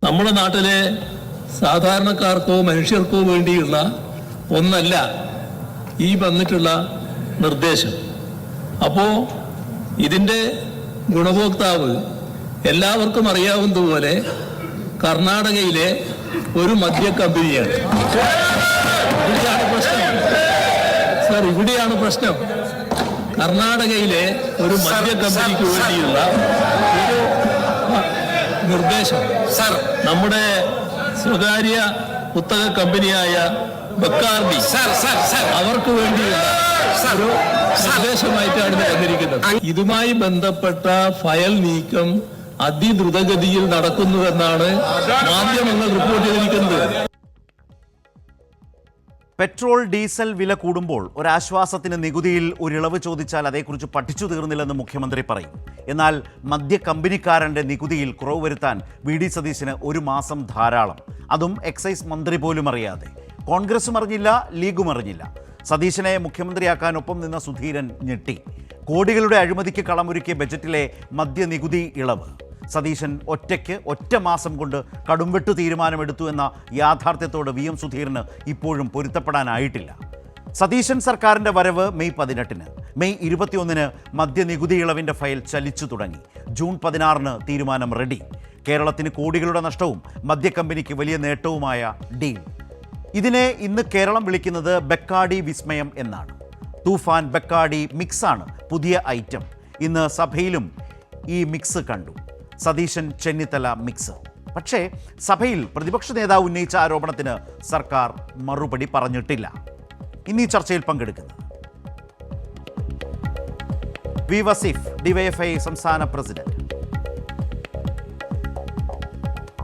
നമ്മുടെ നാട്ടിലെ സാധാരണക്കാർക്കോ മനുഷ്യർക്കോ വേണ്ടിയുള്ള ഒന്നല്ല ഈ വന്നിട്ടുള്ള നിർദ്ദേശം. അപ്പോൾ ഇതിൻ്റെ ഗുണഭോക്താവ് എല്ലാവർക്കും അറിയാവുന്നതുപോലെ കർണാടകയിലെ ഒരു മദ്യ കമ്പനിയാണ്. ഇവിടെയാണ് പ്രശ്നം സർ, ഇവിടെയാണ് പ്രശ്നം. കർണാടകയിലെ ഒരു മദ്യ കമ്പനിക്ക് വേണ്ടിയുള്ള ഒരു നിർദ്ദേശം സർ നമ്മുടെ സ്വകാര്യ പുസ്തക കമ്പനിയായ ബക്കാർഡി അവർക്ക് വേണ്ടിയുള്ള ഒരു നിർദ്ദേശമായിട്ടാണ് ഇത് വന്നിരിക്കുന്നത്. ഇതുമായി ബന്ധപ്പെട്ട ഫയൽ നീക്കം അതിദ്രുതഗതിയിൽ നടക്കുന്നുവെന്നാണ് മാധ്യമങ്ങൾ റിപ്പോർട്ട് ചെയ്തിരിക്കുന്നത്. പെട്രോൾ ഡീസൽ വില കൂടുമ്പോൾ ഒരാശ്വാസത്തിന് നികുതിയിൽ ഒരിളവ് ചോദിച്ചാൽ അതേക്കുറിച്ച് പഠിച്ചു തീർന്നില്ലെന്ന് മുഖ്യമന്ത്രി പറയും. എന്നാൽ മദ്യ കമ്പനിക്കാരൻ്റെ നികുതിയിൽ കുറവ് വരുത്താൻ വി.ഡി. സതീശന് ഒരു മാസം ധാരാളം. അതും എക്സൈസ് മന്ത്രി പോലും അറിയാതെ. കോൺഗ്രസും അറിഞ്ഞില്ല, ലീഗും അറിഞ്ഞില്ല. സതീശനെ മുഖ്യമന്ത്രിയാക്കാൻ ഒപ്പം നിന്ന സുധീരൻ ഞെട്ടി. കോടികളുടെ അഴിമതിക്ക് കളമൊരുക്കിയ ബജറ്റിലെ മദ്യനികുതി ഇളവ് സതീശൻ ഒറ്റയ്ക്ക് ഒറ്റ മാസം കൊണ്ട് കടുംവെട്ടു തീരുമാനമെടുത്തു എന്ന യാഥാർത്ഥ്യത്തോട് വി.എം. സുധീരന് ഇപ്പോഴും പൊരുത്തപ്പെടാനായിട്ടില്ല. സതീശൻ സർക്കാരിൻ്റെ വരവ് മെയ് 18. മെയ് 21 മദ്യനികുതി ഇളവിൻ്റെ ഫയൽ ചലിച്ചു തുടങ്ങി. ജൂൺ 16 തീരുമാനം റെഡി. കേരളത്തിന് കോടികളുടെ നഷ്ടവും മദ്യക്കമ്പനിക്ക് വലിയ നേട്ടവുമായ ഡീൽ. ഇതിനെ ഇന്ന് കേരളം വിളിക്കുന്നത് ബെക്കാഡി വിസ്മയം എന്നാണ്. തൂഫാൻ ബെക്കാഡി മിക്സാണ് പുതിയ ഐറ്റം. ഇന്ന് സഭയിലും ഈ മിക്സ് കണ്ടു. സതീശൻ ചെന്നിത്തല മിക്സ്. പക്ഷേ സഭയിൽ പ്രതിപക്ഷ നേതാവ് ഉന്നയിച്ച ആരോപണത്തിന് സർക്കാർ മറുപടി പറഞ്ഞിട്ടില്ല. ഇന്ന് ഈ ചർച്ചയിൽ പങ്കെടുക്കുന്നത് വി വസീഫ്, ഡിവൈഎഫ്ഐ സംസ്ഥാന പ്രസിഡന്റ്,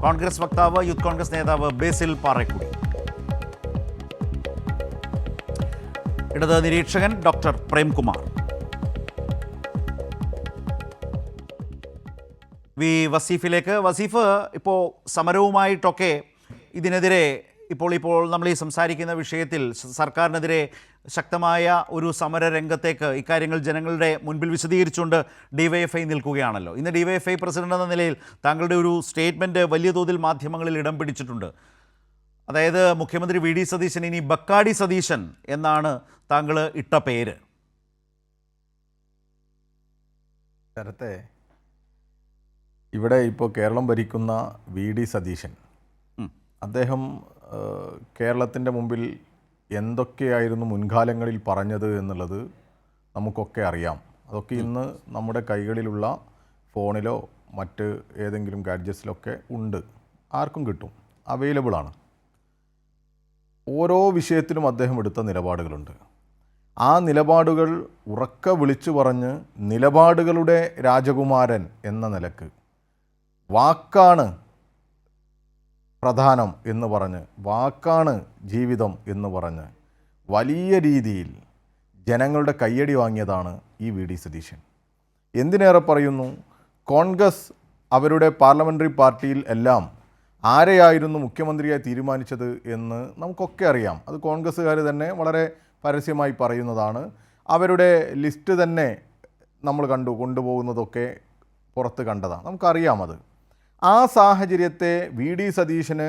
കോൺഗ്രസ് വക്താവ് യൂത്ത് കോൺഗ്രസ് നേതാവ് ബേസിൽ പാറേക്കുടി, ഇടത് നിരീക്ഷകൻ ഡോക്ടർ പ്രേംകുമാർ. വി വസീഫിലേക്ക്. വസീഫ്, ഇപ്പോൾ സമരവുമായിട്ടൊക്കെ ഇതിനെതിരെ ഇപ്പോൾ നമ്മൾ ഈ സംസാരിക്കുന്ന വിഷയത്തിൽ സർക്കാരിനെതിരെ ശക്തമായ ഒരു സമര രംഗത്തേക്ക് ഇക്കാര്യങ്ങൾ ജനങ്ങളുടെ മുൻപിൽ വിശദീകരിച്ചുകൊണ്ട് ഡിവൈഎഫ്ഐ നിൽക്കുകയാണല്ലോ. ഇന്ന് ഡിവൈഎഫ്ഐ പ്രസിഡന്റ് എന്ന നിലയിൽ താങ്കളുടെ ഒരു സ്റ്റേറ്റ്മെൻറ്റ് വലിയ തോതിൽ മാധ്യമങ്ങളിൽ ഇടം പിടിച്ചിട്ടുണ്ട്. അതായത് മുഖ്യമന്ത്രി വി.ഡി. സതീശൻ ഇനി ബക്കാഡി സതീശൻ എന്നാണ് താങ്കൾ ഇട്ട പേര്. നേരത്തെ ഇവിടെ ഇപ്പോൾ കേരളം ഭരിക്കുന്ന വി.ഡി. സതീശൻ, അദ്ദേഹം കേരളത്തിൻ്റെ മുമ്പിൽ എന്തൊക്കെയായിരുന്നു മുൻകാലങ്ങളിൽ പറഞ്ഞത് എന്നുള്ളത് നമുക്കൊക്കെ അറിയാം. അതൊക്കെ ഇന്ന് നമ്മുടെ കൈകളിലുള്ള ഫോണിലോ മറ്റ് ഏതെങ്കിലും ഗാഡ്ജറ്റ്സിലൊക്കെ ഉണ്ട്. ആർക്കും കിട്ടും, അവൈലബിളാണ്. ഓരോ വിഷയത്തിലും അദ്ദേഹം എടുത്ത നിലപാടുകളുണ്ട്. ആ നിലപാടുകൾ ഉറക്കെ വിളിച്ചു പറഞ്ഞ് നിലപാടുകളുടെ രാജകുമാരൻ എന്ന നിലക്ക് വാക്കാണ് പ്രധാനം എന്ന് പറഞ്ഞ്, വാക്കാണ് ജീവിതം എന്ന് പറഞ്ഞ് വലിയ രീതിയിൽ ജനങ്ങളുടെ കയ്യടി വാങ്ങിയതാണ് ഈ വി.ഡി. സതീശൻ. എന്തിനേറെ പറയുന്നു, കോൺഗ്രസ് അവരുടെ പാർലമെൻ്ററി പാർട്ടിയിൽ എല്ലാം ആരെയായിരുന്നു മുഖ്യമന്ത്രിയായി തീരുമാനിച്ചത് എന്ന് നമുക്കൊക്കെ അറിയാം. അത് കോൺഗ്രസ്സുകാർ തന്നെ വളരെ പരസ്യമായി പറയുന്നതാണ്. അവരുടെ ലിസ്റ്റ് തന്നെ നമ്മൾ കൊണ്ടുപോകുന്നതൊക്കെ പുറത്ത് കണ്ടതാണ്, നമുക്കറിയാം അത്. ആ സാഹചര്യത്തെ വി.ഡി. സതീശന്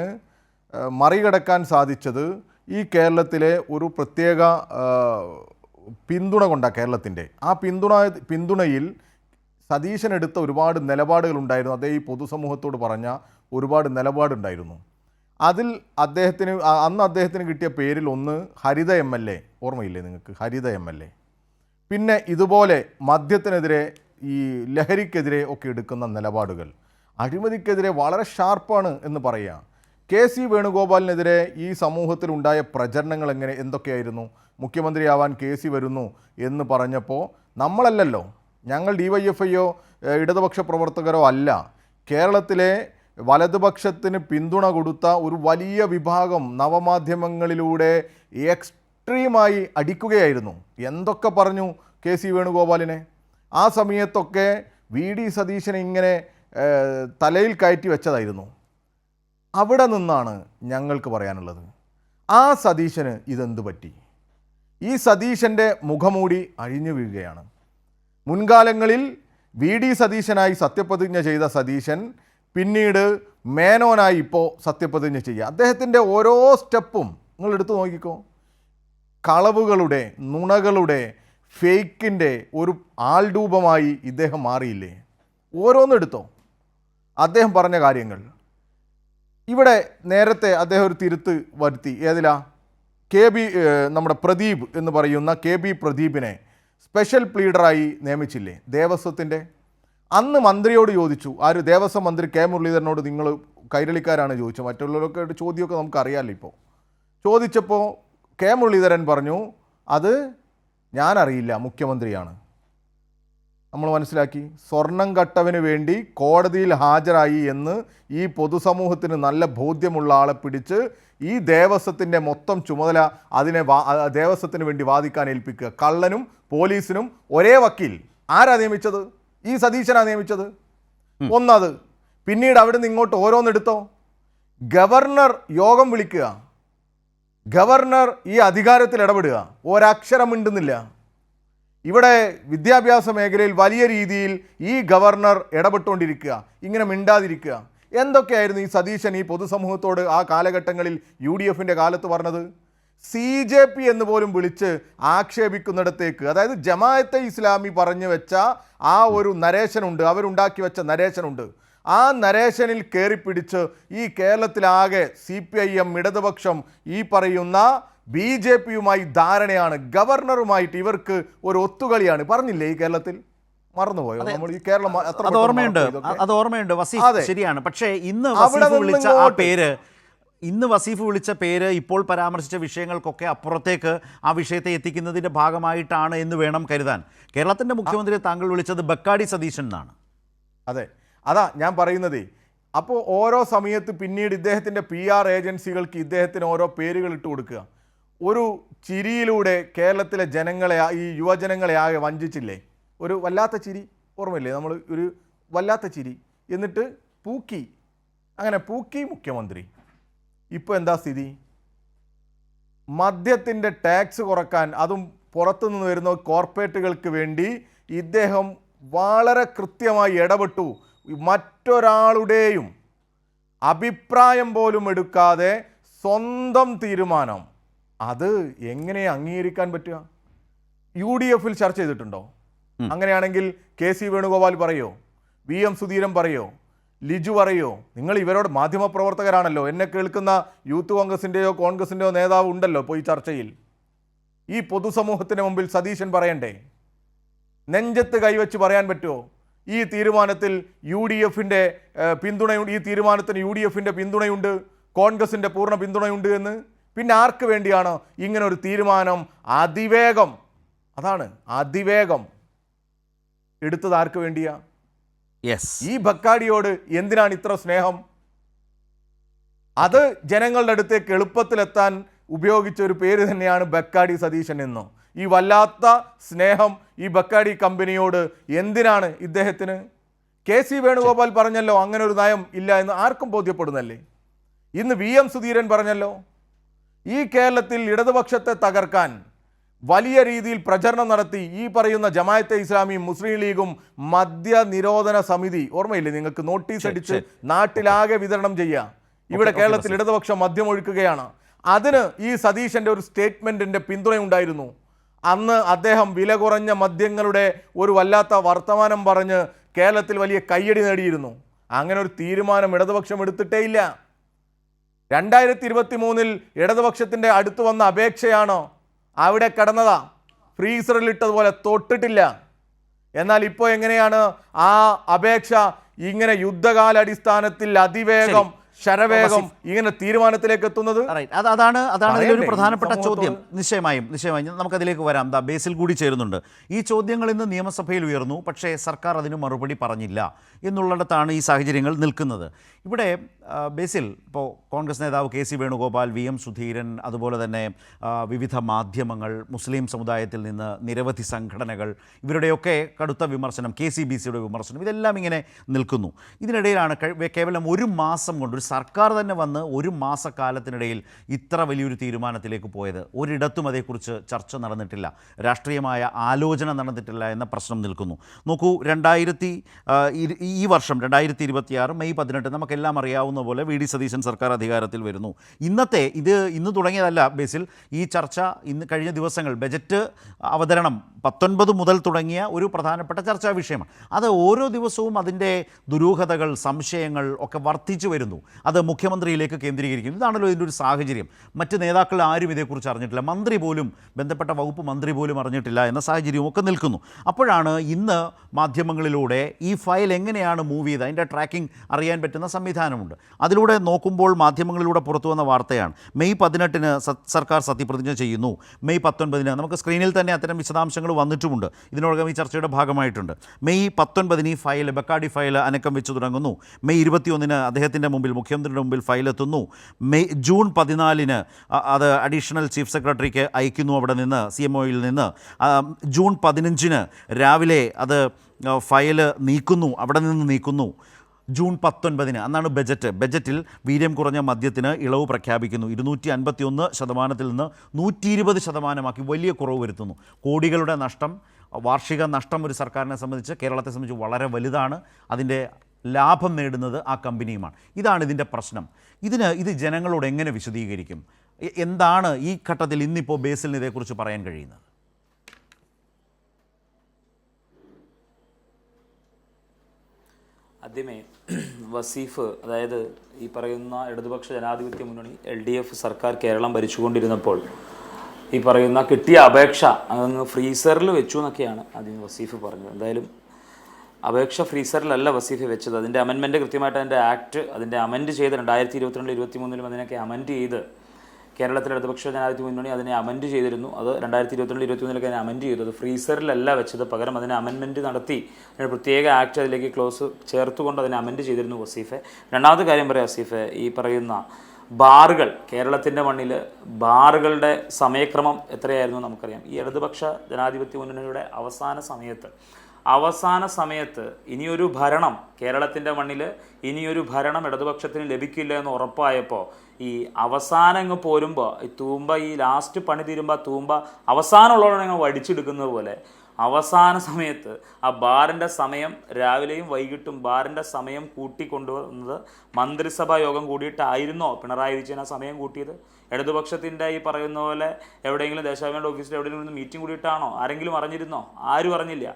മറികടക്കാൻ സാധിച്ചത് ഈ കേരളത്തിലെ ഒരു പ്രത്യേക പിന്തുണ കൊണ്ടാണ്. കേരളത്തിൻ്റെ ആ പിന്തുണയിൽ സതീശൻ എടുത്ത ഒരുപാട് നിലപാടുകളുണ്ടായിരുന്നു. അതേ ഈ പൊതുസമൂഹത്തോട് പറഞ്ഞ ഒരുപാട് നിലപാടുണ്ടായിരുന്നു. അതിൽ അന്ന് അദ്ദേഹത്തിന് കിട്ടിയ പേരിൽ ഒന്ന് ഹരിത MLA, ഓർമ്മയില്ലേ നിങ്ങൾക്ക്? ഹരിത MLA. പിന്നെ ഇതുപോലെ മദ്യത്തിനെതിരെ, ഈ ലഹരിക്കെതിരെ ഒക്കെ എടുക്കുന്ന നിലപാടുകൾ, അഴിമതിക്കെതിരെ വളരെ ഷാർപ്പാണ് എന്ന് പറയാം. കെ.സി. വേണുഗോപാലിനെതിരെ ഈ സമൂഹത്തിലുണ്ടായ പ്രചരണങ്ങൾ എന്തൊക്കെയായിരുന്നു? മുഖ്യമന്ത്രിയാവാൻ കെ.സി. വരുന്നു എന്ന് പറഞ്ഞപ്പോൾ നമ്മളല്ലല്ലോ, ഞങ്ങൾ DYFIയോ ഇടതുപക്ഷ പ്രവർത്തകരോ അല്ല, കേരളത്തിലെ വലതുപക്ഷത്തിന് പിന്തുണ കൊടുത്ത ഒരു വലിയ വിഭാഗം നവമാധ്യമങ്ങളിലൂടെ എക്സ്ട്രീമായി അടിക്കുകയായിരുന്നു. എന്തൊക്കെ പറഞ്ഞു കെ.സി. വേണുഗോപാലിനെ. ആ സമയത്തൊക്കെ വി.ഡി. സതീശനെ ഇങ്ങനെ തലയിൽ കയറ്റി വെച്ചതായിരുന്നു. അവിടെ നിന്നാണ് ഞങ്ങൾക്ക് പറയാനുള്ളത്, ആ സതീശന് ഇതെന്ത് പറ്റി? ഈ സതീശൻ്റെ മുഖമൂടി അഴിഞ്ഞു വീഴുകയാണ്. മുൻകാലങ്ങളിൽ വി.ഡി. സതീശനായി സത്യപ്രതിജ്ഞ ചെയ്ത സതീശൻ പിന്നീട് മേനോനായി ഇപ്പോൾ സത്യപ്രതിജ്ഞ ചെയ്യുക. അദ്ദേഹത്തിൻ്റെ ഓരോ സ്റ്റെപ്പും നിങ്ങൾ എടുത്തു നോക്കിക്കോ. കളവുകളുടെ, നുണകളുടെ, ഫേക്കിൻ്റെ ഒരു ആൾരൂപമായി ഇദ്ദേഹം മാറിയില്ലേ? ഓരോന്നെടുത്തോ അദ്ദേഹം പറഞ്ഞ കാര്യങ്ങൾ. ഇവിടെ നേരത്തെ അദ്ദേഹം ഒരു തിരുത്ത് വരുത്തി. ഏതിലാ? നമ്മുടെ പ്രദീപ് എന്ന് പറയുന്ന KB പ്രദീപിനെ സ്പെഷ്യൽ പ്ലീഡറായി നിയമിച്ചില്ലേ ദേവസ്വത്തിൻ്റെ? അന്ന് മന്ത്രിയോട് ചോദിച്ചു, ആര്? ദേവസ്വം മന്ത്രി K മുരളീധരനോട്. നിങ്ങൾ കൈരളിക്കാരാണ് ചോദിച്ചത്, മറ്റുള്ളവരൊക്കെ ചോദ്യമൊക്കെ നമുക്കറിയാമല്ലോ. ഇപ്പോൾ ചോദിച്ചപ്പോൾ K മുരളീധരൻ പറഞ്ഞു, അത് ഞാനറിയില്ല, മുഖ്യമന്ത്രിയാണ്. നമ്മൾ മനസ്സിലാക്കി. സ്വർണം കട്ടവിന് വേണ്ടി കോടതിയിൽ ഹാജരായി എന്ന് ഈ പൊതുസമൂഹത്തിന് നല്ല ബോധ്യമുള്ള ആളെ പിടിച്ച് ഈ ദേവസ്വത്തിൻ്റെ മൊത്തം ചുമതല ദേവസ്വത്തിന് വേണ്ടി വാദിക്കാൻ ഏൽപ്പിക്കുക. കള്ളനും പോലീസിനും ഒരേ വക്കീൽ. ആരാ നിയമിച്ചത്? ഈ സതീശനാണ് നിയമിച്ചത്. ഒന്നത്. പിന്നീട് അവിടെ നിന്ന് ഇങ്ങോട്ട് ഓരോന്നെടുത്തോ. ഗവർണർ യോഗം വിളിക്കുക, ഗവർണർ ഈ അധികാരത്തിൽ ഇടപെടുക, ഒരക്ഷരം മിണ്ടുന്നില്ല. ഇവിടെ വിദ്യാഭ്യാസ മേഖലയിൽ വലിയ രീതിയിൽ ഈ ഗവർണർ ഇടപെട്ടുകൊണ്ടിരിക്കുക, ഇങ്ങനെ മിണ്ടാതിരിക്കുക. എന്തൊക്കെയായിരുന്നു ഈ സതീശൻ ഈ പൊതുസമൂഹത്തോട് ആ കാലഘട്ടങ്ങളിൽ UDFൻ്റെ കാലത്ത് പറഞ്ഞത്? CJP എന്ന് പോലും വിളിച്ച് ആക്ഷേപിക്കുന്നിടത്തേക്ക്, അതായത് ജമാഅത്തെ ഇസ്ലാമി പറഞ്ഞു വെച്ച ആ ഒരു നരേശനുണ്ട്, അവരുണ്ടാക്കി വെച്ച നരേശനുണ്ട്. ആ നരേശനിൽ കയറിപ്പിടിച്ച് ഈ കേരളത്തിലാകെ CPIM, ഇടതുപക്ഷം, ഈ പറയുന്ന BJPയുമായി ധാരണയാണ്. ഗവർണറുമായിട്ട് ഇവർക്ക് ഒരു ഒത്തുകളിയാണ്. പറഞ്ഞില്ലേ ഈ കേരളത്തിൽ? മറന്നുപോയോ? നമ്മൾ ഈ കേരളം അത് ഓർമ്മയുണ്ട് വസീഫ്, ശരിയാണ്. പക്ഷേ ഇന്ന് വസീഫ് വിളിച്ച ആ പേര്, ഇന്ന് വസീഫ് വിളിച്ച പേര് ഇപ്പോൾ പരാമർശിച്ച വിഷയങ്ങൾക്കൊക്കെ അപ്പുറത്തേക്ക് ആ വിഷയത്തെ എത്തിക്കുന്നതിൻ്റെ ഭാഗമായിട്ടാണ് എന്ന് വേണം കരുതാൻ. കേരളത്തിൻ്റെ മുഖ്യമന്ത്രിയെ താങ്കൾ വിളിച്ചത് ബക്കാടി സതീശൻ എന്നാണ്. അതെ, അതാ ഞാൻ പറയുന്നത്. അപ്പോൾ ഓരോ സമയത്ത് പിന്നീട് ഇദ്ദേഹത്തിൻ്റെ PR ഏജൻസികൾക്ക് ഇദ്ദേഹത്തിന് ഓരോ പേരുകൾ ഇട്ട് കൊടുക്കുക. ഒരു ചിരിയിലൂടെ കേരളത്തിലെ ജനങ്ങളെ, ഈ യുവജനങ്ങളെ ആകെ വഞ്ചിച്ചില്ലേ? ഒരു വല്ലാത്ത ചിരി, ഓർമ്മയില്ലേ? നമ്മൾ ഒരു വല്ലാത്ത ചിരി, എന്നിട്ട് പൂക്കി, അങ്ങനെ പൂക്കി മുഖ്യമന്ത്രി. ഇപ്പോൾ എന്താ സ്ഥിതി? മദ്യത്തിൻ്റെ ടാക്സ് കുറക്കാൻ, അതും പുറത്തുനിന്ന് വരുന്ന കോർപ്പറേറ്റുകൾക്ക് വേണ്ടി ഇദ്ദേഹം വളരെ കൃത്യമായി ഇടപെട്ടു. മറ്റൊരാളുടെയും അഭിപ്രായം പോലും എടുക്കാതെ സ്വന്തം തീരുമാനം. അത് എങ്ങനെ അംഗീകരിക്കാൻ പറ്റുക? UDFൽ ചർച്ച ചെയ്തിട്ടുണ്ടോ? അങ്ങനെയാണെങ്കിൽ KC വേണുഗോപാൽ പറയോ? VM സുധീരൻ പറയോ? ലിജു പറയോ? നിങ്ങൾ ഇവരോട് മാധ്യമപ്രവർത്തകരാണല്ലോ, എന്നെ കേൾക്കുന്ന യൂത്ത് കോൺഗ്രസിൻ്റെയോ കോൺഗ്രസിൻ്റെയോ നേതാവ് ഉണ്ടല്ലോ ഇപ്പോൾ ഈ ചർച്ചയിൽ. ഈ പൊതുസമൂഹത്തിന് മുമ്പിൽ സതീശൻ പറയണ്ടേ? നെഞ്ചത്ത് കൈവച്ച് പറയാൻ പറ്റുമോ ഈ തീരുമാനത്തിൽ UDFൻ്റെ പിന്തുണയുണ്ട്, ഈ തീരുമാനത്തിന് UDFൻ്റെ പിന്തുണയുണ്ട്, കോൺഗ്രസിൻ്റെ പൂർണ്ണ പിന്തുണയുണ്ട് എന്ന്? പിന്നെ ആർക്ക് വേണ്ടിയാണ് ഇങ്ങനെ ഒരു തീരുമാനം അതിവേഗം, അതാണ് അതിവേഗം എടുത്തത്? ആർക്ക് വേണ്ടിയാ? ഈ ബക്കാടിയോട് എന്തിനാണ് ഇത്ര സ്നേഹം? അത് ജനങ്ങളുടെ അടുത്തേക്ക് എളുപ്പത്തിലെത്താൻ ഉപയോഗിച്ച ഒരു പേര് തന്നെയാണ് ബക്കാടി സതീശൻ എന്ന്. ഈ വല്ലാത്ത സ്നേഹം ഈ ബക്കാടി കമ്പനിയോട് എന്തിനാണ് ഇദ്ദേഹത്തിന്? KC വേണുഗോപാൽ പറഞ്ഞല്ലോ അങ്ങനെ ഒരു നയം ഇല്ല എന്ന്, ആർക്കും ബോധ്യപ്പെടുന്നല്ലേ. ഇന്ന് VM സുധീരൻ പറഞ്ഞല്ലോ, ഈ കേരളത്തിൽ ഇടതുപക്ഷത്തെ തകർക്കാൻ വലിയ രീതിയിൽ പ്രചരണം നടത്തി ഈ പറയുന്ന ജമാഅത്തെ ഇസ്ലാമിയും മുസ്ലിം ലീഗും മദ്യ നിരോധന സമിതി, ഓർമ്മയില്ലേ നിങ്ങൾക്ക്? നോട്ടീസ് അടിച്ച് നാട്ടിലാകെ വിതരണം ചെയ്യുക. ഇവിടെ കേരളത്തിൽ ഇടതുപക്ഷം മദ്യം ഒഴുക്കുകയാണ്. അതിന് ഈ സതീശൻ്റെ ഒരു സ്റ്റേറ്റ്മെൻറ്റിൻ്റെ പിന്തുണയുണ്ടായിരുന്നു. അന്ന് അദ്ദേഹം വില കുറഞ്ഞ മദ്യങ്ങളുടെ ഒരു വല്ലാത്ത വർത്തമാനം പറഞ്ഞ് കേരളത്തിൽ വലിയ കയ്യടി നേടിയിരുന്നു. അങ്ങനെ ഒരു തീരുമാനം ഇടതുപക്ഷം എടുത്തിട്ടേ ഇല്ല. 2023 ഇടതുപക്ഷത്തിൻ്റെ അടുത്ത് വന്ന അപേക്ഷയാണോ അവിടെ കിടന്നതാ, ഫ്രീസറിലിട്ടതുപോലെ തൊട്ടിട്ടില്ല. എന്നാൽ ഇപ്പോൾ എങ്ങനെയാണ് ആ അപേക്ഷ ഇങ്ങനെ യുദ്ധകാലാടിസ്ഥാനത്തിൽ അതിവേഗം ശരവേഗം ഇങ്ങനെ തീരുമാനത്തിലേക്ക് എത്തുന്നത്? അതാണ് ഇതിലൊരു പ്രധാനപ്പെട്ട ചോദ്യം. നിശ്ചയമായും നമുക്കതിലേക്ക് വരാം. ബേസിൽ കൂടി ചേരുന്നുണ്ട്. ഈ ചോദ്യങ്ങൾ ഇന്ന് നിയമസഭയിൽ ഉയർന്നു, പക്ഷേ സർക്കാർ അതിന് മറുപടി പറഞ്ഞില്ല എന്നുള്ളിടത്താണ് ഈ സാഹചര്യങ്ങൾ നിൽക്കുന്നത്. ഇവിടെ ബേസിൽ, ഇപ്പോൾ കോൺഗ്രസ് നേതാവ് KC വേണുഗോപാൽ, VM സുധീരൻ, അതുപോലെ തന്നെ വിവിധ മാധ്യമങ്ങൾ, മുസ്ലിം സമുദായത്തിൽ നിന്ന് നിരവധി സംഘടനകൾ, ഇവരുടെയൊക്കെ കടുത്ത വിമർശനം, KCBCയുടെ വിമർശനം, ഇതെല്ലാം ഇങ്ങനെ നിൽക്കുന്നു. ഇതിനിടയിലാണ് കേവലം ഒരു മാസം കൊണ്ട്, ഒരു സർക്കാർ തന്നെ വന്ന് ഒരു മാസക്കാലത്തിനിടയിൽ ഇത്ര വലിയൊരു തീരുമാനത്തിലേക്ക് പോയത്. ഒരിടത്തും അതേക്കുറിച്ച് ചർച്ച നടന്നിട്ടില്ല, രാഷ്ട്രീയമായ ആലോചന നടന്നിട്ടില്ല എന്ന പ്രശ്നം നിൽക്കുന്നു. നോക്കൂ, ഈ വർഷം 2026 മെയ് 18 നമുക്കെല്ലാം അറിയാവുന്ന അറിയാവുന്ന പോലെ വി.ഡി. സതീശൻ സർക്കാർ അധികാരത്തിൽ വരുന്നു. ഇന്ന് തുടങ്ങിയതല്ല ബേസിൽ ഈ ചർച്ച. ഇന്ന് കഴിഞ്ഞ ദിവസങ്ങൾ ബജറ്റ് അവതരണം 19 മുതൽ തുടങ്ങിയ ഒരു പ്രധാനപ്പെട്ട ചർച്ചാ വിഷയമാണ്. അത് ഓരോ ദിവസവും അതിൻ്റെ ദുരൂഹതകൾ, സംശയങ്ങൾ ഒക്കെ വർദ്ധിച്ചു വരുന്നു. അത് മുഖ്യമന്ത്രിയിലേക്ക് കേന്ദ്രീകരിക്കുന്നു. ഇതാണല്ലോ ഇതിൻ്റെ ഒരു സാഹചര്യം. മറ്റ് നേതാക്കൾ ആരും ഇതേക്കുറിച്ച് അറിഞ്ഞിട്ടില്ല. മന്ത്രി പോലും, ബന്ധപ്പെട്ട വകുപ്പ് മന്ത്രി പോലും അറിഞ്ഞിട്ടില്ല എന്ന സാഹചര്യവും ഒക്കെ നിൽക്കുന്നു. അപ്പോഴാണ് ഇന്ന് മാധ്യമങ്ങളിലൂടെ ഈ ഫയൽ എങ്ങനെയാണ് മൂവ് ചെയ്ത് അതിൻ്റെ ട്രാക്കിംഗ് അറിയാൻ പറ്റുന്ന സംവിധാനമുണ്ട്. അതിലൂടെ നോക്കുമ്പോൾ മാധ്യമങ്ങളിലൂടെ പുറത്തു വന്ന വാർത്തയാണ് മെയ് 18-ന് സർക്കാർ സത്യപ്രതിജ്ഞ ചെയ്യുന്നു. മെയ് 19-ന് നമുക്ക് സ്ക്രീനിൽ തന്നെ അത്തരം വിശദാംശങ്ങൾ വന്നിട്ടുമുണ്ട്. ഇതിനോടകം ഈ ചർച്ചയുടെ ഭാഗമായിട്ടുണ്ട്. മെയ് 19-ന് ഈ ഫയൽ, ബക്കാഡി ഫയൽ അനക്കം വെച്ച് തുടങ്ങുന്നു. മെയ് 21-ന് അദ്ദേഹത്തിൻ്റെ മുമ്പിൽ, മുഖ്യമന്ത്രിയുടെ മുമ്പിൽ ഫയലെത്തുന്നു. ജൂൺ 14-ന് അത് അഡീഷണൽ ചീഫ് സെക്രട്ടറിക്ക് അയക്കുന്നു അവിടെ നിന്ന്, CMOയിൽ നിന്ന്. ജൂൺ 15-ന് രാവിലെ അത് ഫയൽ നീക്കുന്നു, അവിടെ നിന്ന് നീക്കുന്നു. ജൂൺ 19-ന് അന്നാണ് ബജറ്റിൽ വീര്യം കുറഞ്ഞ മദ്യത്തിന് ഇളവ് പ്രഖ്യാപിക്കുന്നു. 251% നിന്ന് 120% വലിയ കുറവ് വരുത്തുന്നു. കോടികളുടെ നഷ്ടം, വാർഷിക നഷ്ടം ഒരു സർക്കാരിനെ സംബന്ധിച്ച്, കേരളത്തെ സംബന്ധിച്ച് വളരെ വലുതാണ്. അതിൻ്റെ ലാഭം നേടുന്നത് ആ കമ്പനിയുമാണ്. ഇതാണ് ഇതിൻ്റെ പ്രശ്നം. ഇത് ജനങ്ങളോട് എങ്ങനെ വിശദീകരിക്കും? എന്താണ് ഈ ഘട്ടത്തിൽ ഇന്നിപ്പോൾ ബേസിലിന് ഇതേക്കുറിച്ച് പറയാൻ കഴിയുന്നത്? ആദ്യമേ വസീഫ്, അതായത് ഈ പറയുന്ന ഇടതുപക്ഷ ജനാധിപത്യ മുന്നണി LDF സർക്കാർ കേരളം ഭരിച്ചുകൊണ്ടിരുന്നപ്പോൾ ഈ പറയുന്ന കിട്ടിയ അപേക്ഷ അങ്ങ് ഫ്രീസറിൽ വെച്ചു എന്നൊക്കെയാണ് ആദ്യം വസീഫ് പറഞ്ഞത്. എന്തായാലും അപേക്ഷ ഫ്രീസറിലല്ല വസീഫ് വെച്ചത്. അതിൻ്റെ അമെൻമെൻറ്റ് കൃത്യമായിട്ട് അതിൻ്റെ ആക്ട് അതിൻ്റെ അമെൻഡ് ചെയ്ത് 2022-23 അതിനൊക്കെ അമെൻഡ് ചെയ്ത് കേരളത്തിലെ ഇടതുപക്ഷ ജനാധിപത്യ മുന്നണി അതിനെ അമെൻഡ് ചെയ്തിരുന്നു. അത് 2022-23 അതിനെ അമെൻഡ് ചെയ്തു. അത് ഫ്രീസറിലല്ല വെച്ചത്, പകരം അതിനെ അമെൻമെൻറ്റ് നടത്തി അതിന് പ്രത്യേക ആക്ട് അതിലേക്ക് ക്ലോസ് ചേർത്തുകൊണ്ട് അതിനെ അമെൻഡ് ചെയ്തിരുന്നു വസീഫെ. രണ്ടാമത്തെ കാര്യം പറയാം വസീഫെ, ഈ പറയുന്ന ബാറുകൾ, കേരളത്തിൻ്റെ മണ്ണിൽ ബാറുകളുടെ സമയക്രമം എത്രയായിരുന്നു നമുക്കറിയാം. ഈ ഇടതുപക്ഷ ജനാധിപത്യ മുന്നണിയുടെ അവസാന സമയത്ത് ഇനിയൊരു ഭരണം കേരളത്തിൻ്റെ മണ്ണിൽ, ഇനിയൊരു ഭരണം ഇടതുപക്ഷത്തിന് ലഭിക്കില്ല എന്ന് ഉറപ്പായപ്പോൾ ഈ അവസാനം അങ്ങ് പോരുമ്പോൾ ഈ തൂമ്പ, ഈ ലാസ്റ്റ് പണി തീരുമ്പോൾ തൂമ്പ അവസാനമുള്ളവരാണ് ഞങ്ങൾ വടിച്ചെടുക്കുന്നത് പോലെ അവസാന സമയത്ത് ആ ബാറിൻ്റെ സമയം രാവിലെയും വൈകിട്ടും ബാറിൻ്റെ സമയം കൂട്ടിക്കൊണ്ടുവന്നത് മന്ത്രിസഭാ യോഗം കൂടിയിട്ടായിരുന്നോ പിണറായി വിജയൻ ആ സമയം കൂട്ടിയത്? ഇടതുപക്ഷത്തിൻ്റെ ഈ പറയുന്ന പോലെ എവിടെയെങ്കിലും ദേശാഭിമാനി ഓഫീസിൽ എവിടെയെങ്കിലും മീറ്റിംഗ് കൂടിയിട്ടാണോ? ആരെങ്കിലും അറിഞ്ഞിരുന്നോ? ആരും അറിഞ്ഞില്ല.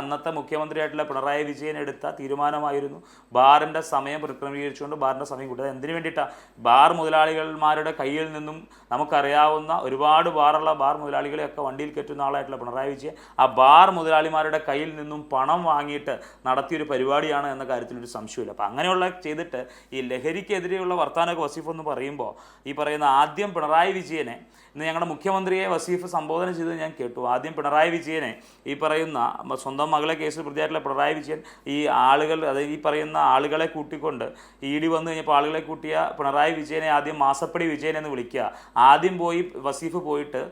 അന്നത്തെ മുഖ്യമന്ത്രിയായിട്ടുള്ള പിണറായി വിജയൻ എടുത്ത തീരുമാനമായിരുന്നു ബാറിൻ്റെ സമയം ക്രമീകരിച്ചുകൊണ്ട് ബാറിൻ്റെ സമയം കൂട്ടിയത്. എന്തിനു വേണ്ടിയിട്ടാണ്? ബാർ മുതലാളികൾമാരുടെ കയ്യിൽ നിന്നും നമുക്കറിയാവുന്ന ഒരുപാട് ബാർ മുതലാളികളെയൊക്കെ വണ്ടിയിൽ കയറ്റുന്ന ആളായിട്ടുള്ള പിണറായി വിജയൻ ആ ബാർ മുതലാളിമാരുടെ കയ്യിൽ നിന്നും പണം വാങ്ങിയിട്ട് നടത്തിയൊരു പരിപാടിയാണ് എന്ന കാര്യത്തിലൊരു സംശയമില്ല. അപ്പം അങ്ങനെയുള്ള ചെയ്തിട്ട് ഈ ലഹരിക്കെതിരെയുള്ള വർത്താനമൊക്കെ വസീഫ് എന്ന് പറയുമ്പോൾ ഈ പറയുന്ന ആദ്യം പിണറായി വിജയനെ, ഇന്ന് ഞങ്ങളുടെ മുഖ്യമന്ത്രിയെ വസീഫ് സംബോധന ചെയ്തത് ഞാൻ കേട്ടു. ആദ്യം പിണറായി വിജയനെ, ഈ പറയുന്ന സ്വന്തം മകളെ കേസിൽ പ്രതിയായിട്ടുള്ള പിണറായി വിജയൻ ഈ ആളുകൾ, അതായത് ഈ പറയുന്ന ആളുകളെ കൂട്ടിക്കൊണ്ട് ED വന്നു കഴിഞ്ഞപ്പോൾ ആളുകളെ കൂട്ടിയ പിണറായി വിജയനെ ആദ്യം മാസപ്പടി വിജയൻ എന്ന് വിളിക്കുക. ആദ്യം പോയി വസീഫ് പോയിട്ട്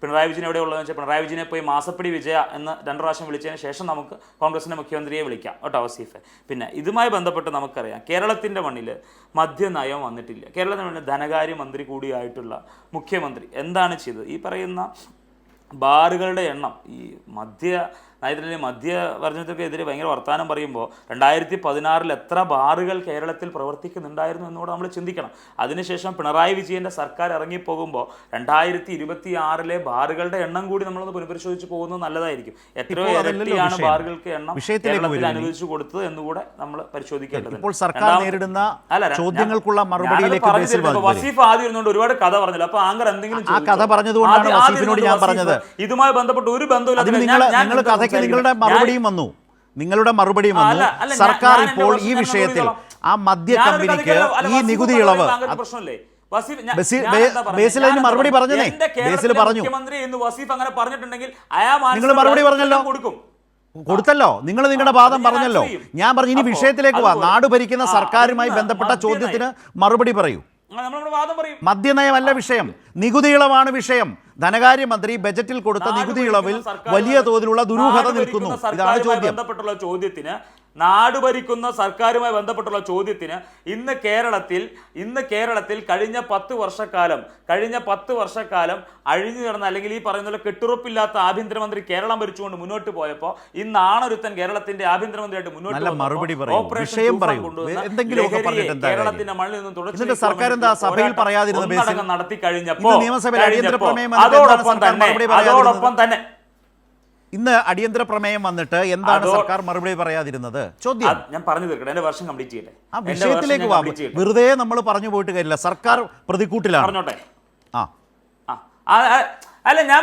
പിണറായി വിജയൻ എവിടെ ഉള്ളതെന്ന് വെച്ചാൽ പിണറായി വിജയനെ പോയി മാസപ്പടി വിജയ എന്ന് 2 പ്രാവശ്യം വിളിച്ചതിന് ശേഷം നമുക്ക് കോൺഗ്രസിൻ്റെ മുഖ്യമന്ത്രിയെ വിളിക്കാം കേട്ടോ വസീഫ്. പിന്നെ ഇതുമായി ബന്ധപ്പെട്ട് നമുക്കറിയാം കേരളത്തിൻ്റെ മണ്ണിൽ മദ്യനയം വന്നിട്ടില്ല. കേരളത്തിൻ്റെ മണ്ണിൽ ധനകാര്യമന്ത്രി കൂടിയായിട്ടുള്ള മുഖ്യമന്ത്രി എന്താണ് ചെയ്തത്? ഈ പറയുന്ന ബാറുകളുടെ എണ്ണം, ഈ നയത്തിലെ മദ്യവർജനത്തിനെതിരെ ഭയങ്കര വർത്തമാനം പറയുമ്പോൾ 2016 എത്ര ബാറുകൾ കേരളത്തിൽ പ്രവർത്തിക്കുന്നുണ്ടായിരുന്നു എന്നുകൂടെ നമ്മൾ ചിന്തിക്കണം. അതിനുശേഷം പിണറായി വിജയൻ്റെ സർക്കാർ ഇറങ്ങിപ്പോകുമ്പോൾ 2026 ബാറുകളുടെ എണ്ണം കൂടി നമ്മളൊന്ന് പുനഃപരിശോധിച്ച് പോകുന്നത് നല്ലതായിരിക്കും. എത്രയോ ഇരട്ടിയാണ് ബാറുകൾക്ക് എണ്ണം കേരളത്തിൽ അനുവദിച്ചു കൊടുത്തത് എന്നുകൂടെ നമ്മൾ പരിശോധിക്കേണ്ടതുണ്ട്. വസീഫ് ആദ്യം ഇരുന്നുകൊണ്ട് ഒരുപാട് കഥ പറഞ്ഞല്ലോ. അപ്പൊ ആങ്കർ എന്തെങ്കിലും ഇതുമായി ബന്ധപ്പെട്ട് ഒരു ബന്ധമില്ല. നിങ്ങളുടെ മറുപടിയും വന്നു. സർക്കാർ ഇപ്പോൾ ഈ വിഷയത്തിൽ ആ മദ്യ കമ്പനിക്ക് ഈ നികുതി ഇളവ് മറുപടി പറഞ്ഞതേ ബേസിൽ പറഞ്ഞു. നിങ്ങൾ മറുപടി പറഞ്ഞല്ലോ, കൊടുത്തല്ലോ, നിങ്ങൾ നിങ്ങളുടെ വാദം പറഞ്ഞല്ലോ. ഞാൻ പറഞ്ഞു ഇനി വിഷയത്തിലേക്ക് വാ. നാട് ഭരിക്കുന്ന സർക്കാരുമായി ബന്ധപ്പെട്ട ചോദ്യത്തിന് മറുപടി പറയൂ. മദ്യനയമല്ല വിഷയം, നികുതി ഇളവാണ് വിഷയം. ധനകാര്യമന്ത്രി ബജറ്റിൽ കൊടുത്ത നികുതി ഇളവിൽ വലിയ തോതിലുള്ള ദുരൂഹത നിൽക്കുന്നു. ഇതാണ് ചോദ്യം. ബന്ധപ്പെട്ടുള്ള ചോദ്യത്തിന് നാട് ഭരിക്കുന്ന സർക്കാരുമായി ബന്ധപ്പെട്ടുള്ള ചോദ്യത്തിന് ഇന്ന് കേരളത്തിൽ കഴിഞ്ഞ 10 വർഷക്കാലം അഴിഞ്ഞു കിടന്ന, അല്ലെങ്കിൽ ഈ പറയുന്ന കെട്ടുറപ്പില്ലാത്ത ആഭ്യന്തരമന്ത്രി കേരളം ഭരിച്ചുകൊണ്ട് മുന്നോട്ട് പോയപ്പോൾ ഇന്നാണൊരുത്തൻ കേരളത്തിന്റെ ആഭ്യന്തരമന്ത്രിയായിട്ട് മുന്നോട്ട് കേരളത്തിന്റെ മണ്ണിൽ നിന്നും നടത്തി കഴിഞ്ഞപ്പോൾ അതോടൊപ്പം തന്നെ ഇന്ന് അടിയന്തര പ്രമേയം വന്നിട്ട് എന്താണ് സർക്കാർ മറുപടി പറയാതിരുന്നത്? ചോദ്യം ഞാൻ പറഞ്ഞു തീർക്കട്ടെ, എന്റെ വർഷം കംപ്ലീറ്റ് ചെയ്യട്ടെ. ആ വിഷയത്തിലേക്ക് വെറുതെ നമ്മൾ പറഞ്ഞു പോയിട്ട് കാര്യമില്ല. സർക്കാർ പ്രതിക്കൂട്ടിലാണ്. പറഞ്ഞോട്ടെ. അല്ല ഞാൻ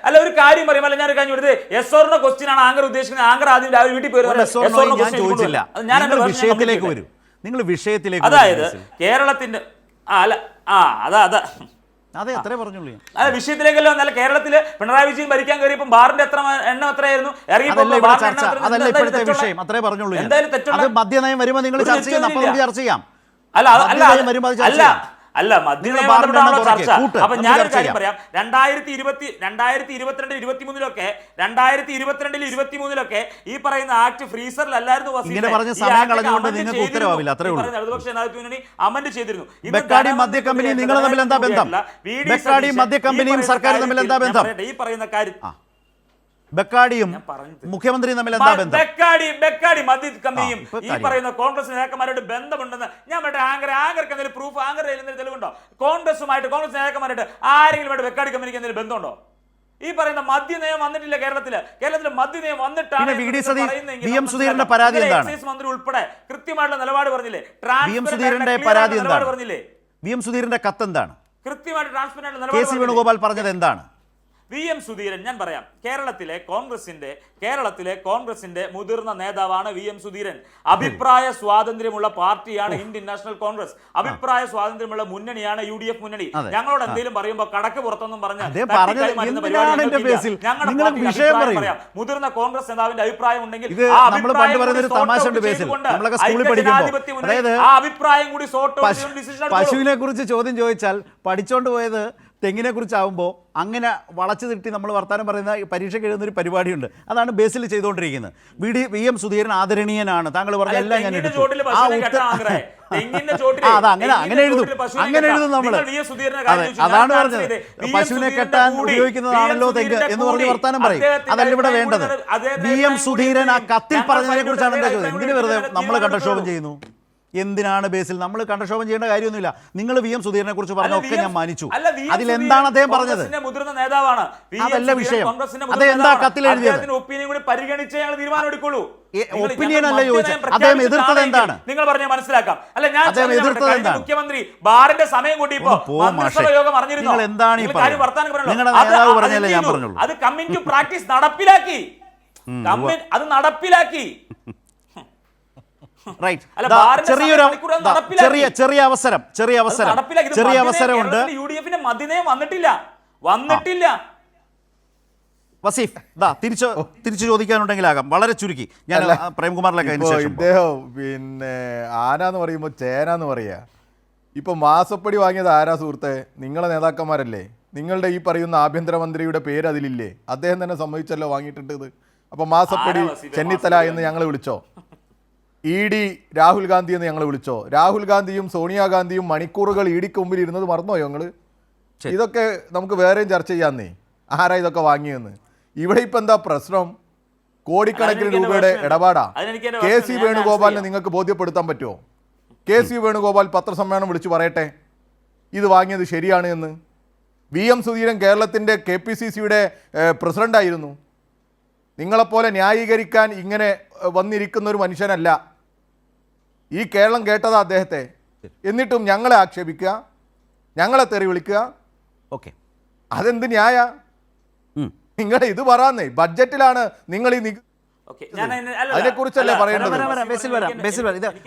അല്ല ഒരു കാര്യം പറയും. അല്ല ഞാൻ കാര്യം എടുത്ത് എസ്ഒറിന്റെ ക്വസ്റ്റ്യൻ ആണ് ആങ്കർ ഉദ്ദേശിക്കുന്നത്. ആങ്കർ ആദ്യം രാവിലെ വീട്ടിൽ പോയി ഞാൻ ചോദിച്ചില്ല. വിഷയത്തിലേക്ക് വരും. നിങ്ങൾ വിഷയത്തിലേക്ക്, അതായത് കേരളത്തിന്റെ അതെ അത്രേ പറഞ്ഞുള്ളൂ. വിഷയത്തിലേക്കല്ലോ. എന്നാൽ കേരളത്തില് പിണറായി വിജയൻ ഭരിക്കാൻ കയറിയപ്പോൾ ബാറിന്റെ എണ്ണം എത്രയായിരുന്നു? അതല്ല ഇപ്പോഴത്തെ വിഷയം. അത്രേ പറഞ്ഞുള്ളൂ. എന്തായാലും മദ്യനയം വരുമ്പോൾ നിങ്ങൾ ചർച്ച ചെയ്യാം. അപ്പോൾ നമുക്ക് ചർച്ച ചെയ്യാം. അല്ല മദ്യനയമാണല്ലോ ചർച്ച. അപ്പൊ ഞാനൊരു കാര്യം പറയാം. 2022-23 ഈ പറയുന്ന ആക്ട് ഫ്രീസറിലല്ലായിരുന്നു. അമന്റ് ചെയ്തിരുന്നു. ബെക്കാഡി മദ്യ കമ്പനി നിങ്ങൾ തമ്മിൽ എന്താ ബന്ധം? ബെക്കാഡി മദ്യ കമ്പനിയും സർക്കാരും തമ്മിൽ എന്താ ബന്ധം? ഈ പറയുന്ന കാര്യം ബെക്കാഡിയും മുഖ്യമന്ത്രിയും തമ്മിൽ എന്താ ബന്ധം? ബെക്കാഡി മദ്യ കമ്പനിയും ഈ പറയുന്ന കോൺഗ്രസ് നേതാക്കന്മാരോട് ബന്ധമുണ്ടെന്ന് ഞാൻ പറയട്ടെ. ആങ്കർക്ക് എന്തെങ്കിലും പ്രൂഫ്, ആങ്കർ തെളിവുണ്ടോ? കോൺഗ്രസ് നേതാക്കന്മാരായിട്ട് ആരെങ്കിലും ബെക്കാഡി കമ്പനിക്ക് എന്തെങ്കിലും ബന്ധമുണ്ടോ? ഈ പറയുന്ന മദ്യനയം വന്നിട്ടില്ല കേരളത്തില് മദ്യനയം വന്നിട്ടാണ് മന്ത്രി ഉൾപ്പെടെ കൃത്യമായിട്ടുള്ള നിലപാട് പറഞ്ഞില്ലേ? സുധീരന്റെ കത്ത് എന്താണ്? കൃത്യമായിട്ട് ട്രാൻസ്പെറന്റ് നിലപാട് വേണുഗോപാൽ പറഞ്ഞത് എന്താണ്? VM സുധീരൻ, ഞാൻ പറയാം, കേരളത്തിലെ കോൺഗ്രസിന്റെ മുതിർന്ന നേതാവാണ് VM സുധീരൻ. അഭിപ്രായ സ്വാതന്ത്ര്യമുള്ള പാർട്ടിയാണ് ഇന്ത്യൻ നാഷണൽ കോൺഗ്രസ്. അഭിപ്രായ സ്വാതന്ത്ര്യമുള്ള മുന്നണിയാണ് UDF മുന്നണി. ഞങ്ങളോട് എന്തെങ്കിലും പറയുമ്പോൾ കടക്ക് പുറത്തൊന്നും പറഞ്ഞ മുതിർന്ന കോൺഗ്രസ് നേതാവിന്റെ അഭിപ്രായം ഉണ്ടെങ്കിൽ ആ അഭിപ്രായം കൂടി പശുവിനെ കുറിച്ച് ചോദ്യം ചോദിച്ചാൽ പഠിച്ചോണ്ട് പോയത് തെങ്ങിനെ കുറിച്ചാവുമ്പോൾ അങ്ങനെ വളച്ചു തിട്ടി നമ്മൾ വർത്താനം പറയുന്ന പരീക്ഷയ്ക്ക് എഴുതുന്നൊരു പരിപാടിയുണ്ട്. അതാണ് ബേസിൽ ചെയ്തുകൊണ്ടിരിക്കുന്നത്. VM സുധീരൻ ആദരണീയനാണ്. താങ്കൾ പറഞ്ഞ എല്ലാം ഞാൻ എടുത്തു. അങ്ങനെ എഴുതും നമ്മൾ. അതാണ് പറഞ്ഞത്. പശുവിനെ കെട്ടാൻ ഉപയോഗിക്കുന്നതാണല്ലോ തെങ്ങ് എന്ന് പറഞ്ഞ് വർത്താനം പറയും. അതല്ല ഇവിടെ വേണ്ടത്. VM സുധീരൻ ആ കത്തിൽ പറഞ്ഞതിനെ കുറിച്ചാണ് എന്താ ചോദ്യം. എന്തിനു വെറുതെ നമ്മൾ കണ്ടക്ഷോഭം ചെയ്യുന്നു? എന്തിനാണ് ബേസിൽ? നമ്മൾ കണ്ടക്ഷോഭം ചെയ്യേണ്ട കാര്യമൊന്നുമില്ല. നിങ്ങൾ VM സുധീരനെ കുറിച്ച് പറഞ്ഞൊക്കെ ഞാൻ മാനിച്ചു. അതിലെന്താണ് അദ്ദേഹം പറഞ്ഞത്? മുതിർന്ന നേതാവാണ്. അതല്ല വിഷയം. അതെന്താ കത്തിൽ എഴുതിയത്? ഒപ്പീനിയൻ അല്ല ചോദിച്ചത്. അദ്ദേഹം എതിർത്തത് എന്താണ്? നിങ്ങൾ പറഞ്ഞ മനസ്സിലാക്കാം. അല്ല ഞാൻ മുഖ്യമന്ത്രി ബാറിന്റെ സമയം കൂട്ടിയപ്പോ നിങ്ങൾ എന്താണ് ഈ നിങ്ങളുടെ നേതാവ് പറഞ്ഞല്ലേ ഞാൻ പറഞ്ഞുള്ളൂ. അത് കമ്മിങ് ടു പ്രാക്ടീസ് നടപ്പിലാക്കി. ചെറിയ അവസരമുണ്ട്. UDFന്റെ മദ്യനയം വന്നിട്ടില്ല. വസീഫ് തിരിച്ചു ചോദിക്കാനുണ്ടെങ്കിലാകാം. വളരെ ചുരുക്കി. ഞാൻ പ്രേംകുമാറിലേക്ക് ഇദ്ദേഹം ആനാന്ന് പറയുമ്പോൾ ചേനാന്ന് പറയാ. ഇപ്പൊ മാസപ്പടി വാങ്ങിയത് ആരാ സുഹൃത്തെ? നിങ്ങളെ നേതാക്കന്മാരല്ലേ? നിങ്ങളുടെ ഈ പറയുന്ന ആഭ്യന്തരമന്ത്രിയുടെ പേര് അതിലില്ലേ? അദ്ദേഹം തന്നെ സമ്മതിച്ചല്ലോ വാങ്ങിയിട്ടുണ്ട് ഇത്. അപ്പൊ മാസപ്പടി ചെന്നിത്തല എന്ന് ഞങ്ങൾ വിളിച്ചോ? ED രാഹുൽ ഗാന്ധി എന്ന് ഞങ്ങൾ വിളിച്ചോ? രാഹുൽ ഗാന്ധിയും സോണിയാഗാന്ധിയും മണിക്കൂറുകൾ EDക്ക് മുമ്പിൽ ഇരുന്നത് മറന്നോയോ നിങ്ങൾ? ഇതൊക്കെ നമുക്ക് വേറെയും ചർച്ച ചെയ്യാന്നേ. ആരാ ഇതൊക്കെ വാങ്ങിയെന്ന്? ഇവിടെ ഇപ്പം എന്താ പ്രശ്നം? കോടിക്കണക്കിന് രൂപയുടെ ഇടപാടാ. KC വേണുഗോപാലിനെ നിങ്ങൾക്ക് ബോധ്യപ്പെടുത്താൻ പറ്റുമോ? KC വേണുഗോപാൽ പത്രസമ്മേളനം വിളിച്ചു പറയട്ടെ ഇത് വാങ്ങിയത് ശരിയാണ് എന്ന്. VM സുധീരൻ കേരളത്തിൻ്റെ KPCCയുടെ പ്രസിഡൻ്റായിരുന്നു. നിങ്ങളെപ്പോലെ ന്യായീകരിക്കാൻ ഇങ്ങനെ വന്നിരിക്കുന്ന ഒരു മനുഷ്യനല്ല. ഈ കേരളം കേട്ടതാ അദ്ദേഹത്തെ. എന്നിട്ടും ഞങ്ങളെ ആക്ഷേപിക്കുക, ഞങ്ങളെ തെറി വിളിക്കുക. ഓക്കെ, അതെന്ത് ന്യായ? നിങ്ങൾ ഇത് പറയാന്നേ. ബഡ്ജറ്റിലാണ് നിങ്ങൾ ഈ അതിനെക്കുറിച്ചല്ലേ പറയേണ്ടത്.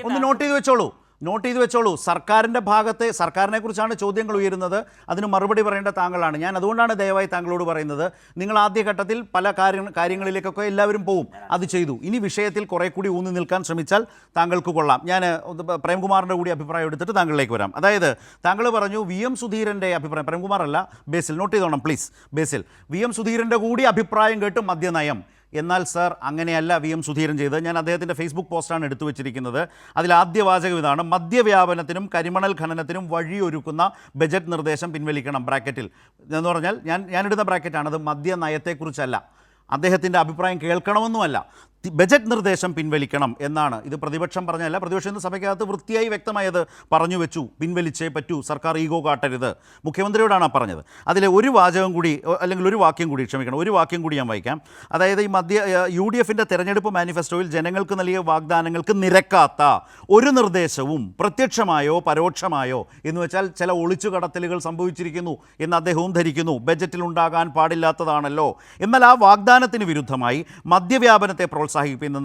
ഒന്ന് നോട്ട് ചെയ്ത് വെച്ചോളൂ. സർക്കാരിനെ കുറിച്ചാണ് ചോദ്യങ്ങൾ ഉയരുന്നത്. അതിന് മറുപടി പറയേണ്ട താങ്കളാണ്. ഞാൻ അതുകൊണ്ടാണ് ദയവായി താങ്കളോട് പറയുന്നത്, നിങ്ങൾ ആദ്യഘട്ടത്തിൽ പല കാര്യങ്ങളിലേക്കൊക്കെ എല്ലാവരും പോവും. അത് ചെയ്തു. ഇനി വിഷയത്തിൽ കുറെ കൂടി ഊന്നി നിൽക്കാൻ ശ്രമിച്ചാൽ താങ്കൾക്ക് കൊള്ളാം. ഞാൻ പ്രേംകുമാറിൻ്റെ കൂടി അഭിപ്രായം എടുത്തിട്ട് താങ്കളിലേക്ക് വരാം. അതായത് താങ്കൾ പറഞ്ഞു VM സുധീരൻ്റെ അഭിപ്രായം, പ്രേംകുമാർ അല്ല ബേസിൽ, നോട്ട് ചെയ്തോണം പ്ലീസ്. ബേസിൽ VM സുധീരൻ്റെ കൂടി അഭിപ്രായം കേട്ട് മദ്യനയം. എന്നാൽ സർ അങ്ങനെയല്ല വി എം സുധീരൻ ചെയ്തത്. ഞാൻ അദ്ദേഹത്തിൻ്റെ ഫേസ്ബുക്ക് പോസ്റ്റാണ് എടുത്തു വച്ചിരിക്കുന്നത്. അതിൽ ആദ്യ വാചകം ഇതാണ്: മദ്യവ്യാപനത്തിനും കരിമണൽ ഖനനത്തിനും വഴിയൊരുക്കുന്ന ബജറ്റ് നിർദ്ദേശം പിൻവലിക്കണം. ബ്രാക്കറ്റിൽ എന്ന് പറഞ്ഞാൽ ഞാനിടുന്ന ബ്രാക്കറ്റാണ്, അത് മദ്യ നയത്തെക്കുറിച്ചല്ല, അദ്ദേഹത്തിൻ്റെ അഭിപ്രായം കേൾക്കണമെന്നുമല്ല, ബജറ്റ് നിർദ്ദേശം പിൻവലിക്കണം എന്നാണ്. ഇത് പ്രതിപക്ഷം പറഞ്ഞല്ല, പ്രതിപക്ഷം ഇന്ന് സഭയ്ക്കകത്ത് വൃത്തിയായി വ്യക്തമായത് പറഞ്ഞു വെച്ചു, പിൻവലിച്ചേ പറ്റൂ, സർക്കാർ ഈഗോ കാട്ടരുത്, മുഖ്യമന്ത്രിയോടാണ് പറഞ്ഞത്. അതിലെ ഒരു വാചകം കൂടി, അല്ലെങ്കിൽ ഒരു വാക്യം കൂടി, ക്ഷമിക്കണം, ഒരു വാക്യം കൂടി ഞാൻ വായിക്കാം. അതായത് ഈ UDFിൻ്റെ തെരഞ്ഞെടുപ്പ് മാനിഫെസ്റ്റോയിൽ ജനങ്ങൾക്ക് നൽകിയ വാഗ്ദാനങ്ങൾക്ക് നിരക്കാത്ത ഒരു നിർദ്ദേശവും പ്രത്യക്ഷമായോ പരോക്ഷമായോ എന്ന് വെച്ചാൽ ചില ഒളിച്ചുകടത്തലുകൾ സംഭവിച്ചിരിക്കുന്നു എന്ന് അദ്ദേഹവും ധരിക്കുന്നു. ബജറ്റിൽ ഉണ്ടാകാൻ പാടില്ലാത്തതാണല്ലോ. എന്നാൽ ആ വാഗ്ദാനത്തിന് വിരുദ്ധമായി മദ്യവ്യാപനത്തെ പ്രോത്സാഹിപ്പിക്കുന്ന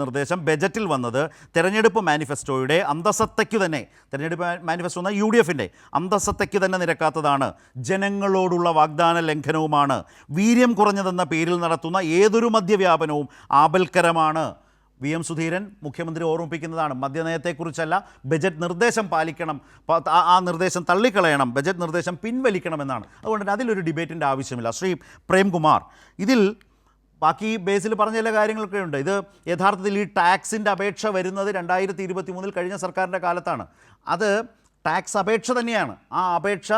നിർദ്ദേശം ബജറ്റിൽ വന്നത് തെരഞ്ഞെടുപ്പ് മാനിഫെസ്റ്റോയുടെ അന്തസത്തയ്ക്ക് തന്നെ, തെരഞ്ഞെടുപ്പ് മാനിഫെസ്റ്റോ എന്ന UDFിൻ്റെ അന്തസത്തയ്ക്ക് തന്നെ നിരക്കാത്തതാണ്, ജനങ്ങളോടുള്ള വാഗ്ദാന ലംഘനവുമാണ്. വീര്യം കുറഞ്ഞതെന്ന പേരിൽ നടത്തുന്ന ഏതൊരു മദ്യവ്യാപനവും ആപൽക്കരമാണ്. വി എം സുധീരൻ മുഖ്യമന്ത്രി ഓർമ്മിപ്പിക്കുന്നതാണ്, മദ്യനയത്തെക്കുറിച്ചല്ല, ബജറ്റ് നിർദ്ദേശം പാലിക്കണം, ആ നിർദ്ദേശം തള്ളിക്കളയണം, ബജറ്റ് നിർദ്ദേശം പിൻവലിക്കണമെന്നാണ്. അതുകൊണ്ട് തന്നെ അതിലൊരു ഡിബേറ്റിൻ്റെ ആവശ്യമില്ല. ശ്രീ പ്രേംകുമാർ, ഇതിൽ ബാക്കി ബേസിൽ പറഞ്ഞ ചില കാര്യങ്ങളൊക്കെ ഉണ്ട്. ഇത് യഥാർത്ഥത്തിൽ ഈ ടാക്സിൻ്റെ അപേക്ഷ വരുന്നത് 2023 കഴിഞ്ഞ സർക്കാരിൻ്റെ കാലത്താണ്. അത് ടാക്സ് അപേക്ഷ തന്നെയാണ്. ആ അപേക്ഷ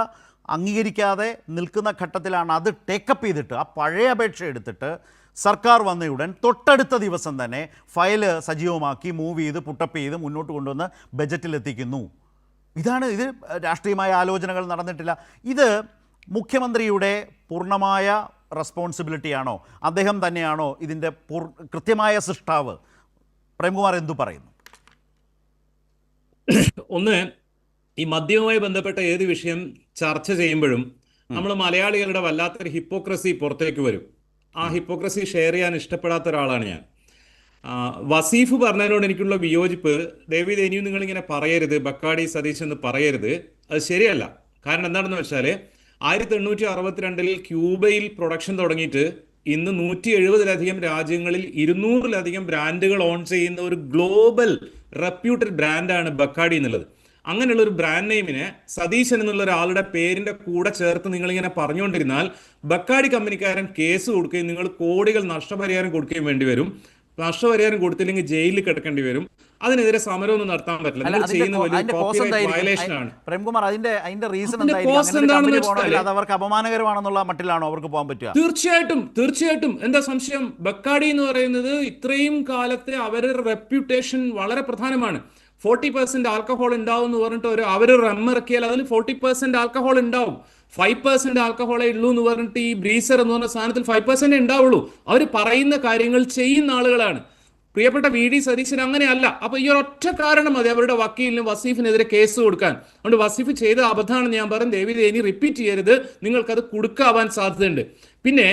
അംഗീകരിക്കാതെ നിൽക്കുന്ന ഘട്ടത്തിലാണ് അത് ടേക്കപ്പ് ചെയ്തിട്ട്, ആ പഴയ അപേക്ഷ എടുത്തിട്ട് സർക്കാർ വന്നയുടൻ തൊട്ടടുത്ത ദിവസം തന്നെ ഫയൽ സജീവമാക്കി മൂവ് ചെയ്ത് പുട്ടപ്പ് ചെയ്ത് മുന്നോട്ട് കൊണ്ടുവന്ന് ബജറ്റിലെത്തിക്കുന്നു. ഇത് രാഷ്ട്രീയമായ ആലോചനകൾ നടന്നിട്ടില്ല. ഇത് മുഖ്യമന്ത്രിയുടെ പൂർണ്ണമായ റെസ്പോൺസിബിലിറ്റിയാണോ? അദ്ദേഹം തന്നെയാണോ ഇതിൻ്റെ കൃത്യമായ സൃഷ്ടാവ്? പ്രേംകുമാർ എന്തു പറയുന്നു? ഒന്ന്, ഈ മദ്യവുമായി ബന്ധപ്പെട്ട ഏത് വിഷയം ചർച്ച ചെയ്യുമ്പോഴും നമ്മൾ മലയാളികളുടെ വല്ലാത്തൊരു ഹിപ്പോക്രസി പുറത്തേക്ക് വരും. ആ ഹിപ്പോക്രസി ഷെയർ ചെയ്യാൻ ഇഷ്ടപ്പെടാത്ത ഒരാളാണ് ഞാൻ. വസീഫ് പറഞ്ഞതിനോട് എനിക്കുള്ള വിയോജിപ്പ്, ദയവീത് ഇനിയും നിങ്ങളിങ്ങനെ പറയരുത്, ബക്കാടി സതീശ് എന്ന് പറയരുത്, അത് ശരിയല്ല. കാരണം എന്താണെന്ന് വെച്ചാൽ 1862 ക്യൂബയിൽ പ്രൊഡക്ഷൻ തുടങ്ങിയിട്ട് ഇന്ന് 170-ലധികം രാജ്യങ്ങളിൽ 200-ലധികം ബ്രാൻഡുകൾ ഓൺ ചെയ്യുന്ന ഒരു ഗ്ലോബൽ റെപ്യൂട്ടഡ് ബ്രാൻഡാണ് ബക്കാടി എന്നുള്ളത്. അങ്ങനെയുള്ള ഒരു ബ്രാൻഡ് നെയിമിനെ സതീശൻ എന്നുള്ള ഒരാളുടെ പേരിന്റെ കൂടെ ചേർത്ത് നിങ്ങളിങ്ങനെ പറഞ്ഞുകൊണ്ടിരുന്നാൽ ബക്കാടി കമ്പനിക്കാരൻ കേസ് കൊടുക്കുകയും നിങ്ങൾ കോടികൾ നഷ്ടപരിഹാരം കൊടുക്കുകയും വേണ്ടി വരും. നഷ്ടപരിഹാരം കൊടുത്തില്ലെങ്കിൽ ജയിലിൽ കിടക്കേണ്ടി വരും. അതിനെതിരെ സമരമൊന്നും നടത്താൻ പറ്റില്ല. പ്രേംകുമാർ, അതിന്റെ റീസൺ അവർക്ക് അപമാനകരമാണെന്നുള്ള മട്ടിലാണോ അവർക്ക് പോകാൻ പറ്റുക? തീർച്ചയായിട്ടും എന്താ സംശയം? ബക്കാടി എന്ന് പറയുന്നത് ഇത്രയും കാലത്തെ അവരുടെ റെപ്യൂട്ടേഷൻ വളരെ പ്രധാനമാണ്. 40% ആൽക്കഹോൾ ഉണ്ടാവും എന്ന് പറഞ്ഞിട്ട് അവർ റം ഇറക്കിയാൽ അതിൽ 40% ആൽക്കഹോൾ ഉണ്ടാവും. 5% ആൽക്കഹോളേ ഉള്ളൂ എന്ന് പറഞ്ഞിട്ട് ഈ ബ്രീസർ എന്ന് പറഞ്ഞ സാധനത്തിൽ 5% ഉണ്ടാവുള്ളൂ. അവർ പറയുന്ന കാര്യങ്ങൾ ചെയ്യുന്ന ആളുകളാണ്. പ്രിയപ്പെട്ട VD സതീശൻ അങ്ങനെയല്ല. അപ്പൊ ഈ ഒരൊറ്റ കാരണം മതി അവരുടെ വക്കീലിനും വസീഫിനെതിരെ കേസ് കൊടുക്കാൻ. അതുകൊണ്ട് വസീഫ് ചെയ്ത അബദ്ധമാണെന്ന് ഞാൻ പറയും. ദയവീത് ഇനി റിപ്പീറ്റ് ചെയ്യരുത്, നിങ്ങൾക്കത് കൊടുക്കാവാൻ സാധ്യതയുണ്ട്. പിന്നെ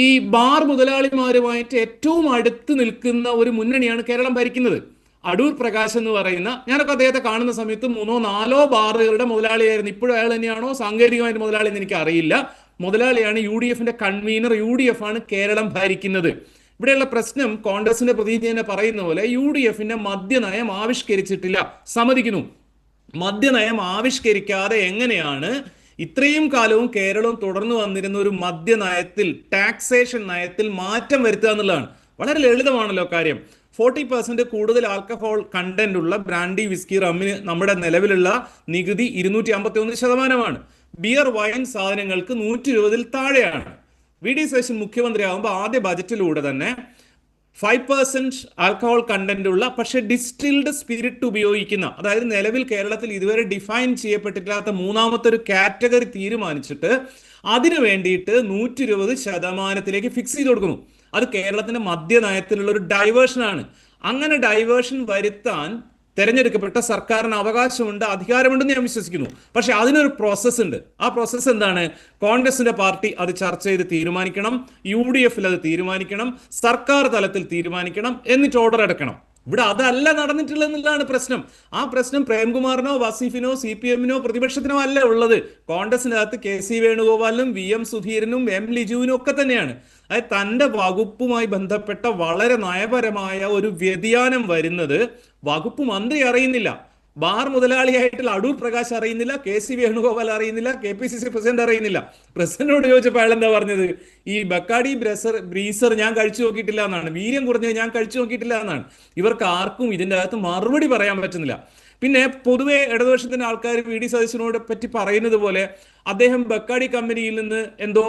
ഈ ബാർ മുതലാളിമാരുമായിട്ട് ഏറ്റവും അടുത്ത് നിൽക്കുന്ന ഒരു മുന്നണിയാണ് കേരളം ഭരിക്കുന്നത്. അടൂർ പ്രകാശ് എന്ന് പറയുന്ന, ഞാനൊക്കെ അദ്ദേഹത്തെ കാണുന്ന സമയത്ത് 3-4 ബാറുകളുടെ മുതലാളിയായിരുന്നു. ഇപ്പോഴും അയാൾ തന്നെയാണോ സാങ്കേതികമായിട്ട് മുതലാളി എന്ന് എനിക്ക് അറിയില്ല. മുതലാളിയാണ്. UDFിന്റെ കൺവീനർ. UDF ആണ് കേരളം ഭരിക്കുന്നത്. ഇവിടെയുള്ള പ്രശ്നം കോൺഗ്രസിന്റെ പ്രതിനിധി തന്നെ പറയുന്ന പോലെ UDFിന്റെ മദ്യനയം ആവിഷ്കരിച്ചിട്ടില്ല. സമ്മതിക്കുന്നു. മദ്യനയം ആവിഷ്കരിക്കാതെ എങ്ങനെയാണ് ഇത്രയും കാലവും കേരളം തുടർന്നു വന്നിരുന്ന ഒരു മദ്യനയത്തിൽ, ടാക്സേഷൻ നയത്തിൽ മാറ്റം വരുത്തുക എന്നുള്ളതാണ്. വളരെ ലളിതമാണല്ലോ കാര്യം. 40% കൂടുതൽ ആൽക്കഹോൾ കണ്ടന്റ് ഉള്ള ബ്രാൻഡി, വിസ്കി, റമ്മിന് നമ്മുടെ നിലവിലുള്ള നികുതി 251%. ബിയർ, വൈൻ സാധനങ്ങൾക്ക് 120 താഴെയാണ്. VD സതീശൻ മുഖ്യമന്ത്രിയാകുമ്പോൾ ആദ്യ ബജറ്റിലൂടെ തന്നെ 5% ആൽക്കഹോൾ കണ്ടന്റ് ഉള്ള പക്ഷെ ഡിസ്റ്റിൽഡ് സ്പിരിറ്റ് ഉപയോഗിക്കുന്ന, അതായത് നിലവിൽ കേരളത്തിൽ ഇതുവരെ ഡിഫൈൻ ചെയ്യപ്പെട്ടിട്ടില്ലാത്ത മൂന്നാമത്തെ ഒരു കാറ്റഗറി തീരുമാനിച്ചിട്ട് അതിനു വേണ്ടിയിട്ട് 120% ഫിക്സ് ചെയ്ത് കൊടുക്കുന്നു. അത് കേരളത്തിന്റെ മദ്യനയത്തിലുള്ള ഒരു ഡൈവേർഷനാണ്. അങ്ങനെ ഡൈവേർഷൻ വരുത്താൻ തെരഞ്ഞെടുക്കപ്പെട്ട സർക്കാരിന് അവകാശമുണ്ട്, അധികാരമുണ്ടെന്ന് ഞാൻ വിശ്വസിക്കുന്നു. പക്ഷെ അതിനൊരു പ്രോസസ്സ് ഉണ്ട്. ആ പ്രോസസ്സ് എന്താണ്? കോൺഗ്രസിന്റെ പാർട്ടി അത് ചർച്ച ചെയ്ത് തീരുമാനിക്കണം, UDFിൽ അത് തീരുമാനിക്കണം, സർക്കാർ തലത്തിൽ തീരുമാനിക്കണം, എന്നിട്ട് ഓർഡർ എടുക്കണം. ഇവിടെ അതല്ല നടന്നിട്ടുള്ളത് എന്നുള്ളതാണ് പ്രശ്നം. ആ പ്രശ്നം പ്രേംകുമാറിനോ വസീഫിനോ CPM-നോ പ്രതിപക്ഷത്തിനോ അല്ല ഉള്ളത്. കോൺഗ്രസിനകത്ത് KC വേണുഗോപാലിനും VM സുധീരനും M ലിജുവിനും ഒക്കെ തന്നെയാണ്. അതായത് തൻ്റെ വകുപ്പുമായി ബന്ധപ്പെട്ട വളരെ നയപരമായ ഒരു വ്യതിയാനം വരുന്നത് വകുപ്പ് മന്ത്രി അറിയുന്നില്ല. ബാർ മുതലാളിയായിട്ടുള്ള അടൂർ പ്രകാശ് അറിയുന്നില്ല, KC വേണുഗോപാൽ അറിയുന്നില്ല, KPCC പ്രസിഡന്റ് അറിയുന്നില്ല. പ്രസിഡന്റിനോട് ചോദിച്ചപ്പോൾ അയാൾ എന്താ പറഞ്ഞത്? ഈ ബക്കാഡി ബ്രീസർ ഞാൻ കഴിച്ചു നോക്കിയിട്ടില്ല എന്നാണ്, വീര്യം കുറഞ്ഞത് ഞാൻ കഴിച്ചു നോക്കിയിട്ടില്ല എന്നാണ്. ഇവർക്ക് ആർക്കും ഇതിൻ്റെ അകത്ത് മറുപടി പറയാൻ പറ്റുന്നില്ല. പിന്നെ പൊതുവെ ഇടതുപക്ഷത്തിന്റെ ആൾക്കാർ VD സതീശനോട് പറ്റി പറയുന്നത് പോലെ അദ്ദേഹം ബക്കാഡി കമ്പനിയിൽ നിന്ന് എന്തോ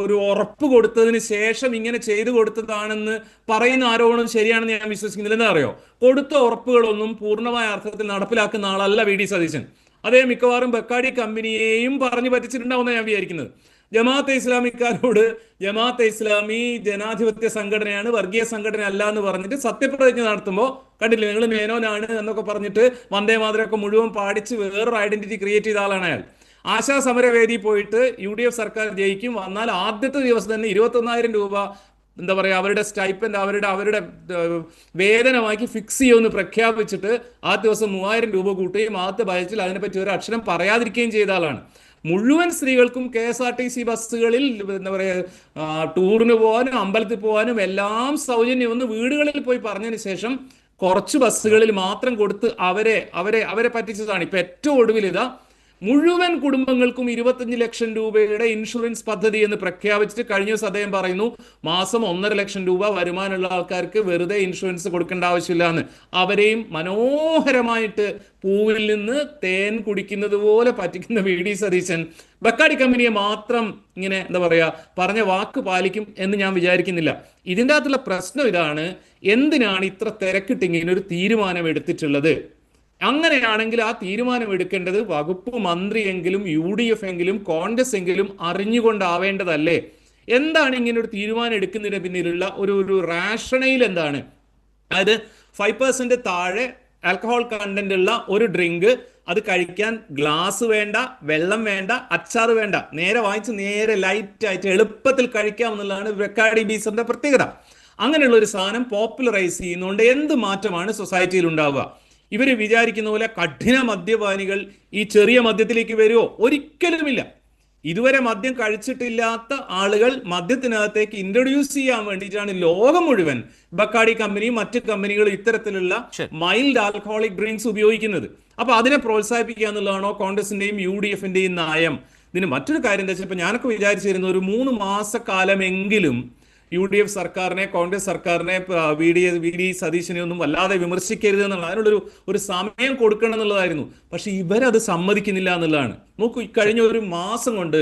ഒരു ഉറപ്പ് കൊടുത്തതിന് ശേഷം ഇങ്ങനെ ചെയ്തു കൊടുത്തതാണെന്ന് പറയുന്ന ആരോപണം ശരിയാണെന്ന് ഞാൻ വിശ്വസിക്കുന്നില്ല. എന്താ അറിയോ, കൊടുത്ത ഉറപ്പുകളൊന്നും പൂർണ്ണമായ അർത്ഥത്തിൽ നടപ്പിലാക്കുന്ന ആളല്ല VD സതീശൻ. അദ്ദേഹം മിക്കവാറും ബക്കാഡി കമ്പനിയെയും പറഞ്ഞു പറ്റിച്ചിട്ടുണ്ടാവുമെന്ന് ഞാൻ വിചാരിക്കുന്നത്. ജമാഅത്തെ ഇസ്ലാമിക്കാരോട് ജമാഅത്തെ ഇസ്ലാമി ജനാധിപത്യ സംഘടനയാണ്, വർഗീയ സംഘടന അല്ല എന്ന് പറഞ്ഞിട്ട് സത്യപ്രതിജ്ഞ നടത്തുമ്പോൾ കണ്ടില്ലേ, നിങ്ങൾ മേനോനാണ് എന്നൊക്കെ പറഞ്ഞിട്ട് വന്ദേ മാതരമൊക്കെ മുഴുവൻ പാടിച്ച് വേറൊരു ഐഡന്റിറ്റി ക്രിയേറ്റ് ചെയ്ത ആളാണ് അയാൾ. ആശാ സമരവേദി പോയിട്ട് UDF സർക്കാർ ജയിക്കും, വന്നാൽ ആദ്യത്തെ ദിവസം തന്നെ 21,000 രൂപ എന്താ പറയുക അവരുടെ സ്റ്റൈപ്പൻഡ് അവരുടെ വേതനമാക്കി ഫിക്സ് ചെയ്യുമെന്ന് പ്രഖ്യാപിച്ചിട്ട് ആ ദിവസം 3,000 രൂപ കൂട്ടുകയും ആദ്യത്തെ ബജറ്റിൽ അതിനെപ്പറ്റി ഒരു അക്ഷരം പറയാതിരിക്കുകയും ചെയ്ത ആളാണ്. മുഴുവൻ സ്ത്രീകൾക്കും KSRTC ബസ്സുകളിൽ എന്താ പറയുക ടൂറിന് പോകാനും അമ്പലത്തിൽ പോകാനും എല്ലാം സൗജന്യമെന്ന് വീടുകളിൽ പോയി പറഞ്ഞതിന് ശേഷം കുറച്ച് ബസ്സുകളിൽ മാത്രം കൊടുത്ത് അവരെ പറ്റിച്ചതാണ്. ഇപ്പൊ ഏറ്റവും ഒടുവിൽ ഇതാ മുഴുവൻ കുടുംബങ്ങൾക്കും 25 ലക്ഷം രൂപയുടെ ഇൻഷുറൻസ് പദ്ധതി എന്ന് പ്രഖ്യാപിച്ചിട്ട് കഴിഞ്ഞ ദിവസം അദ്ദേഹം പറയുന്നു മാസം 1.5 ലക്ഷം രൂപ വരുമാനമുള്ള ആൾക്കാർക്ക് വെറുതെ ഇൻഷുറൻസ് കൊടുക്കേണ്ട ആവശ്യമില്ല എന്ന്. അവരെയും മനോഹരമായിട്ട് പൂവിൽ നിന്ന് തേൻ കുടിക്കുന്നത് പോലെ പറ്റിക്കുന്ന VD സതീശൻ ബക്കാഡി കമ്പനിയെ മാത്രം ഇങ്ങനെ എന്താ പറയാ പറഞ്ഞ വാക്ക് പാലിക്കും എന്ന് ഞാൻ വിചാരിക്കുന്നില്ല. ഇതിൻ്റെ അകത്തുള്ള പ്രശ്നം ഇതാണ്, എന്തിനാണ് ഇത്ര തിരക്കിട്ട് ഇങ്ങനെ ഒരു തീരുമാനം എടുത്തിട്ടുള്ളത്? അങ്ങനെയാണെങ്കിൽ ആ തീരുമാനം എടുക്കേണ്ടത് വകുപ്പ് മന്ത്രിയെങ്കിലും UDF എങ്കിലും കോൺഗ്രസ് എങ്കിലും അറിഞ്ഞുകൊണ്ടാവേണ്ടതല്ലേ? എന്താണ് ഇങ്ങനെ ഒരു തീരുമാനം എടുക്കുന്നതിന് പിന്നിലുള്ള ഒരു റാഷണയിൽ എന്താണ്? അതായത് 5% താഴെ ആൽക്കഹോൾ കണ്ടന്റ് ഉള്ള ഒരു ഡ്രിങ്ക്, അത് കഴിക്കാൻ ഗ്ലാസ് വേണ്ട, വെള്ളം വേണ്ട, അച്ചാർ വേണ്ട, നേരെ വാങ്ങിച്ച് നേരെ ലൈറ്റ് ആയിട്ട് എളുപ്പത്തിൽ കഴിക്കാമെന്നുള്ളതാണ് ബക്കാഡി ബ്രീസറിന്റെ പ്രത്യേകത. അങ്ങനെയുള്ള ഒരു സാധനം പോപ്പുലറൈസ് ചെയ്യുന്നതുകൊണ്ട് എന്ത് മാറ്റമാണ് സൊസൈറ്റിയിൽ ഉണ്ടാവുക? ഇവർ വിചാരിക്കുന്ന പോലെ കഠിന മദ്യപാനികൾ ഈ ചെറിയ മദ്യത്തിലേക്ക് വരുമോ? ഒരിക്കലുമില്ല. ഇതുവരെ മദ്യം കഴിച്ചിട്ടില്ലാത്ത ആളുകൾ മദ്യത്തിനകത്തേക്ക് ഇൻട്രൊഡ്യൂസ് ചെയ്യാൻ വേണ്ടിയിട്ടാണ് ലോകം മുഴുവൻ ബക്കാഡി കമ്പനിയും മറ്റ് കമ്പനികളും ഇത്തരത്തിലുള്ള മൈൽഡ് ആൽക്കഹോളിക് ഡ്രിങ്ക്സ് ഉപയോഗിക്കുന്നത്. അപ്പൊ അതിനെ പ്രോത്സാഹിപ്പിക്കുക എന്നുള്ളതാണോ കോൺഗ്രസിന്റെയും UDFന്റെയും നയം? ഇതിന് മറ്റൊരു കാര്യം എന്താ വെച്ചാൽ ഇപ്പൊ ഞാനൊക്കെ വിചാരിച്ചിരുന്ന ഒരു 3 മാസക്കാലമെങ്കിലും UDF സർക്കാരിനെ കോൺഗ്രസ് സർക്കാരിനെ VD സതീശനെ ഒന്നും വല്ലാതെ വിമർശിക്കരുത് എന്നുള്ള അതിനുള്ളൊരു സമയം കൊടുക്കണം എന്നുള്ളതായിരുന്നു. പക്ഷെ ഇവരത് സമ്മതിക്കുന്നില്ല എന്നുള്ളതാണ്. നോക്കൂ, കഴിഞ്ഞ ഒരു മാസം കൊണ്ട്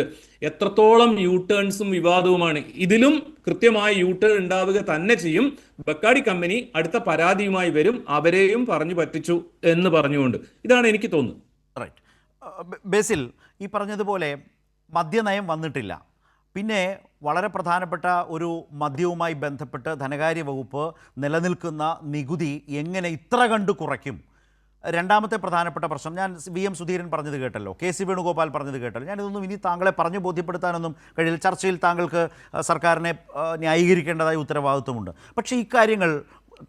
എത്രത്തോളം യൂടേൺസും വിവാദവുമാണ്. ഇതിലും കൃത്യമായി യൂടേൺ ഉണ്ടാവുക തന്നെ ചെയ്യും. ബക്കാഡി കമ്പനി അടുത്ത പരാതിയുമായി വരും, അവരെയും പറഞ്ഞു പറ്റിച്ചു എന്ന് പറഞ്ഞുകൊണ്ട്. ഇതാണ് എനിക്ക് തോന്നുന്നത്. റൈറ്റ്. ബേസിൽ, ഈ പറഞ്ഞതുപോലെ മദ്യനയം വന്നിട്ടില്ല. പിന്നെ വളരെ പ്രധാനപ്പെട്ട ഒരു മദ്യവുമായി ബന്ധപ്പെട്ട് ധനകാര്യ വകുപ്പ് നിലനിൽക്കുന്ന നികുതി എങ്ങനെ ഇത്ര കണ്ട് കുറയ്ക്കും? രണ്ടാമത്തെ പ്രധാനപ്പെട്ട പ്രശ്നം, ഞാൻ VM സുധീരൻ പറഞ്ഞത് കേട്ടല്ലോ, KC വേണുഗോപാൽ പറഞ്ഞത് കേട്ടല്ലോ. ഞാനിതൊന്നും ഇനി താങ്കളെ പറഞ്ഞു ബോധ്യപ്പെടുത്താനൊന്നും കഴിയില്ല. ചർച്ചയിൽ താങ്കൾക്ക് സർക്കാരിനെ ന്യായീകരിക്കേണ്ടതായ ഉത്തരവാദിത്വമുണ്ട്. പക്ഷേ ഇക്കാര്യങ്ങൾ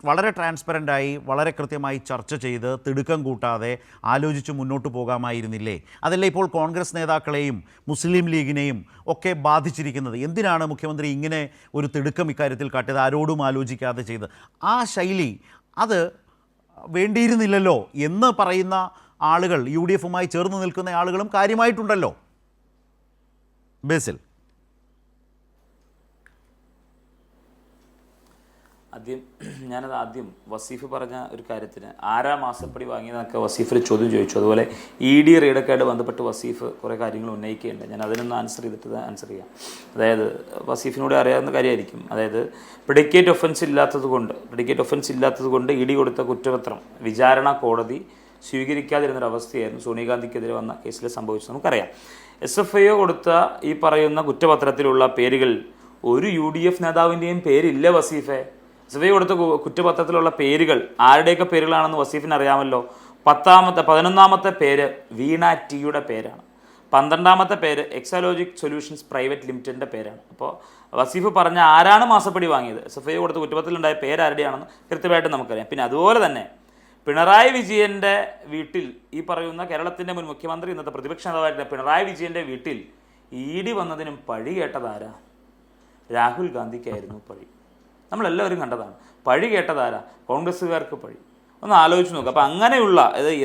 വളരെ ട്രാൻസ്പെറൻ്റായി വളരെ കൃത്യമായി ചർച്ച ചെയ്ത് തിടുക്കം കൂട്ടാതെ ആലോചിച്ച് മുന്നോട്ട് പോകാമായിരുന്നില്ലേ? അതല്ല ഇപ്പോൾ കോൺഗ്രസ് നേതാക്കളെയും മുസ്ലിം ലീഗിനെയും ഒക്കെ ബാധിച്ചിരിക്കുന്നത്. എന്തിനാണ് മുഖ്യമന്ത്രി ഇങ്ങനെ ഒരു തിടുക്കം ഇക്കാര്യത്തിൽ കാട്ടിയത്, ആരോടും ആലോചിക്കാതെ ചെയ്ത്? ആ ശൈലി അത് വേണ്ടിയിരുന്നില്ലല്ലോ എന്ന് പറയുന്ന ആളുകൾ, UDFുമായി ചേർന്ന് നിൽക്കുന്ന ആളുകളും കാര്യമായിട്ടുണ്ടല്ലോ. ബേസിൽ, ആദ്യം വസീഫ് പറഞ്ഞ ഒരു കാര്യത്തിന് ആരാ മാസപ്പടി വാങ്ങിയതൊക്കെ വസീഫിൽ ചോദ്യം ചോദിച്ചു. അതുപോലെ ED റെയ്ഡൊക്കെയായിട്ട് ബന്ധപ്പെട്ട് വസീഫ് കുറേ കാര്യങ്ങൾ ഉന്നയിക്കുകയുണ്ട്. ഞാൻ അതിനൊന്ന് ആൻസർ ചെയ്യാം. അതായത് വസീഫിനോട് അറിയാവുന്ന കാര്യമായിരിക്കും. അതായത് പ്രെഡിക്കേറ്റ് ഒഫൻസ് ഇല്ലാത്തത് കൊണ്ട് ED കൊടുത്ത കുറ്റപത്രം വിചാരണ കോടതി സ്വീകരിക്കാതിരുന്നൊരവസ്ഥയായിരുന്നു സോണിയാഗാന്ധിക്കെതിരെ വന്ന കേസിൽ സംഭവിച്ചത് നമുക്കറിയാം. SFIO കൊടുത്ത ഈ പറയുന്ന കുറ്റപത്രത്തിലുള്ള പേരുകൾ ഒരു UDF നേതാവിൻ്റെയും പേരില്ല വസീഫെ. SFIO കൊടുത്ത കുറ്റപത്രത്തിലുള്ള പേരുകൾ ആരുടെയൊക്കെ പേരുകളാണെന്ന് വസീഫിന് അറിയാമല്ലോ. 11ാമത്തെ പേര് വീണ ടിയുടെ പേരാണ്. 12ാമത്തെ പേര് എക്സാലോജിക് സൊല്യൂഷൻസ് പ്രൈവറ്റ് ലിമിറ്റഡിൻ്റെ പേരാണ്. അപ്പോൾ വസീഫ് പറഞ്ഞ ആരാണ് മാസപ്പടി വാങ്ങിയത്, SFIO കൊടുത്ത കുറ്റപത്രത്തിലുണ്ടായ പേരാരുടെയാണെന്ന് കൃത്യമായിട്ട് നമുക്കറിയാം. പിന്നെ അതുപോലെ തന്നെ പിണറായി വിജയൻ്റെ വീട്ടിൽ, ഈ പറയുന്ന കേരളത്തിൻ്റെ മുൻ മുഖ്യമന്ത്രി, ഇന്നത്തെ പ്രതിപക്ഷ നേതാവായിരുന്ന പിണറായി വിജയൻ്റെ വീട്ടിൽ ED വന്നതിനും പഴി കേട്ടതാരാ? രാഹുൽ ഗാന്ധിക്കായിരുന്നു പഴി. നമ്മളെല്ലാവരും കണ്ടതാണ്. പഴി കേട്ടതാരാ? കോൺഗ്രസ്സുകാർക്ക് പഴി. ഒന്ന് ആലോചിച്ച് നോക്കുക. അപ്പം അങ്ങനെയുള്ള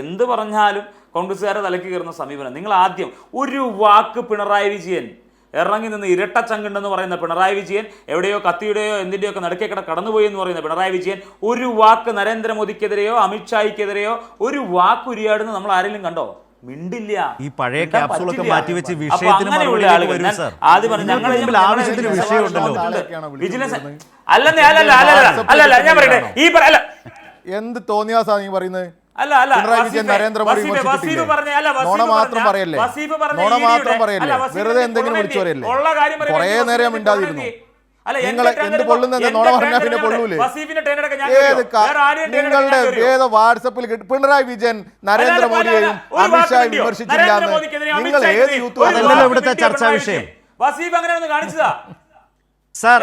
എന്ത് പറഞ്ഞാലും കോൺഗ്രസ്സുകാരെ തലയ്ക്ക് കയറുന്ന സമീപനം. നിങ്ങൾ ആദ്യം ഒരു വാക്ക് പിണറായി വിജയൻ ഇറങ്ങി നിന്ന് ഇരട്ടച്ചങ്കുണ്ടെന്ന് പറയുന്ന പിണറായി വിജയൻ, എവിടെയോ കത്തിയുടെയോ എന്തിൻ്റെയോ ഒക്കെ നടുക്കേക്കട കടന്നുപോയി എന്ന് പറയുന്ന പിണറായി വിജയൻ ഒരു വാക്ക് നരേന്ദ്രമോദിക്കെതിരെയോ അമിത്ഷായ്ക്കെതിരെയോ ഒരു വാക്ക് ഉരിയാടുന്ന നമ്മൾ ആരെങ്കിലും കണ്ടോ? മിണ്ടില്ല. ഈ പഴയ ക്യാപ്സൂളൊക്കെ മാറ്റിവെച്ച് വിഷയത്തിന് മറുപടി വരും സർ. ആവശ്യത്തിന് വിഷയമുണ്ടല്ലോ. വിജിലൻസ് അല്ലല്ല ഞാൻ പറയട്ടെ, ഈ അല്ല എന്ത് തോന്നിയാസാ നീ പറയുന്നത്? അല്ല പിണറായി വിജയൻ നരേന്ദ്രമോദി നോണ മാത്രം പറയല്ലേ, നോണ മാത്രം പറയല്ലേ, വെറുതെ എന്തെങ്കിലും വിളിച്ചു പറയല്ലേ, കുറേ നേരം മിണ്ടാതിരുന്നു. നിങ്ങൾ എന്ത് പൊള്ളുന്നത്? നോണ പറഞ്ഞാൽ പിന്നെ പൊള്ളൂലേ? നിങ്ങളുടെ ഏത് വാട്സപ്പിൽ പിണറായി വിജയൻ നരേന്ദ്രമോദിയെയും അമിത്ഷായും വിമർശിച്ചില്ല എന്ന് നിങ്ങൾ ഏത് യൂത്ത് ഇവിടുത്തെ ചർച്ചാ വിഷയം? വസീഫ് അങ്ങനെ ഒന്ന് കാണിച്ചതാ സാർ,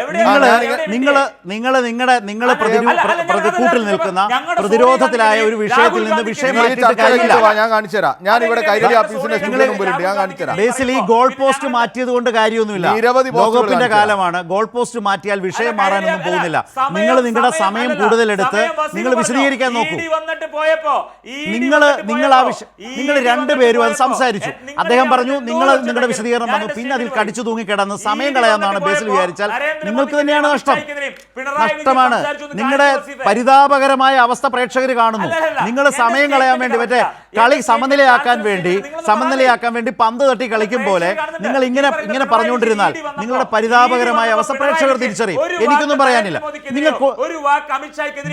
നിങ്ങൾ പ്രതികൂട്ടിൽ നിൽക്കുന്ന പ്രതിരോധത്തിലായ ഒരു വിഷയത്തിൽ നിന്ന് വിഷയം മാറ്റിയിട്ട് കാര്യമില്ല. ഞാൻ കാണിച്ചു തരാം. ഞാൻ ഇവിടെ കൈരളി ഓഫീസിന്റെ മുമ്പിലുണ്ട്, ഞാൻ കാണിച്ചു തരാം. ബേസിൽ ഈ ഗോൾ പോസ്റ്റ് മാറ്റിയത് കൊണ്ട് കാര്യമൊന്നുമില്ല. ലോകകപ്പിന്റെ കാലമാണ്. ഗോൾ പോസ്റ്റ് മാറ്റിയാൽ വിഷയം മാറാനൊന്നും പോകുന്നില്ല. നിങ്ങൾ നിങ്ങളുടെ സമയം കൂടുതലെടുത്ത് നിങ്ങൾ വിശദീകരിക്കാൻ നോക്കൂ. നിങ്ങൾ രണ്ടുപേരും അത് സംസാരിച്ചു. അദ്ദേഹം പറഞ്ഞു, നിങ്ങളുടെ വിശദീകരണം വന്നു, പിന്നെ അതിൽ കടിച്ചു തൂങ്ങിക്കിടന്ന് സമയം കളയാമെന്നാണ് ബേസിൽ വിചാരിച്ചാൽ നിങ്ങൾക്ക് തന്നെയാണ് നഷ്ടമാണ്. നിങ്ങളുടെ പരിതാപകരമായ അവസ്ഥ പ്രേക്ഷകർ കാണുന്നു. നിങ്ങൾ സമയം കളയാൻ വേണ്ടി മറ്റേ കളി സമനിലയാക്കാൻ വേണ്ടി പന്ത് തട്ടി കളിക്കും പോലെ നിങ്ങൾ ഇങ്ങനെ പറഞ്ഞുകൊണ്ടിരുന്നാൽ നിങ്ങളുടെ പരിതാപകരമായ അവസ്ഥ പ്രേക്ഷകർ തിരിച്ചറിയും. എനിക്കൊന്നും പറയാനില്ല. നിങ്ങൾക്ക്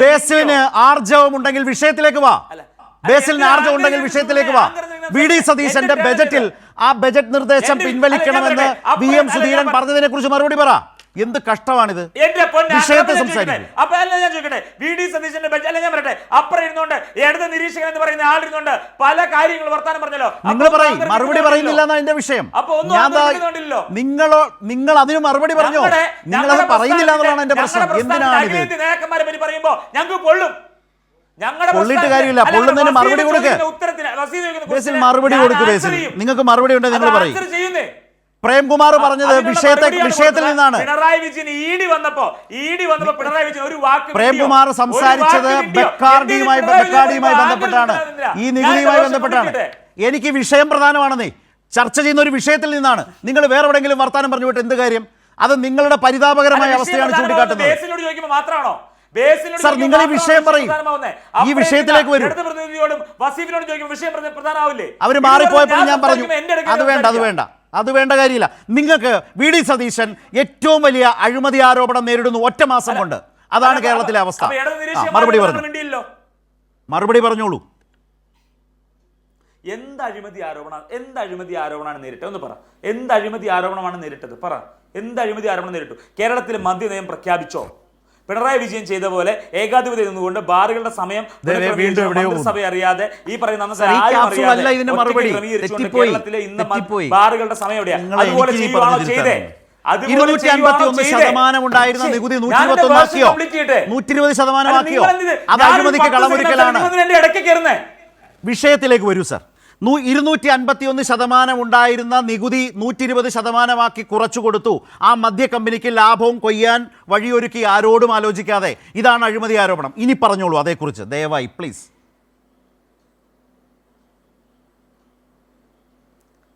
ബേസിലിന് ആർജവം ഉണ്ടെങ്കിൽ വിഷയത്തിലേക്ക് വാ. ബേസിലിന് ആർജവം ഉണ്ടെങ്കിൽ വിഷയത്തിലേക്ക് വാ. വി.ഡി. സതീശന്റെ ബജറ്റിൽ ആ ബജറ്റ് നിർദ്ദേശം പിൻവലിക്കണമെന്ന് വി.എം. സുധീരൻ പറഞ്ഞതിനെ കുറിച്ച് മറുപടി പറ. എന്ത് കഷ്ടമാണിത്? വിഷയത്തെ സംസാരിക്കും. അപ്പൊ അല്ല ഞാൻ ചോദിക്കട്ടെ, വി.ഡി. സതീശന്റെ ഞാൻ പറയട്ടെ, അപ്പുറം ഇരുന്നുകൊണ്ട് ഇടത് നിരീക്ഷകൻ എന്ന് പറയുന്ന ആളിരുന്നുകൊണ്ട് പല കാര്യങ്ങൾ വർത്താനം പറഞ്ഞല്ലോ. നിങ്ങൾ പറയും, മറുപടി പറയുന്നില്ല എന്നാ എന്റെ വിഷയം. നിങ്ങൾ അതിന് മറുപടി പറഞ്ഞോ? നിങ്ങളത് പറയുന്നില്ല എന്നുള്ളതാണ് എന്റെ പ്രശ്നം. എന്തിനാണിത്? നേതാക്കന്മാരെ പറ്റി പറയുമ്പോ ഞങ്ങൾക്ക് പൊള്ളും. പൊള്ളിട്ട് കാര്യമില്ല. പൊള്ളുന്നതിന് മറുപടി കൊടുക്കുക. മറുപടി കൊടുക്കുക. ബേസിൽ നിങ്ങൾക്ക് മറുപടി ഉണ്ടെങ്കിൽ നിങ്ങൾ പറയും. പ്രേംകുമാർ പറഞ്ഞത് വിഷയത്തിൽ നിന്നാണ്. പിണറായി വിജയൻ ഇഡി വന്നപ്പോ പിണറായി വിജയൻ ഒരു വാക്ക് പ്രേംകുമാർ സംസാരിച്ചത് ബെക്കാർഡിയുമായി ബന്ധപ്പെട്ടാണ്, ഈ നികുതിയുമായി ബന്ധപ്പെട്ടാണ്. എനിക്ക് വിഷയം പ്രധാനമാണെന്നേ. ചർച്ച ചെയ്യുന്ന ഒരു വിഷയത്തിൽ നിന്നാണ്. നിങ്ങൾ വേറെ എവിടെയെങ്കിലും വർത്താനം പറഞ്ഞു വിട്ട് എന്ത് കാര്യം? അത് നിങ്ങളുടെ പരിതാപകരമായ അവസ്ഥയാണ് ചൂണ്ടിക്കാട്ടുന്നത്. സർ, നിങ്ങൾ ഈ വിഷയം പറയും. ഈ വിഷയത്തിലേക്ക് വരും. അവര് മാറിപ്പോയപ്പോൾ ഞാൻ പറഞ്ഞു അത് വേണ്ട കാര്യമില്ല. നിങ്ങൾക്ക് വി.ഡി. സതീശൻ ഏറ്റവും വലിയ അഴിമതി ആരോപണം നേരിടുന്നു ഒറ്റ മാസം കൊണ്ട്. അതാണ് കേരളത്തിലെ അവസ്ഥ. മറുപടി പറഞ്ഞോളൂ. എന്ത് അഴിമതി ആരോപണമാണ് നേരിട്ടത്? ഒന്ന് പറ. എന്ത് അഴിമതി ആരോപണമാണ് നേരിട്ടത്? പറ. എന്ത് അഴിമതി ആരോപണം നേരിട്ടു? കേരളത്തിൽ മദ്യനയം പ്രഖ്യാപിച്ചോ? പിണറായി വിജയൻ ചെയ്ത പോലെ ഏകാധിപതി നിന്നുകൊണ്ട് ബാറുകളുടെ സമയം മന്ത്രിസഭ അറിയാതെ ഈ പറയുന്ന ബാറുകളുടെ സമയം എവിടെയാണ്? അതുപോലെ ചെയ്യുവാണോ ചെയ്തേ? 251% ഉണ്ടായിരുന്ന നികുതി 120% അത് അഴിമതിക്ക് കളമൊരുക്കലാണ്. വിഷയത്തിലേക്ക് വരൂ സർ. 251% ഉണ്ടായിരുന്ന നികുതി 120% കുറച്ചു കൊടുത്തു. ആ മദ്യ കമ്പനിക്ക് ലാഭവും കൊയ്യാൻ വഴിയൊരുക്കി ആരോടും ആലോചിക്കാതെ. ഇതാണ് അഴിമതി ആരോപണം. ഇനി പറഞ്ഞോളൂ അതേക്കുറിച്ച് ദയവായി പ്ലീസ്.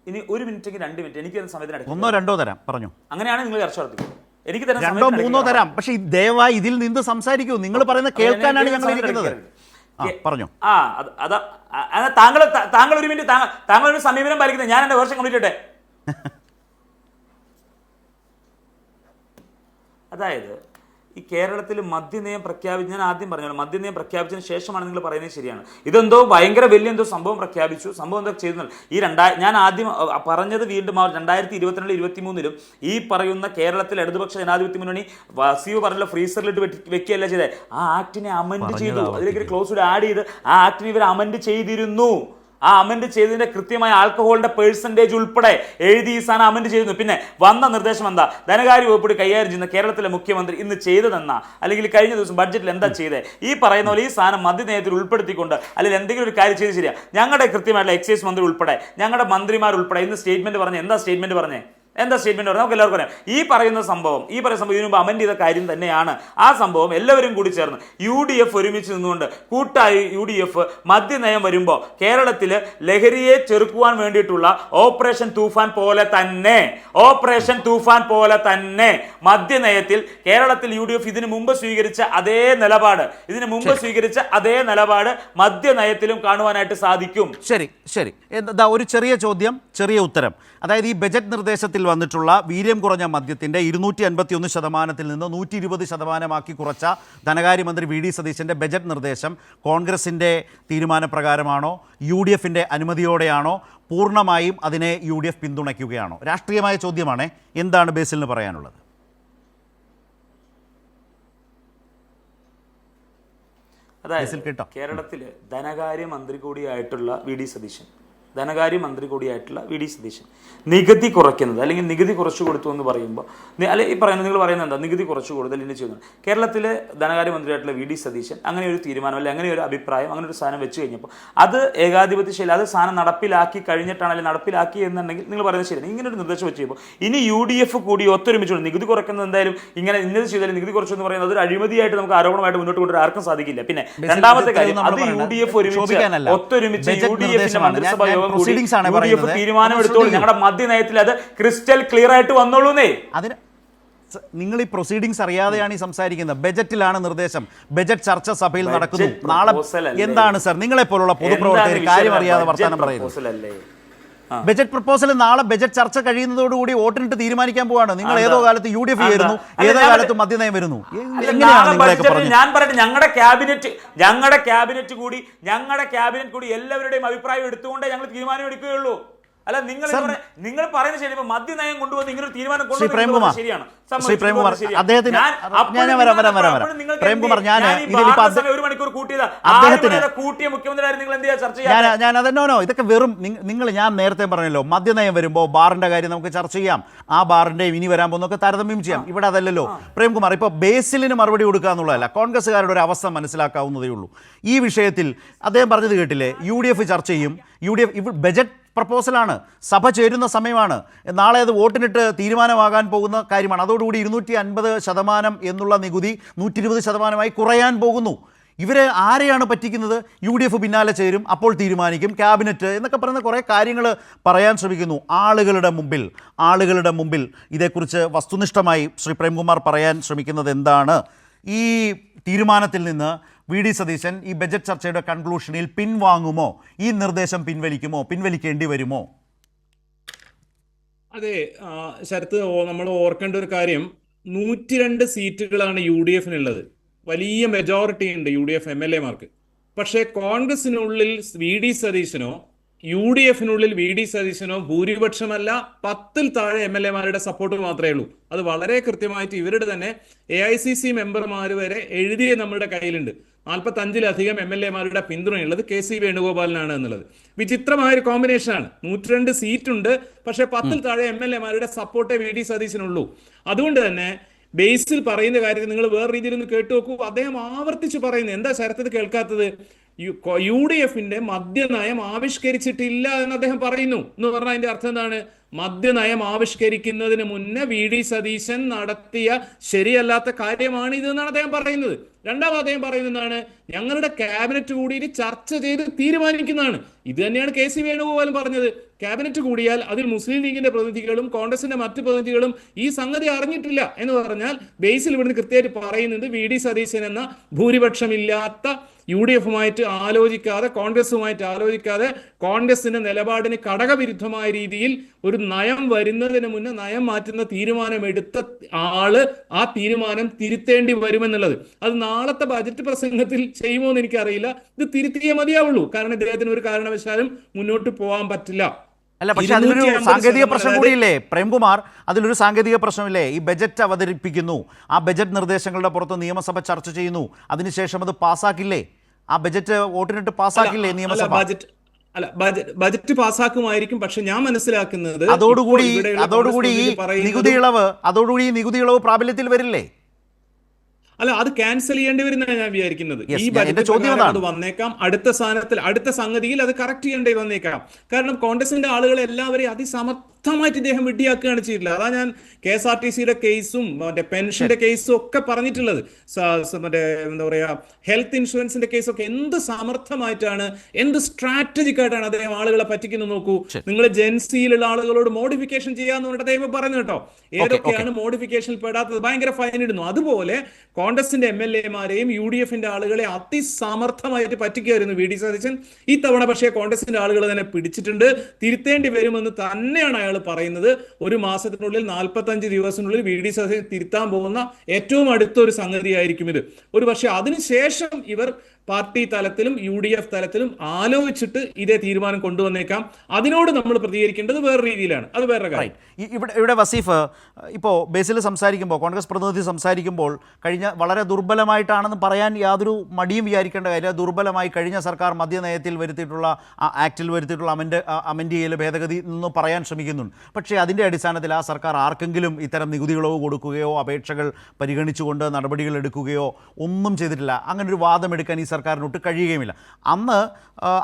ഇനി 1 മിനിറ്റെങ്കിൽ 2 മിനിറ്റ് എനിക്ക് തരുന്ന സമയത്തിന് 1 2 തരാം. പറഞ്ഞു. അങ്ങനെയാണ് നിങ്ങൾ ചർച്ച നടത്തുന്നത്. എനിക്ക് 2 3 തരാം. പക്ഷെ ദയവായി ഇതിൽ നിന്ന് സംസാരിക്കൂ. നിങ്ങൾ പറയുന്ന കേൾക്കാനാണ് ഞങ്ങൾ ഇരിക്കുന്നത്. പറഞ്ഞു. താങ്കൾ 1 മിനിറ്റ് താങ്കൾ ഒരു സമീപനം പാലിക്കുന്നത്. ഞാൻ എന്റെ വേർഷൻ കംപ്ലീറ്റ് ചെയ്യട്ടെ. അതായത് ഈ കേരളത്തിൽ മദ്യനയം പ്രഖ്യാപിച്ച്, ഞാൻ ആദ്യം പറഞ്ഞല്ലോ, മദ്യനയം പ്രഖ്യാപിച്ചതിന് ശേഷമാണ് നിങ്ങൾ പറയുന്നത് ശരിയാണ്. ഇതെന്തോ ഭയങ്കര വലിയ എന്തോ സംഭവം പ്രഖ്യാപിച്ചു, സംഭവം എന്തോ ചെയ്തു. ഞാൻ ആദ്യം പറഞ്ഞത് വീണ്ടും 2022 23 ഈ പറയുന്ന കേരളത്തിൽ ഇടതുപക്ഷ ജനാധിപത്യ മുന്നണി വസീവ് പറഞ്ഞ ഫ്രീസറിലിട്ട് വെക്കുകയല്ല ചെയ്തത്. ആ ആക്ടിനെ അമെൻഡ് ചെയ്തു. അതിലേക്ക് ക്ലോസ് ആഡ് ചെയ്ത് ആ ആക്ടിനെ ഇവർ അമെൻഡ് ചെയ്തിരുന്നു. ആ അമെൻഡ് ചെയ്തതിന്റെ കൃത്യമായ ആൽക്കഹോളിന്റെ പെർസെന്റേജ് ഉൾപ്പെടെ എഴുതി ഈ സാധനം അമെൻഡ് ചെയ്തിരുന്നു. പിന്നെ വന്ന നിർദ്ദേശം എന്താ? ധനകാര്യ വകുപ്പ് കൈകാര്യം ചെയ്യുന്ന കേരളത്തിലെ മുഖ്യമന്ത്രി ഇന്ന് ചെയ്തതെന്നാ, അല്ലെങ്കിൽ കഴിഞ്ഞ ദിവസം ബഡ്ജറ്റിൽ എന്താ ചെയ്തത്? ഈ പറയുന്ന പോലെ ഈ സാധനം മദ്യനയത്തിൽ ഉൾപ്പെടുത്തിക്കൊണ്ട് അല്ലെങ്കിൽ എന്തെങ്കിലും ഒരു കാര്യം ചെയ്ത് ശരിയാ. ഞങ്ങളുടെ കൃത്യമായിട്ടുള്ള എക്സൈസ് മന്ത്രി ഉൾപ്പെടെ ഞങ്ങളുടെ മന്ത്രിമാർ ഉൾപ്പെടെ ഇന്ന് സ്റ്റേറ്റ്മെന്റ് പറഞ്ഞേ. എന്താ സ്റ്റേറ്റ്മെന്റ് പറഞ്ഞേ? എന്താ സ്റ്റേറ്റ്മെന്റ് പറഞ്ഞാൽ നമുക്ക് എല്ലാവർക്കും അറിയാം. ഈ പറയുന്ന സംഭവം ഇതിനു മുമ്പ് അമെന്റ് ചെയ്ത കാര്യം തന്നെയാണ്. ആ സംഭവം എല്ലാവരും കൂടി ചേർന്ന് UDF ഒരുമിച്ച് നിന്നുകൊണ്ട് കൂട്ടായി UDF മദ്യനയം വരുമ്പോൾ കേരളത്തിൽ ലഹരിയെ ചെറുക്കുവാൻ വേണ്ടിയിട്ടുള്ള ഓപ്പറേഷൻ തൂഫാൻ പോലെ തന്നെ മദ്യനയത്തിൽ കേരളത്തിൽ UDF ഇതിനു മുമ്പ് സ്വീകരിച്ച അതേ നിലപാട് മദ്യനയത്തിലും കാണുവാനായിട്ട് സാധിക്കും. ശരി എന്താ ഒരു ചെറിയ ചോദ്യം, ചെറിയ ഉത്തരം. അതായത് ഈ ബജറ്റ് നിർദ്ദേശത്തിൽ വന്നിട്ടുള്ള വീര്യം കുറഞ്ഞ മദ്യത്തിൻ്റെ 251% നിന്ന് 120% കുറച്ച ധനകാര്യമന്ത്രി VD സതീശൻ്റെ ബജറ്റ് നിർദ്ദേശം കോൺഗ്രസിൻ്റെ തീരുമാനപ്രകാരമാണോ, UDFിൻ്റെ അനുമതിയോടെയാണോ, പൂർണ്ണമായും അതിനെ UDF പിന്തുണയ്ക്കുകയാണോ? രാഷ്ട്രീയമായ ചോദ്യമാണ്. എന്താണ് ബേസിലിന് പറയാനുള്ളത്? അതായത് കേരളത്തില് ധനകാര്യമന്ത്രി കൂടിയായിട്ടുള്ള VD സതീശൻ നികുതി കുറയ്ക്കുന്നത് അല്ലെങ്കിൽ നികുതി കുറച്ചു കൊടുത്തു എന്ന് പറയുമ്പോൾ നിങ്ങൾ പറയുന്നത് എന്താ? നികുതി കുറച്ചു കൊടുത്തൽ ഇനി ചെയ്യുന്നത്. കേരളത്തിലെ ധനകാര്യമന്ത്രിയായിട്ടുള്ള VD സതീശൻ അങ്ങനെ ഒരു തീരുമാനം അല്ലെങ്കിൽ അങ്ങനെ ഒരു അഭിപ്രായം, അങ്ങനെ ഒരു സാധനം വെച്ച് കഴിഞ്ഞപ്പോൾ അത് ഏകാധിപത്യ ശൈലി, അത് സാധനം നടപ്പിലാക്കി കഴിഞ്ഞിട്ടാണ് അല്ലെങ്കിൽ നടപ്പിലാക്കി എന്നുണ്ടെങ്കിൽ നിങ്ങൾ പറയുന്നത് ശരിയാണ്. ഇങ്ങനെ ഒരു നിർദ്ദേശം വെച്ച് കഴിയുമ്പോൾ ഇനി UDF കൂടി ഒത്തൊരുമിച്ചുകൊണ്ട് നികുതി കുറയ്ക്കുന്നത് എന്തായാലും ഇങ്ങനെ ഇന്നത് ചെയ്താലും നികുതി കുറച്ചു എന്ന് പറയുന്നത് അതൊരു അഴിമതിയായിട്ട് നമുക്ക് ആരോപണമായിട്ട് മുന്നോട്ട് കൊണ്ടുവരാൻ ആർക്കും സാധിക്കില്ല. പിന്നെ രണ്ടാമത്തെ കാര്യം, അത് UDF ഒത്തൊരുമിച്ച് UDFിന്റെ മന്ത്രിസഭ UDF തീരുമാനമെടുത്തോളൂ. ഞങ്ങളുടെ മദ്യനയത്തിൽ അത് ക്രിസ്റ്റൽ ക്ലിയർ ആയിട്ട് വന്നോളൂന്നേ. അതിന് നിങ്ങൾ ഈ പ്രൊസീഡിങ്സ് അറിയാതെയാണ് ഈ സംസാരിക്കുന്നത്. ബജറ്റിലാണ് നിർദ്ദേശം, ബജറ്റ് ചർച്ച സഭയിൽ നടക്കുന്നു. നാളെ എന്താണ് സർ നിങ്ങളെ പോലുള്ള പൊതുപ്രവർത്തകർ കാര്യം അറിയാതെ വർത്തമാനം പറയുന്നത്? ബജറ്റ് പ്രപ്പോസൽ നാളെ ബജറ്റ് ചർച്ച കഴിയുന്നതോടുകൂടി വോട്ടിനിട്ട് തീരുമാനിക്കാൻ പോവാണ്. നിങ്ങൾ ഏതോ കാലത്ത് UDF വരുന്നു, ഏതോ കാലത്ത് മദ്യനയം വരുന്നു. ഞാൻ പറയട്ടെ, ഞങ്ങളുടെ ക്യാബിനറ്റ് കൂടി എല്ലാവരുടെയും അഭിപ്രായം എടുത്തുകൊണ്ടേ ഞങ്ങൾ തീരുമാനം എടുക്കുകയുള്ളൂ. അല്ല നിങ്ങൾ പറയുന്നത് ശരി. മദ്യനയം കൊണ്ടുവന്ന് ഇങ്ങനെ ഒരു തീരുമാനം കൊണ്ടുവന്നത് ശരിയാണ്. ഒരു മണിക്കൂർ കൂട്ടിയ മുഖ്യമന്ത്രി നിങ്ങൾ എന്ത് ചർച്ച ചെയ്യാനോ? ഇതൊക്കെ വെറും ഞാൻ നേരത്തെ പറഞ്ഞല്ലോ, മദ്യനയം വരുമ്പോൾ ബാറിന്റെ കാര്യം നമുക്ക് ചർച്ച ചെയ്യാം. ആ ബാറിന്റെ ഇനി വരാൻ പോകുന്നൊക്കെ താരതമ്യം ചെയ്യാം. ഇവിടെ അതല്ലല്ലോ പ്രേംകുമാർ. ഇപ്പോൾ ബേസിലിന് മറുപടി കൊടുക്കുക എന്നുള്ളതല്ല, കോൺഗ്രസ്സുകാരുടെ ഒരു അവസ്ഥ മനസ്സിലാക്കാവുന്നതേ ഉള്ളൂ. ഈ വിഷയത്തിൽ അദ്ദേഹം പറഞ്ഞത് കേട്ടില്ലേ, UDF ചർച്ച ചെയ്യും. UDF ബജറ്റ് പ്രപ്പോസലാണ്, സഭ ചേരുന്ന സമയമാണ്, നാളെ അത് വോട്ടിനിട്ട് തീരുമാനമാകാൻ പോകുന്ന കാര്യമാണ്. അതോടുകൂടി 250% എന്നുള്ള നികുതി 120% കുറയാൻ പോകുന്നു. ഇവരെ ആരെയാണ് പറ്റിക്കുന്നത്? UDF പിന്നാലെ ചേരും, അപ്പോൾ തീരുമാനിക്കും, ക്യാബിനറ്റ് എന്നൊക്കെ പറയുന്ന കുറേ കാര്യങ്ങൾ പറയാൻ ശ്രമിക്കുന്നു. ആളുകളുടെ മുമ്പിൽ ഇതേക്കുറിച്ച് വസ്തുനിഷ്ഠമായി ശ്രീ പ്രേംകുമാർ പറയാൻ ശ്രമിക്കുന്നത് എന്താണ്? ഈ തീരുമാനത്തിൽ നിന്ന് VD സതീശൻ ഈ ബജറ്റ് ചർച്ചയുടെ കൺക്ലൂഷനിൽ പിൻവാങ്ങുമോ? ഈ നിർദ്ദേശം പിൻവലിക്കേണ്ടി വരുമോ? അതെ ശരത്ത്, നമ്മൾ ഓർക്കേണ്ട ഒരു കാര്യം, 102 സീറ്റുകളാണ് UDFിനുള്ളത്. വലിയ മെജോറിറ്റി ഉണ്ട് UDF MLA-മാർക്ക്. പക്ഷേ കോൺഗ്രസിനുള്ളിൽ VD സതീശനോ UDFിനുള്ളിൽ VD സതീശനോ ഭൂരിപക്ഷമല്ല, 10-ൽ താഴെ MLA-മാരുടെ സപ്പോർട്ട് മാത്രമേ ഉള്ളൂ. അത് വളരെ കൃത്യമായിട്ട് ഇവരുടെ തന്നെ AICC മെമ്പർമാർ വരെ എഴുതിയ നമ്മുടെ കയ്യിലുണ്ട്. 45-ലധികം MLA-മാരുടെ പിന്തുണയുള്ളത് KC വേണുഗോപാലിനാണ് എന്നുള്ളത്. വിചിത്രമായൊരു കോമ്പിനേഷനാണ്. 102 സീറ്റുണ്ട്, പക്ഷേ 10-ൽ താഴെ MLA-മാരുടെ സപ്പോർട്ടേ VD സതീശനുള്ളൂ. അതുകൊണ്ട് തന്നെ ബേസിൽ പറയുന്ന കാര്യത്തിൽ നിങ്ങൾ വേറെ രീതിയിൽ ഒന്ന് കേട്ടു നോക്കൂ. അദ്ദേഹം ആവർത്തിച്ച് പറയുന്നത് എന്താ ശരത്ത് കേൾക്കാത്തത്? UDFിന്റെ മദ്യനയം ആവിഷ്കരിച്ചിട്ടില്ല എന്ന് അദ്ദേഹം പറയുന്നു. എന്ന് പറഞ്ഞാൽ അതിന്റെ അർത്ഥം എന്താണ്? മദ്യനയം ആവിഷ്കരിക്കുന്നതിന് മുന്നേ VD സതീശൻ നടത്തിയ ശരിയല്ലാത്ത കാര്യമാണ് ഇതെന്നാണ് അദ്ദേഹം പറയുന്നത്. രണ്ടാമത് അദ്ദേഹം പറയുന്നതാണ്, ഞങ്ങളുടെ ക്യാബിനറ്റ് കൂടി ചർച്ച ചെയ്ത് തീരുമാനിക്കുന്നതാണ്. ഇത് തന്നെയാണ് KC വേണുഗോപാലും പറഞ്ഞത്. ക്യാബിനറ്റ് കൂടിയാൽ അതിൽ മുസ്ലിം ലീഗിന്റെ പ്രതിനിധികളും കോൺഗ്രസിന്റെ മറ്റു പ്രതിനിധികളും ഈ സംഗതി അറിഞ്ഞിട്ടില്ല എന്ന് പറഞ്ഞാൽ ബേസിൽ ഇവിടുന്ന് കൃത്യമായിട്ട് പറയുന്നത് VD സതീശൻ എന്ന ഭൂരിപക്ഷമില്ലാത്ത UDFുമായിട്ട് ആലോചിക്കാതെ, കോൺഗ്രസുമായിട്ട് ആലോചിക്കാതെ, കോൺഗ്രസിന്റെ നിലപാടിന് ഘടകവിരുദ്ധമായ രീതിയിൽ ഒരു നയം വരുന്നതിന് മുന്നേ നയം മാറ്റുന്ന തീരുമാനമെടുത്ത ആള് ആ തീരുമാനം തിരുത്തേണ്ടി വരുമെന്നുള്ളത്. അത് നാളത്തെ ബജറ്റ് പ്രസംഗത്തിൽ ചെയ്യുമോ എന്ന് എനിക്കറിയില്ല. ഇത് തിരുത്തിയേ മതിയാവുള്ളൂ. കാരണം ഇദ്ദേഹത്തിന് ഒരു കാരണവശാലും മുന്നോട്ട് പോകാൻ പറ്റില്ല. അല്ല, പക്ഷെ അതിലൊരു സാങ്കേതിക പ്രശ്നം കൂടിയില്ലേ പ്രേംകുമാർ? അതിലൊരു സാങ്കേതിക പ്രശ്നമില്ലേ? ഈ ബജറ്റ് അവതരിപ്പിക്കുന്നു, ആ ബജറ്റ് നിർദ്ദേശങ്ങളുടെ പുറത്ത് നിയമസഭ ചർച്ച ചെയ്യുന്നു, അതിനുശേഷം അത് പാസ്സാക്കില്ലേ? ആ ബജറ്റ് വോട്ടിനിട്ട് പാസ്സാക്കില്ലേ നിയമസഭ? ബജറ്റ് പാസ്സാക്കുമായിരിക്കും. പക്ഷെ ഞാൻ മനസ്സിലാക്കുന്നത് അതോടുകൂടി നികുതി ഇളവ് പ്രാബല്യത്തിൽ വരില്ലേ? അല്ല, അത് ക്യാൻസൽ ചെയ്യേണ്ടി വരുന്നതാണ് ഞാൻ വിചാരിക്കുന്നത്. ഈ ബജറ്റ് വന്നേക്കാം, അടുത്ത സംഗതിയിൽ അത് കറക്റ്റ് ചെയ്യേണ്ടി വന്നേക്കാം. കാരണം കോൺഗ്രസിന്റെ ആളുകളെ എല്ലാവരെയും ശക്തമായിട്ട് ഇദ്ദേഹം വെട്ടിയാക്കുകയാണ് ചെയ്തിട്ടുള്ളത്. അതാ ഞാൻ KSRTCയുടെ കേസും മറ്റേ പെൻഷന്റെ കേസും ഒക്കെ പറഞ്ഞിട്ടുള്ളത്. മറ്റേ എന്താ പറയാ ഹെൽത്ത് ഇൻഷുറൻസിന്റെ കേസൊക്കെ എന്ത് സമർത്ഥമായിട്ടാണ്, എന്ത് സ്ട്രാറ്റജിക് ആയിട്ടാണ് അദ്ദേഹം ആളുകളെ പറ്റിക്കുന്നത് നോക്കൂ. നിങ്ങൾ ജെൻസിയിലുള്ള ആളുകളോട് മോഡിഫിക്കേഷൻ ചെയ്യാന്ന് പറഞ്ഞിട്ട് അദ്ദേഹം പറഞ്ഞു കേട്ടോ. ഏതൊക്കെയാണ് മോഡിഫിക്കേഷനിൽ പെടാത്തത്, ഭയങ്കര ഫൈൻ ഇടുന്നു. അതുപോലെ കോൺഗ്രസിന്റെ MLA-മാരെയും UDFന്റെ ആളുകളെ അതിസമർത്ഥമായിട്ട് പറ്റിക്കുകയായിരുന്നു VD സതീശൻ. ഈ തവണ പക്ഷേ കോൺഗ്രസിന്റെ ആളുകൾ തന്നെ പിടിച്ചിട്ടുണ്ട്. തിരുത്തേണ്ടി വരുമെന്ന് തന്നെയാണ് അയാൾ പറയുന്നത്. ഒരു മാസത്തിനുള്ളിൽ 45 ദിവസത്തിനുള്ളിൽ VD സതീശൻ തിരുത്താൻ പോകുന്ന ഏറ്റവും അടുത്തൊരു സംഗതിയായിരിക്കും ഇത്. ഒരു പക്ഷേ അതിനുശേഷം ഇവർ പാർട്ടി തലത്തിലും UDF തലത്തിലും ആലോചിച്ചിട്ട് ഇതേ തീരുമാനം കൊണ്ടുവന്നേക്കാം. അതിനോട് നമ്മൾ പ്രതികരിക്കേണ്ടത് വേറെ രീതിയിലാണ്, അത് വേറെ കാര്യം. ഇവിടെ വസീഫ്, ഇപ്പോൾ ബേസിൽ സംസാരിക്കുമ്പോൾ, കോൺഗ്രസ് പ്രതിനിധി സംസാരിക്കുമ്പോൾ കഴിഞ്ഞ വളരെ ദുർബലമായിട്ടാണെന്ന് പറയാൻ യാതൊരു മടിയും വിചാരിക്കേണ്ട കാര്യം. ദുർബലമായി കഴിഞ്ഞ സർക്കാർ മദ്യനയത്തിൽ വരുത്തിയിട്ടുള്ള ആക്റ്റിൽ വരുത്തിയിട്ടുള്ള അമെൻഡ്യയിലെ ഭേദഗതി എന്ന് പറയാൻ ശ്രമിക്കുന്നുണ്ട്. പക്ഷേ അതിൻ്റെ അടിസ്ഥാനത്തിൽ ആ സർക്കാർ ആർക്കെങ്കിലും ഇത്തരം നികുതി ഇളവ് കൊടുക്കുകയോ അപേക്ഷകൾ പരിഗണിച്ചുകൊണ്ട് നടപടികൾ എടുക്കുകയോ ഒന്നും ചെയ്തിട്ടില്ല. അങ്ങനൊരു വാദമെടുക്കാൻ ഈ സർക്കാരിനൊട്ട് കഴിയുകയുമില്ല.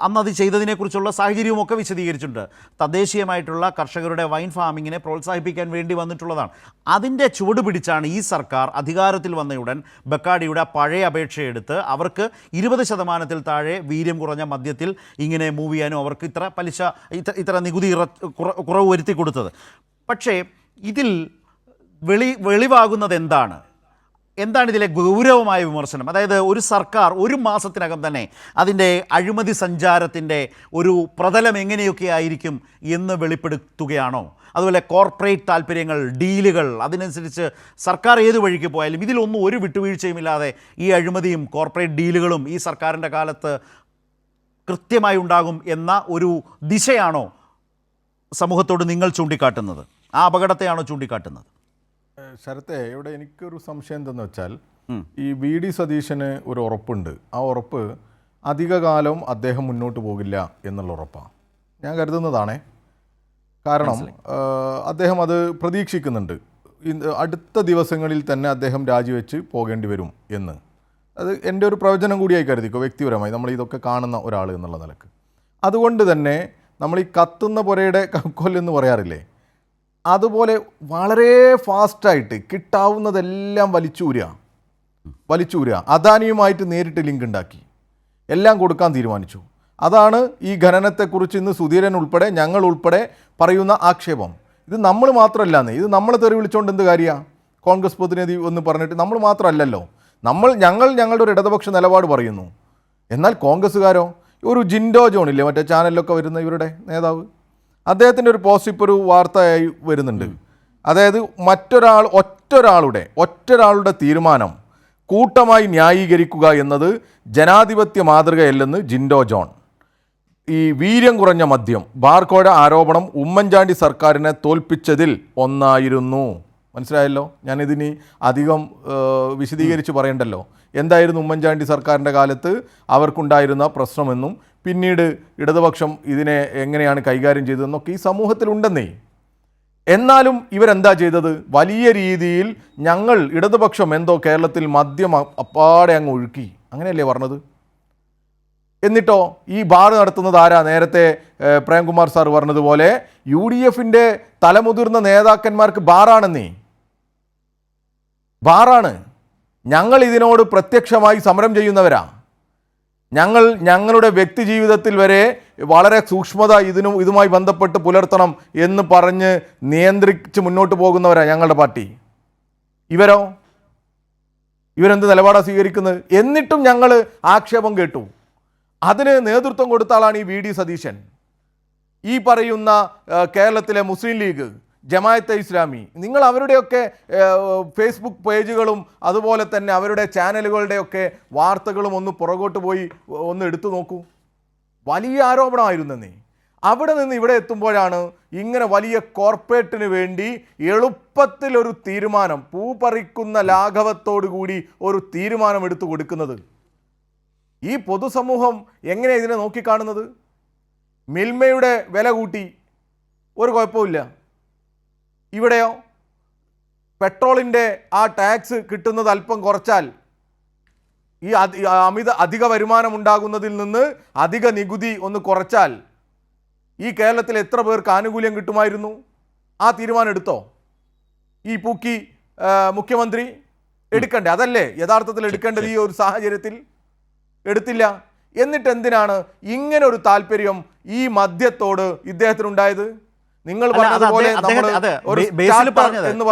അന്നത് ചെയ്തതിനെക്കുറിച്ചുള്ള സാഹചര്യവുമൊക്കെ വിശദീകരിച്ചിട്ടുണ്ട്. തദ്ദേശീയമായിട്ടുള്ള കർഷകരുടെ വൈൻ ഫാമിങ്ങിനെ പ്രോത്സാഹിപ്പിക്കാൻ വേണ്ടി വന്നിട്ടുള്ളതാണ്. അതിൻ്റെ ചുവട് പിടിച്ചാണ് ഈ സർക്കാർ അധികാരത്തിൽ വന്നയുടൻ ബക്കാഡിയുടെ പഴയ അപേക്ഷയെടുത്ത് അവർക്ക് 20% താഴെ വീര്യം കുറഞ്ഞ മദ്യത്തിൽ ഇങ്ങനെ മൂവ് ചെയ്യാനും അവർക്ക് ഇത്ര നികുതി കുറവ് വരുത്തി കൊടുത്തത്. പക്ഷേ ഇതിൽ വെളിവാകുന്നത് എന്താണ് ഇതിലെ ഗൗരവമായ വിമർശനം? അതായത് ഒരു സർക്കാർ ഒരു മാസത്തിനകം തന്നെ അതിൻ്റെ അഴിമതി സഞ്ചാരത്തിൻ്റെ ഒരു പ്രതലം എങ്ങനെയൊക്കെ ആയിരിക്കും എന്ന് വെളിപ്പെടുത്തുകയാണോ? അതുപോലെ കോർപ്പറേറ്റ് താല്പര്യങ്ങൾ, ഡീലുകൾ, അതിനനുസരിച്ച് സർക്കാർ ഏത് വഴിക്ക് പോയാലും ഇതിലൊന്നും ഒരു വിട്ടുവീഴ്ചയുമില്ലാതെ ഈ അഴിമതിയും കോർപ്പറേറ്റ് ഡീലുകളും ഈ സർക്കാരിൻ്റെ കാലത്ത് കൃത്യമായി ഉണ്ടാകും എന്ന ഒരു ദിശയാണോ സമൂഹത്തോട് നിങ്ങൾ ചൂണ്ടിക്കാട്ടുന്നത്? ആ അപകടത്തെയാണോ ചൂണ്ടിക്കാട്ടുന്നത്? ശരത്തെ, ഇവിടെ എനിക്കൊരു സംശയം എന്തെന്ന് വെച്ചാൽ, ഈ VD സതീശന് ഒരു ഉറപ്പുണ്ട്. ആ ഉറപ്പ് അധികകാലം അദ്ദേഹം മുന്നോട്ട് പോകില്ല എന്നുള്ള ഉറപ്പാണ് ഞാൻ കരുതുന്നതാണേ. കാരണം അദ്ദേഹം അത് പ്രതീക്ഷിക്കുന്നുണ്ട്. അടുത്ത ദിവസങ്ങളിൽ തന്നെ അദ്ദേഹം രാജിവെച്ച് പോകേണ്ടി വരും എന്ന്. അത് എൻ്റെ ഒരു പ്രവചനം കൂടിയായി കരുതിക്കോ, വ്യക്തിപരമായി നമ്മൾ ഇതൊക്കെ കാണുന്ന ഒരാൾ എന്നുള്ള നിലക്ക്. അതുകൊണ്ട് തന്നെ നമ്മൾ ഈ കത്തുന്ന പുരയുടെ കക്കൊല്ലെന്ന് പറയാറില്ലേ, അതുപോലെ വളരെ ഫാസ്റ്റായിട്ട് കിട്ടാവുന്നതെല്ലാം വലിച്ചൂരുക. അദാനിയുമായിട്ട് നേരിട്ട് ലിങ്ക് ഉണ്ടാക്കി എല്ലാം കൊടുക്കാൻ തീരുമാനിച്ചു. അതാണ് ഈ ഖനനത്തെക്കുറിച്ച് ഇന്ന് സുധീരൻ ഉൾപ്പെടെ ഞങ്ങൾ ഉൾപ്പെടെ പറയുന്ന ആക്ഷേപം. ഇത് നമ്മൾ മാത്രമല്ലാന്നേ, ഇത് നമ്മൾ തെറി വിളിച്ചുകൊണ്ട് എന്ത് കാര്യമാണ്? കോൺഗ്രസ് പ്രതിനിധി എന്ന് പറഞ്ഞിട്ട് നമ്മൾ മാത്രമല്ലല്ലോ. ഞങ്ങളുടെ ഒരു ഇടതുപക്ഷ നിലപാട് പറയുന്നു. എന്നാൽ കോൺഗ്രസ്സുകാരോ, ഒരു ജിൻഡോ ജോണില്ലേ മറ്റേ ചാനലിലൊക്കെ വരുന്ന ഇവരുടെ നേതാവ്, അദ്ദേഹത്തിൻ്റെ ഒരു പോസ്റ്റ് ഇപ്പോൾ ഒരു വാർത്തയായി വരുന്നുണ്ട്. അതായത് ഒറ്റൊരാളുടെ തീരുമാനം കൂട്ടമായി ന്യായീകരിക്കുക എന്നത് ജനാധിപത്യ മാതൃകയല്ലെന്ന് ജിൻഡോ ജോൺ. ഈ വീര്യം കുറഞ്ഞ മദ്യം ബാർകോഴ ആരോപണം ഉമ്മൻചാണ്ടി സർക്കാരിനെ തോൽപ്പിച്ചതിൽ ഒന്നായിരുന്നു. മനസ്സിലായല്ലോ? ഞാനിതിനി അധികം വിശദീകരിച്ച് പറയണ്ടല്ലോ. എന്തായിരുന്നു ഉമ്മൻചാണ്ടി സർക്കാരിൻ്റെ കാലത്ത് അവർക്കുണ്ടായിരുന്ന പ്രശ്നമെന്നും പിന്നീട് ഇടതുപക്ഷം ഇതിനെ എങ്ങനെയാണ് കൈകാര്യം ചെയ്തതെന്നൊക്കെ ഈ സമൂഹത്തിലുണ്ടെന്നേ. എന്നാലും ഇവരെന്താ ചെയ്തത്? വലിയ രീതിയിൽ ഞങ്ങൾ ഇടതുപക്ഷം എന്തോ കേരളത്തിൽ മദ്യം അപ്പാടെ അങ്ങ് ഒഴുക്കി, അങ്ങനെയല്ലേ പറഞ്ഞത്? എന്നിട്ടോ ഈ ബാർ നടത്തുന്നത് ആരാ? നേരത്തെ പ്രേംകുമാർ സാർ പറഞ്ഞതുപോലെ UDFൻ്റെ തലമുതിർന്ന നേതാക്കന്മാർക്ക് ബാറാണ്. ഞങ്ങൾ ഇതിനോട് പ്രത്യക്ഷമായി സമരം ചെയ്യുന്നവരാ. ഞങ്ങളുടെ വ്യക്തി ജീവിതത്തിൽ വരെ വളരെ സൂക്ഷ്മത ഇതുമായി ബന്ധപ്പെട്ട് പുലർത്തണം എന്ന് പറഞ്ഞ് നിയന്ത്രിച്ച് മുന്നോട്ട് പോകുന്നവരാ ഞങ്ങളുടെ പാർട്ടി. ഇവരെന്ത് നിലപാടാണ് സ്വീകരിക്കുന്നത്? എന്നിട്ടും ഞങ്ങൾ ആക്ഷേപം കേട്ടു. അതിന് നേതൃത്വം കൊടുത്ത ആളാണ് ഈ VD സതീശൻ. ഈ പറയുന്ന കേരളത്തിലെ മുസ്ലിം ലീഗ്, ജമാഅത്തെ ഇസ്ലാമി, നിങ്ങൾ അവരുടെയൊക്കെ ഫേസ്ബുക്ക് പേജുകളും അതുപോലെ തന്നെ അവരുടെ ചാനലുകളുടെയൊക്കെ വാർത്തകളും ഒന്ന് പുറകോട്ട് പോയി ഒന്ന് എടുത്തു നോക്കൂ. വലിയ ആരോപണമായിരുന്നേ. അവിടെ നിന്ന് ഇവിടെ എത്തുമ്പോഴാണ് ഇങ്ങനെ വലിയ കോർപ്പറേറ്റിന് വേണ്ടി എളുപ്പത്തിൽ ഒരു തീരുമാനം, പൂപ്പറിക്കുന്ന ലാഘവത്തോടു കൂടി ഒരു തീരുമാനം എടുത്തു കൊടുക്കുന്നത്. ഈ പൊതുസമൂഹം എങ്ങനെ ഇതിനെ നോക്കിക്കാണുന്നത്? മിൽമയുടെ വില കൂട്ടി, ഒരു കുഴപ്പമില്ല. ഇവിടെയോ പെട്രോളിൻ്റെ ആ ടാക്സ് കിട്ടുന്നത് അല്പം കുറച്ചാൽ, ഈ അധിക വരുമാനം ഉണ്ടാകുന്നതിൽ നിന്ന് അധിക നികുതി ഒന്ന് കുറച്ചാൽ ഈ കേരളത്തിൽ എത്ര പേർക്ക് ആനുകൂല്യം കിട്ടുമായിരുന്നു? ആ തീരുമാനം എടുത്തോ? ഈ പൂക്കി മുഖ്യമന്ത്രി എടുക്കണ്ടേ? അതല്ലേ യഥാർത്ഥത്തിൽ എടുക്കേണ്ടത്? ഈ ഒരു സാഹചര്യത്തിൽ എടുത്തില്ല. എന്നിട്ട് എന്തിനാണ് ഇങ്ങനെ ഒരു താല്പര്യം ഈ മദ്യത്തോട് ഇദ്ദേഹത്തിനുണ്ടായത്? നിങ്ങൾ പറഞ്ഞതുപോലെ നമ്മൾ ഒരു സ്റ്റാർട്ടർ എന്ന്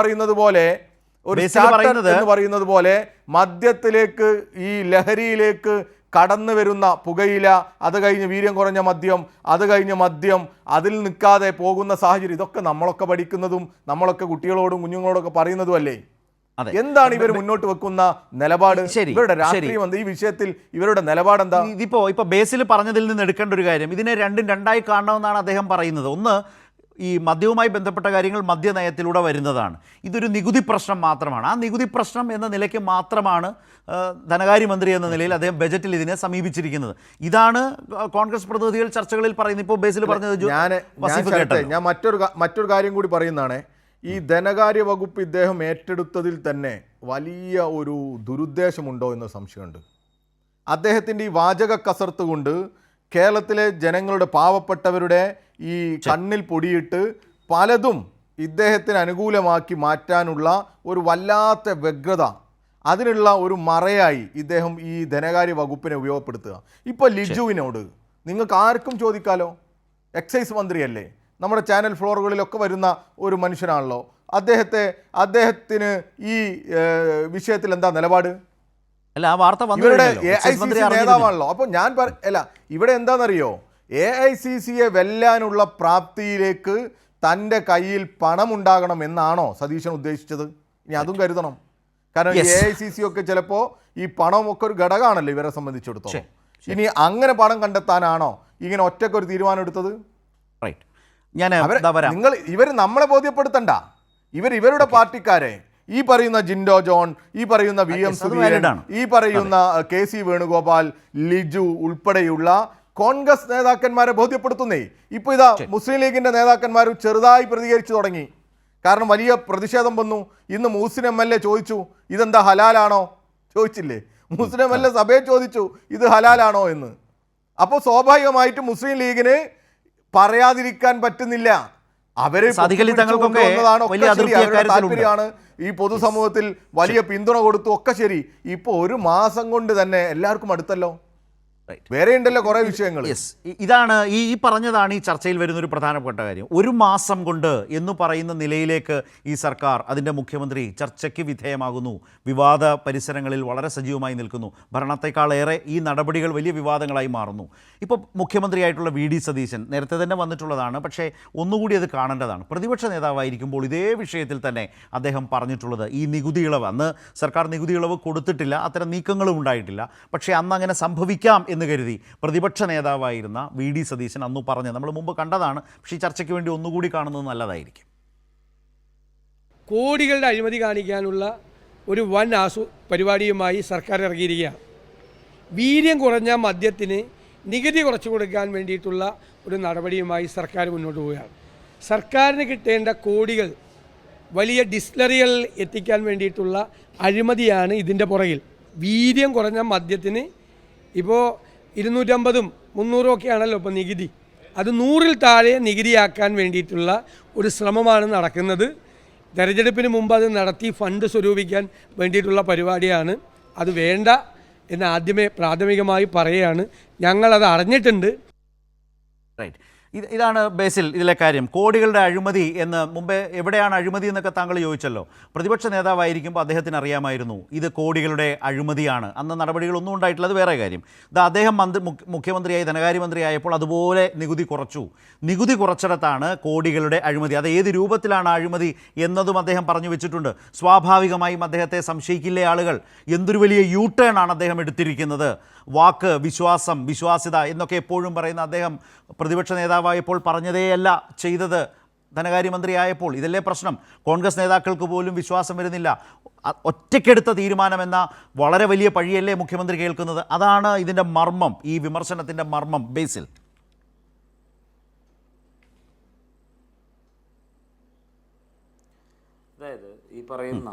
പറയുന്നത് പോലെ മദ്യത്തിലേക്ക്, ഈ ലഹരിയിലേക്ക് കടന്നു വരുന്ന പുകയില, അത് കഴിഞ്ഞ് വീര്യം കുറഞ്ഞ മദ്യം, അത് കഴിഞ്ഞ് മദ്യം, അതിൽ നിൽക്കാതെ പോകുന്ന സാഹചര്യം, ഇതൊക്കെ നമ്മളൊക്കെ പഠിക്കുന്നതും നമ്മളൊക്കെ കുട്ടികളോടും കുഞ്ഞുങ്ങളോടൊക്കെ പറയുന്നതും അല്ലേ? എന്താണ് ഇവർ മുന്നോട്ട് വെക്കുന്ന നിലപാട്? ഇവരുടെ രാഷ്ട്രീയം എന്താ ഈ വിഷയത്തിൽ? ഇവരുടെ നിലപാട് എന്താ? ഇപ്പൊ ബേസിൽ പറഞ്ഞതിൽ നിന്ന് എടുക്കേണ്ട ഒരു കാര്യം, ഇതിനെ രണ്ടായി കാണണമെന്നാണ് അദ്ദേഹം പറയുന്നത്. ഒന്ന്, ഈ മദ്യവുമായി ബന്ധപ്പെട്ട കാര്യങ്ങൾ മദ്യനയത്തിലൂടെ വരുന്നതാണ്. ഇതൊരു നികുതി പ്രശ്നം മാത്രമാണ്. ആ നികുതി പ്രശ്നം എന്ന നിലയ്ക്ക് മാത്രമാണ് ധനകാര്യമന്ത്രി എന്ന നിലയിൽ അദ്ദേഹം ബജറ്റിൽ ഇതിനെ സമീപിച്ചിരിക്കുന്നത്. ഇതാണ് കോൺഗ്രസ് പ്രതിനിധികൾ ചർച്ചകളിൽ പറയുന്നത്. ഇപ്പോൾ ബേസിൽ പറഞ്ഞത് ഞാൻ മറ്റൊരു കാര്യം കൂടി പറയുന്നതാണ്. ഈ ധനകാര്യ വകുപ്പ് ഇദ്ദേഹം ഏറ്റെടുത്തതിൽ തന്നെ വലിയ ഒരു ദുരുദ്ദേശമുണ്ടോ എന്ന സംശയമുണ്ട്. അദ്ദേഹത്തിൻ്റെ ഈ വാചക കസർത്ത് കൊണ്ട് കേരളത്തിലെ ജനങ്ങളുടെ, പാവപ്പെട്ടവരുടെ ഈ കണ്ണിൽ പൊടിയിട്ട് പലതും ഇദ്ദേഹത്തിന് അനുകൂലമാക്കി മാറ്റാനുള്ള ഒരു വല്ലാത്ത വ്യഗ്രത, അതിനുള്ള ഒരു മറയായി ഇദ്ദേഹം ഈ ധനകാര്യ വകുപ്പിനെ ഉപയോഗപ്പെടുത്തുക. ഇപ്പോൾ ലിജുവിനോട് നിങ്ങൾക്ക് ആർക്കും ചോദിക്കാലോ, എക്സൈസ് മന്ത്രിയല്ലേ, നമ്മുടെ ചാനൽ ഫ്ലോറുകളിലൊക്കെ വരുന്ന ഒരു മനുഷ്യനാണല്ലോ. അദ്ദേഹത്തിന് ഈ വിഷയത്തിൽ എന്താ നിലപാട്? അല്ല, ആ വാർത്ത ഇവരുടെ AICC നേതാവാണല്ലോ. അപ്പോൾ ഞാൻ ഇവിടെ എന്താണെന്നറിയോ, AICCയെ വെല്ലാനുള്ള പ്രാപ്തിയിലേക്ക് തൻ്റെ കയ്യിൽ പണമുണ്ടാകണം എന്നാണോ സതീശൻ ഉദ്ദേശിച്ചത്? ഇനി അതും കരുതണം. കാരണം AICC ഒക്കെ ചിലപ്പോൾ ഈ പണമൊക്കെ ഒരു ഘടകമാണല്ലോ ഇവരെ സംബന്ധിച്ചിടത്തോളം. ഇനി അങ്ങനെ പണം കണ്ടെത്താനാണോ ഇങ്ങനെ ഒറ്റക്കൊരു തീരുമാനം എടുത്തത്? ഇവർ നമ്മളെ ബോധ്യപ്പെടുത്തണ്ട. ഇവരുടെ പാർട്ടിക്കാരെ, ഈ പറയുന്ന ജിൻഡോ ജോൺ, ഈ പറയുന്ന VM സുധീരൻ, ഈ പറയുന്ന KC വേണുഗോപാൽ, ലിജു ഉൾപ്പെടെയുള്ള കോൺഗ്രസ് നേതാക്കന്മാരെ ബോധ്യപ്പെടുത്തുന്നേ. ഇപ്പോൾ ഇതാ മുസ്ലിം ലീഗിൻ്റെ നേതാക്കന്മാരും ചെറുതായി പ്രതികരിച്ചു തുടങ്ങി. കാരണം വലിയ പ്രതിഷേധം വന്നു. ഇന്ന് മുസ്ലിം MLA ചോദിച്ചു, ഇതെന്താ ഹലാലാണോ? ചോദിച്ചില്ലേ? മുസ്ലിം MLA സഭയെ ചോദിച്ചു, ഇത് ഹലാലാണോ എന്ന്. അപ്പോൾ സ്വാഭാവികമായിട്ട് മുസ്ലിം ലീഗിന് പറയാതിരിക്കാൻ പറ്റുന്നില്ല. അവര് താല്പര്യമാണ്, ഈ പൊതുസമൂഹത്തിൽ വലിയ പിന്തുണ കൊടുത്തു, ഒക്കെ ശരി. ഇപ്പോൾ ഒരു മാസം കൊണ്ട് തന്നെ എല്ലാവർക്കും അടുത്തല്ലോ. വേറെ ഉണ്ടല്ലോ കുറേ വിഷയങ്ങൾ. ഇതാണ് ഈ പറഞ്ഞതാണ് ഈ ചർച്ചയിൽ വരുന്നൊരു പ്രധാനപ്പെട്ട കാര്യം. ഒരു മാസം കൊണ്ട് എന്ന് പറയുന്ന നിലയിലേക്ക് ഈ സർക്കാർ, അതിൻ്റെ മുഖ്യമന്ത്രി ചർച്ചയ്ക്ക് വിധേയമാകുന്നു. വിവാദ പരിസരങ്ങളിൽ വളരെ സജീവമായി നിൽക്കുന്നു. ഭരണത്തെക്കാളേറെ ഈ നടപടികൾ വലിയ വിവാദങ്ങളായി മാറുന്നു. ഇപ്പോൾ മുഖ്യമന്ത്രിയായിട്ടുള്ള VD സതീശൻ നേരത്തെ തന്നെ വന്നിട്ടുള്ളതാണ്, പക്ഷേ ഒന്നുകൂടി അത് കാണേണ്ടതാണ്. പ്രതിപക്ഷ നേതാവായിരിക്കുമ്പോൾ ഇതേ വിഷയത്തിൽ തന്നെ അദ്ദേഹം പറഞ്ഞിട്ടുള്ളത് ഈ നികുതി ഇളവ്, അന്ന് സർക്കാർ നികുതി ഇളവ് കൊടുത്തിട്ടില്ല, അത്തരം നീക്കങ്ങളും ഉണ്ടായിട്ടില്ല. പക്ഷേ അന്ന് അങ്ങനെ സംഭവിക്കാം എന്ന് കരുതി പ്രതിപക്ഷ നേതാവായിരുന്ന VD സതീശൻ അന്ന് പറഞ്ഞ് നമ്മൾ മുമ്പ് കണ്ടതാണ്. പക്ഷേ ഈ ചർച്ചയ്ക്ക് വേണ്ടി ഒന്നുകൂടി കാണുന്നത് നല്ലതായിരിക്കും. കോടികളുടെ അഴിമതി കാണിക്കാനുള്ള ഒരു വൻ പരിപാടിയുമായി സർക്കാർ ഇറങ്ങിയിരിക്കുകയാണ്. വീര്യം കുറഞ്ഞ മദ്യത്തിന് നികുതി കുറച്ചു കൊടുക്കാൻ വേണ്ടിയിട്ടുള്ള ഒരു നടപടിയുമായി സർക്കാർ മുന്നോട്ട് പോവുകയാണ്. സർക്കാരിന് കിട്ടേണ്ട കോടികൾ വലിയ ഡിസ്റ്റിലറികൾ എത്തിക്കാൻ വേണ്ടിയിട്ടുള്ള അഴിമതിയാണ് ഇതിൻ്റെ പുറകിൽ. വീര്യം കുറഞ്ഞ മദ്യത്തിന് ഇപ്പോൾ 250 300 ഒക്കെയാണല്ലോ ഇപ്പോൾ നികുതി. അത് 100-ൽ താഴെ നികുതിയാക്കാൻ വേണ്ടിയിട്ടുള്ള ഒരു ശ്രമമാണ് നടക്കുന്നത്. തെരഞ്ഞെടുപ്പിന് മുമ്പ് അത് നടത്തി ഫണ്ട് സ്വരൂപിക്കാൻ വേണ്ടിയിട്ടുള്ള പരിപാടിയാണ്. അത് വേണ്ട എന്ന് ആദ്യമേ പ്രാഥമികമായി പറയുകയാണ്. ഞങ്ങളത് അറിഞ്ഞിട്ടുണ്ട്. റൈറ്റ്. ഇതാണ് ബേസിൽ ഇതിലെ കാര്യം. കോടികളുടെ അഴിമതി എന്ന് മുമ്പേ എവിടെയാണ് അഴിമതി എന്നൊക്കെ താങ്കൾ ചോദിച്ചല്ലോ. പ്രതിപക്ഷ നേതാവായിരിക്കുമ്പോൾ അദ്ദേഹത്തിന് അറിയാമായിരുന്നു ഇത് കോടികളുടെ അഴിമതിയാണ്. അന്ന് നടപടികളൊന്നും ഉണ്ടായിട്ടില്ല, അത് വേറെ കാര്യം. ഇത് അദ്ദേഹം മുഖ്യമന്ത്രിയായി ധനകാര്യമന്ത്രിയായപ്പോൾ അതുപോലെ നികുതി കുറച്ചു. നികുതി കുറച്ചിടത്താണ് കോടികളുടെ അഴിമതി. അത് ഏത് രൂപത്തിലാണ് അഴിമതി എന്നതും അദ്ദേഹം പറഞ്ഞു വെച്ചിട്ടുണ്ട്. സ്വാഭാവികമായും അദ്ദേഹത്തെ സംശയിക്കില്ലേ ആളുകൾ? എന്തൊരു വലിയ യൂ-ടേൺ ആണ് അദ്ദേഹം എടുത്തിരിക്കുന്നത്. വാക്ക്, വിശ്വാസം, വിശ്വാസ്യത എന്നൊക്കെ എപ്പോഴും പറയുന്ന അദ്ദേഹം പ്രതിപക്ഷ നേതാവായപ്പോൾ പറഞ്ഞതേയല്ല ചെയ്തത് ധനകാര്യമന്ത്രിയായപ്പോൾ. ഇതല്ലേ പ്രശ്നം? കോൺഗ്രസ് നേതാക്കൾക്ക് പോലും വിശ്വാസം വരുന്നില്ല. ഒറ്റയ്ക്കെടുത്ത തീരുമാനമെന്ന വളരെ വലിയ പഴിയല്ലേ മുഖ്യമന്ത്രി കേൾക്കുന്നത്? അതാണ് ഇതിൻ്റെ മർമ്മം, ഈ വിമർശനത്തിൻ്റെ മർമ്മം. ബേസിൽ, അതായത് ഈ പറയുന്ന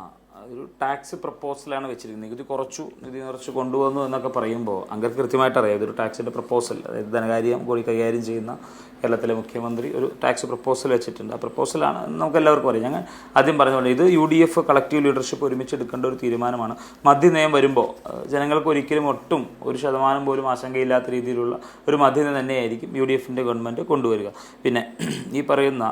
അതൊരു ടാക്സ് പ്രപ്പോസലാണ് വെച്ചിരിക്കുന്നത്. നികുതി കുറച്ച് കൊണ്ടുവന്നു എന്നൊക്കെ പറയുമ്പോൾ അംഗർക്ക് കൃത്യമായിട്ട് അറിയാം ഇതൊരു ടാക്സിൻ്റെ പ്രപ്പോസൽ. അതായത് ധനകാര്യം കൂടി കൈകാര്യം ചെയ്യുന്ന കേരളത്തിലെ മുഖ്യമന്ത്രി ഒരു ടാക്സ് പ്രപ്പോസൽ വെച്ചിട്ടുണ്ട്. ആ പ്രപ്പോസലാണ് നമുക്ക് എല്ലാവർക്കും അറിയാം. ഞങ്ങൾ ആദ്യം പറഞ്ഞുകൊണ്ട് ഇത് UDF കളക്റ്റീവ് ലീഡർഷിപ്പ് ഒരുമിച്ച് എടുക്കേണ്ട ഒരു തീരുമാനമാണ്. മദ്യനയം വരുമ്പോൾ ജനങ്ങൾക്ക് ഒരിക്കലും ഒട്ടും 1% പോലും ആശങ്കയില്ലാത്ത രീതിയിലുള്ള ഒരു മദ്യനയം തന്നെയായിരിക്കും UDFൻ്റെ ഗവൺമെൻറ് കൊണ്ടുവരിക. പിന്നെ ഈ പറയുന്ന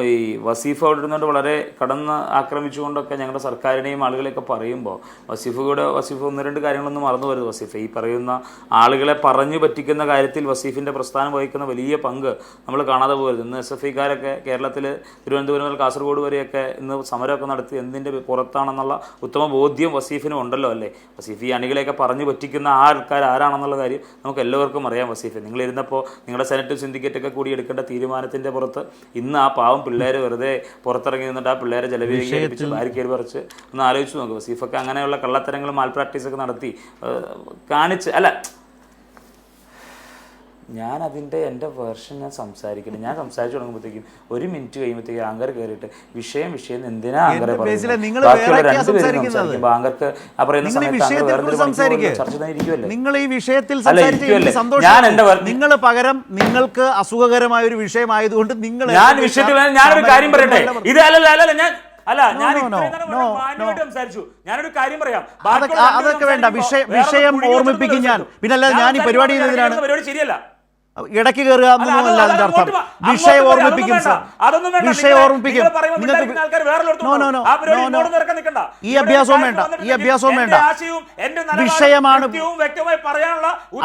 ഈ വസീഫ് അവിടെ ഇരുന്നുകൊണ്ട് വളരെ കടന്ന് ആക്രമിച്ചുകൊണ്ടൊക്കെ ഞങ്ങളുടെ സർക്കാരിനെയും ആളുകളെയൊക്കെ പറയുമ്പോൾ വസീഫ് 1-2 കാര്യങ്ങളൊന്നും മറന്നു വരുന്നത്. വസീഫ് ഈ പറയുന്ന ആളുകളെ പറഞ്ഞു പറ്റിക്കുന്ന കാര്യത്തിൽ വസീഫിൻ്റെ പ്രസ്ഥാനം വഹിക്കുന്ന വലിയ പങ്ക് നമ്മൾ കാണാതെ പോകരുത്. ഇന്ന് SFIക്കാരൊക്കെ കേരളത്തിൽ തിരുവനന്തപുരം മുതൽ കാസർഗോഡ് വരെയൊക്കെ ഇന്ന് സമരമൊക്കെ നടത്തി എന്തിൻ്റെ പുറത്താണെന്നുള്ള ഉത്തമ ബോധ്യം വസീഫിനും ഉണ്ടല്ലോ അല്ലേ. വസീഫ് ഈ അണികളെയൊക്കെ പറഞ്ഞു പറ്റിക്കുന്ന ആ ആൾക്കാർ ആരാണെന്നുള്ള കാര്യം നമുക്ക് എല്ലാവർക്കും അറിയാം. വസീഫ് നിങ്ങളിരുന്നപ്പോൾ നിങ്ങളുടെ സെനറ്റ് സിൻഡിക്കേറ്റൊക്കെ കൂടി എടുക്കേണ്ട തീരുമാനത്തിൻ്റെ പുറത്ത് ഇന്ന് ആ പാവം പിള്ളേർ വെറുതെ പുറത്തിറങ്ങി നിന്നിട്ട് ആ പിള്ളേരെ ജലവിധിച്ച് ബാരിക്കേഡ് പറിച്ച് ഒന്ന് ആലോചിച്ച് നോക്കുക. വസീഫൊക്കെ അങ്ങനെയുള്ള കള്ളത്തരങ്ങളും മാൽ പ്രാക്ടീസൊക്കെ നടത്തി കാണിച്ച് അല്ല എൻ്റെ വേർഷൻ ഞാൻ സംസാരിക്കണം. ഞാൻ സംസാരിച്ചു തുടങ്ങുമ്പോഴത്തേക്കും 1 മിനിറ്റ് കഴിയുമ്പോഴത്തേക്കും ആങ്കർ കയറിയിട്ട് വിഷയം എന്തിനാ ആങ്കറെ പറയുന്നത്? ബാക്കിയുള്ള 2 പേരും സംസാരിക്കുമ്പോൾ ആങ്കർക്ക് ആ പറയുന്ന സമയത്ത് ചർച്ച തന്നെ ഇരിക്കുമല്ലേ? നിങ്ങൾ ഈ വിഷയത്തിൽ നിങ്ങൾ പകരം നിങ്ങൾക്ക് അസുഖകരമായ ഒരു വിഷയമായതുകൊണ്ട് ഞാൻ വിഷയത്തിൽ ഞാനൊരു കാര്യം പറയട്ടെ. ഇത് അല്ലല്ല ഞാൻ മാന്യമായിട്ട് സംസാരിച്ചു. ഞാനൊരു കാര്യം പറയാം. അതൊക്കെ വേണ്ട. വിഷയം ഓർമ്മിപ്പിക്കും ഞാൻ. പിന്നല്ല ഞാൻ ഈ പരിപാടി ശരിയല്ല. ഇടയ്ക്ക് കയറുക എന്നൊന്നുമല്ല അതിന്റെ അർത്ഥം. വിഷയം ഓർമ്മിപ്പിക്കും സർ, വിഷയം ഓർമ്മിപ്പിക്കും. ഈ അഭ്യാസവും വേണ്ട. വിഷയമാണ്.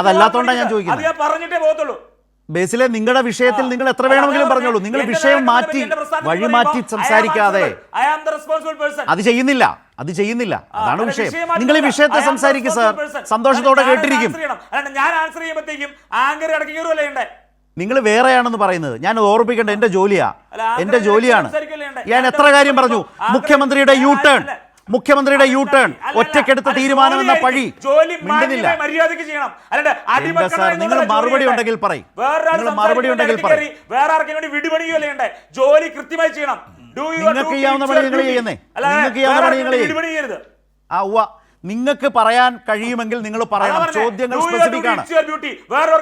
അതല്ലാത്തോണ്ടാണ് ഞാൻ ചോദിക്കുന്നത്. ബേസിലെ നിങ്ങളുടെ വിഷയത്തിൽ നിങ്ങൾ എത്ര വേണമെങ്കിലും പറഞ്ഞോളൂ. നിങ്ങൾ വിഷയം മാറ്റി വഴിമാറ്റി സംസാരിക്കാതെ അത് ചെയ്യുന്നില്ല. അതാണ് വിഷയം. നിങ്ങൾ ഈ വിഷയത്തെ സംസാരിക്കുക സാർ, സന്തോഷത്തോടെ കേട്ടിരിക്കും. നിങ്ങൾ വേറെയാണെന്ന് പറയുന്നത് ഞാൻ ഓർമ്മിപ്പിക്കേണ്ട എന്റെ ജോലിയാണ്. ഞാൻ എത്ര കാര്യം പറഞ്ഞു. മുഖ്യമന്ത്രിയുടെ യു ടേൺ ഒറ്റക്കെടുത്ത തീരുമാനം എന്ന പഴി മിണ്ടുന്നില്ല. നിങ്ങൾ മറുപടി ഉണ്ടെങ്കിൽ പറയും. ജോലി കൃത്യമായി ചെയ്യണം. നിങ്ങൾക്ക് ചെയ്യാവുന്ന പണി നിങ്ങൾ ചെയ്യുന്നേ. നിങ്ങൾക്ക് പറയാൻ കഴിയുമെങ്കിൽ നിങ്ങൾ പറയണം. ചോദ്യങ്ങൾ സ്പെസിഫിക് ആണ്.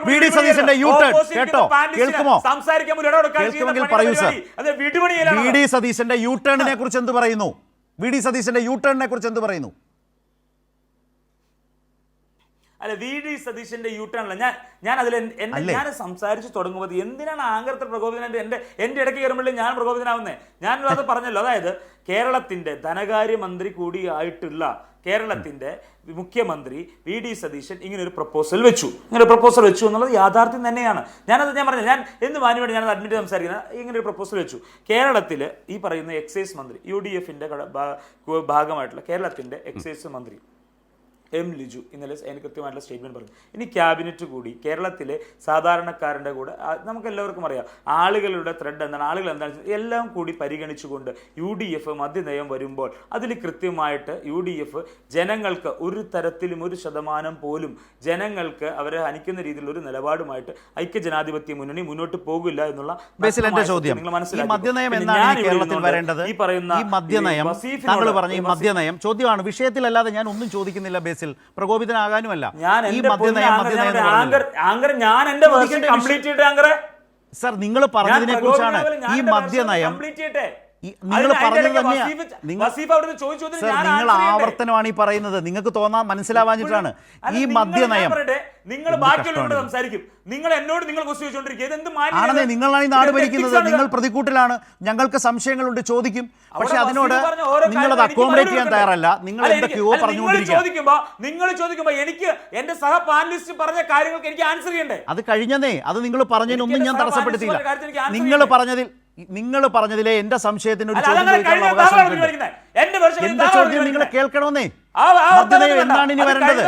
VD സതീശന്റെ കേൾക്കുമോ? കേൾക്കുമെങ്കിൽ പറയൂ സർ. VD സതീശന്റെ യു-ടേണിനെ കുറിച്ച് എന്ത് പറയുന്നു? VD സതീശന്റെ യു-ടേണിനെ കുറിച്ച് എന്ത് പറയുന്നു? അല്ല, VD സതീശന്റെ യു-ടേണല്ല ഞാൻ അതിൽ ഞാൻ സംസാരിച്ച് തുടങ്ങുമ്പോൾ എന്തിനാണ് ആങ്കരത്തെ പ്രകോപിതനായിട്ട് എൻ്റെ ഇടയ്ക്ക് കയറുമ്പോഴേ ഞാൻ പ്രകോപിതനാവുന്നേ? ഞാൻ അത് പറഞ്ഞല്ലോ. അതായത് കേരളത്തിന്റെ ധനകാര്യമന്ത്രി കൂടിയായിട്ടുള്ള കേരളത്തിന്റെ മുഖ്യമന്ത്രി VD സതീശൻ ഇങ്ങനെ ഒരു പ്രപ്പോസൽ വെച്ചു എന്നുള്ളത് യാഥാർത്ഥ്യം തന്നെയാണ്. ഞാൻ പറഞ്ഞു. ഞാൻ എന്ത് മാന്യമായിട്ട് ഞാനത് അഡ്മിറ്റ് സംസാരിക്കുന്നത്. ഇങ്ങനെ ഒരു പ്രപ്പോസൽ വെച്ചു. കേരളത്തിൽ ഈ പറയുന്ന എക്സൈസ് മന്ത്രി UDFന്റെ ഭാഗമായിട്ടുള്ള കേരളത്തിന്റെ എക്സൈസ് മന്ത്രി M. ലിജു ഇന്നലെ അതിന് കൃത്യമായിട്ടുള്ള സ്റ്റേറ്റ്മെന്റ് പറഞ്ഞു. ഇനി ക്യാബിനറ്റ് കൂടി കേരളത്തിലെ സാധാരണക്കാരൻ്റെ കൂടെ നമുക്ക് എല്ലാവർക്കും അറിയാം ആളുകളുടെ ത്രെഡ് എന്താണ്, ആളുകൾ എന്താണ്, എല്ലാം കൂടി പരിഗണിച്ചുകൊണ്ട് UDF മദ്യനയം വരുമ്പോൾ അതിൽ കൃത്യമായിട്ട് UDF ജനങ്ങൾക്ക് ഒരു തരത്തിലും 1% പോലും ജനങ്ങൾക്ക് അവരെ ഹനിക്കുന്ന രീതിയിലുള്ള ഒരു നിലപാടുമായിട്ട് ഐക്യജനാധിപത്യ മുന്നണി മുന്നോട്ട് പോകില്ല എന്നുള്ള നിങ്ങൾ മനസ്സിലാക്കി. ഈ മദ്യനയം ചോദ്യമാണ്, വിഷയത്തിലല്ലാതെ ഞാൻ ഒന്നും ചോദിക്കുന്നില്ല. പ്രകോപിതനാകാനുമല്ല. സർ, നിങ്ങൾ പറഞ്ഞതിനെ കുറിച്ചാണ് ഈ മദ്യനയം. നിങ്ങൾ പറഞ്ഞത് നിങ്ങൾ ആവർത്തനമാണ് ഈ പറയുന്നത്. നിങ്ങൾക്ക് മനസ്സിലാവാഞ്ഞിട്ടാണ് ഈ മദ്യനയം. നിങ്ങൾ ബാക്കിയുള്ളവരോട് സംസാരിക്കും. നിങ്ങൾ എന്നോട് ആണെന്നേ, നിങ്ങളാണ് ഈ നാട് ഭരിക്കുന്നത്. നിങ്ങൾ പ്രതികൂട്ടിലാണ്. ഞങ്ങൾക്ക് സംശയങ്ങളുണ്ട്, ചോദിക്കും. പക്ഷെ അതിനോട് നിങ്ങളത് അക്കോമഡേറ്റ് ചെയ്യാൻ തയ്യാറല്ല. നിങ്ങൾ എന്തൊക്കെയോ പറഞ്ഞുകൊണ്ടിരിക്കുക. നിങ്ങൾ ചോദിക്കുമ്പോ എനിക്ക് എന്റെ സഹ പാനലിസ്റ്റ് പറഞ്ഞ കാര്യങ്ങൾക്ക് എനിക്ക് ആൻസർ ചെയ്യണ്ടേ? അത് കഴിഞ്ഞതേ. അത് നിങ്ങൾ പറഞ്ഞതിനൊന്നും ഞാൻ തടസ്സപ്പെടുത്തിയില്ല. നിങ്ങൾ പറഞ്ഞതിലെ എന്റെ സംശയത്തിന് ഒരു ചോദ്യം ചോദിക്കാനുള്ള അവകാശം. എന്റെ ചോദ്യം നിങ്ങൾ കേൾക്കണമെന്നേ. മദ്യനയം എന്നാണ് ഇനി വരേണ്ടത്?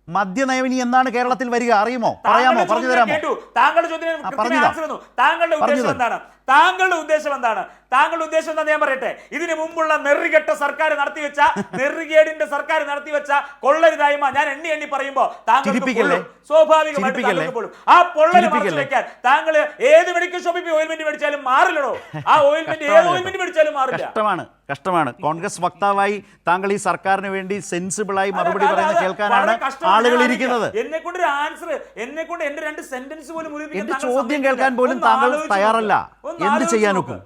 മദ്യനയം ഇനി എന്നാണ് കേരളത്തിൽ വരിക അറിയുമോ? പറയാമോ? പറഞ്ഞു തരാമോ? താങ്കളുടെ ഉദ്ദേശം എന്താണ്? താങ്കളുടെ ഉദ്ദേശം എന്താ ഞാൻ പറയട്ടെ. ഇതിനു മുമ്പുള്ള നെറികെട്ട സർക്കാർ നടത്തിവെച്ച നെറികേടിന്റെ സർക്കാർ നടത്തിവെച്ച കൊള്ളരുതായ്മ ഞാൻ എണ്ണി പറയുമ്പോ സ്വാഭാവികമായിട്ട് ആ പൊള്ളല് മറച്ചു വെക്കാൻ താങ്കൾ ഏത് മെഡിക്കൽ ഷോപ്പിൽ ഓയിൽമെന്റ് മേടിച്ചാലും മാറില്ലടോ. ആ ഓയിൽമെന്റ് ഏത് ഓയിൽമെന്റ് മേടിച്ചാലും മാറില്ല. കഷ്ടമാണ്. കോൺഗ്രസ് വക്താവായി താങ്കൾ ഈ സർക്കാരിന് വേണ്ടി സെൻസിബിളായി മറുപടി പറയുന്നത് കേൾക്കാനാണ് ആളുകൾ ഇരിക്കുന്നത്. എന്നെ കൊണ്ട് ഒരു ആൻസർ, എന്നെ കൊണ്ട് എന്റെ 2 സെന്റൻസ് പോലും എന്റെ ചോദ്യം കേൾക്കാൻ പോലും താങ്കൾ തയ്യാറല്ല. എന്ത് ചെയ്യാനൊക്കും?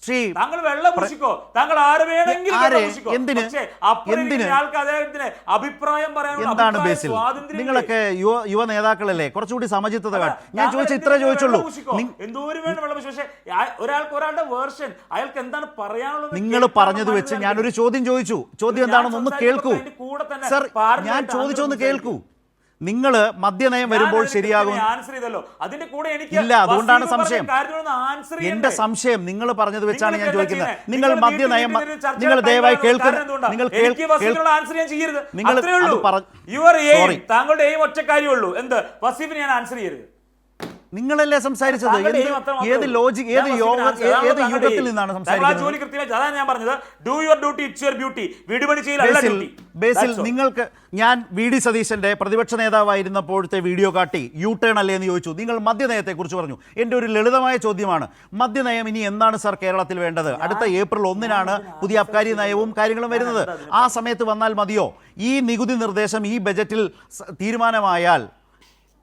ശ്രീ താങ്കൾ വെള്ളം പൂശിക്കോ, താങ്കൾ ആരെ വേണമെങ്കിലും എന്തിന് അഭിപ്രായം പറയാനുള്ള എന്താണ് ബേസിൽ? നിങ്ങളൊക്കെ യുവ നേതാക്കളല്ലേ, കുറച്ചുകൂടി സമചിത്തത. ഞാൻ ചോദിച്ച ഇത്രേ ചോദിച്ചുള്ളൂ. എന്തോരം വേണം വെള്ളം പൂശി. പക്ഷേ ഒരാളുടെ വേർഷൻ, അയാൾക്ക് എന്താണ് പറയാനുള്ളത് നിങ്ങൾ പറഞ്ഞത് വെച്ച് ഞാനൊരു ചോദ്യം ചോദിച്ചു. ചോദ്യം എന്താണെന്ന് ഒന്ന് കേൾക്കൂ സർ. ഞാൻ ചോദിച്ചൊന്ന് കേൾക്കൂ. നിങ്ങൾ മദ്യനയം വരുമ്പോൾ ശരിയാകും ഇല്ല, അതുകൊണ്ടാണ് സംശയം. എന്റെ സംശയം നിങ്ങൾ പറഞ്ഞത് വെച്ചാണ് ഞാൻ ചോദിക്കുന്നത്. നിങ്ങൾ മദ്യനയം, നിങ്ങൾ ദയവായി കേൾക്കുന്നത്, നിങ്ങൾ താങ്കളുടെ ഒറ്റ കാര്യമുള്ളൂ, എന്ത് വസീഫിന് ഞാൻ ആൻസർ ചെയ്യരുത്. നിങ്ങളല്ലേ സംസാരിച്ചത്? ഏത് ലോജിക്, ഏത് യുഗത്തിൽ നിന്നാണ് സംസാരിക്കുന്നത്? അതാണ് ഞാൻ പറഞ്ഞത്. Do your duty, it's your beauty. വീടുപണി ചെയ്യൽ ബേസിൽ നിങ്ങൾക്ക് ഞാൻ വി ഡി സതീശന്റെ പ്രതിപക്ഷ നേതാവായിരുന്നപ്പോഴത്തെ വീഡിയോ കാട്ടി യു ടേൺ അല്ലേ എന്ന് ചോദിച്ചു. നിങ്ങൾ മദ്യനയത്തെക്കുറിച്ച് പറഞ്ഞു. എൻ്റെ ഒരു ലളിതമായ ചോദ്യമാണ്, മദ്യനയം ഇനി എന്താണ് സർ കേരളത്തിൽ വേണ്ടത്? അടുത്ത ഏപ്രിൽ 1-നാണ് പുതിയ അബ്കാരി നയവും കാര്യങ്ങളും വരുന്നത്. ആ സമയത്ത് വന്നാൽ മതിയോ? ഈ നികുതി നിർദ്ദേശം ഈ ബജറ്റിൽ തീരുമാനമായാൽ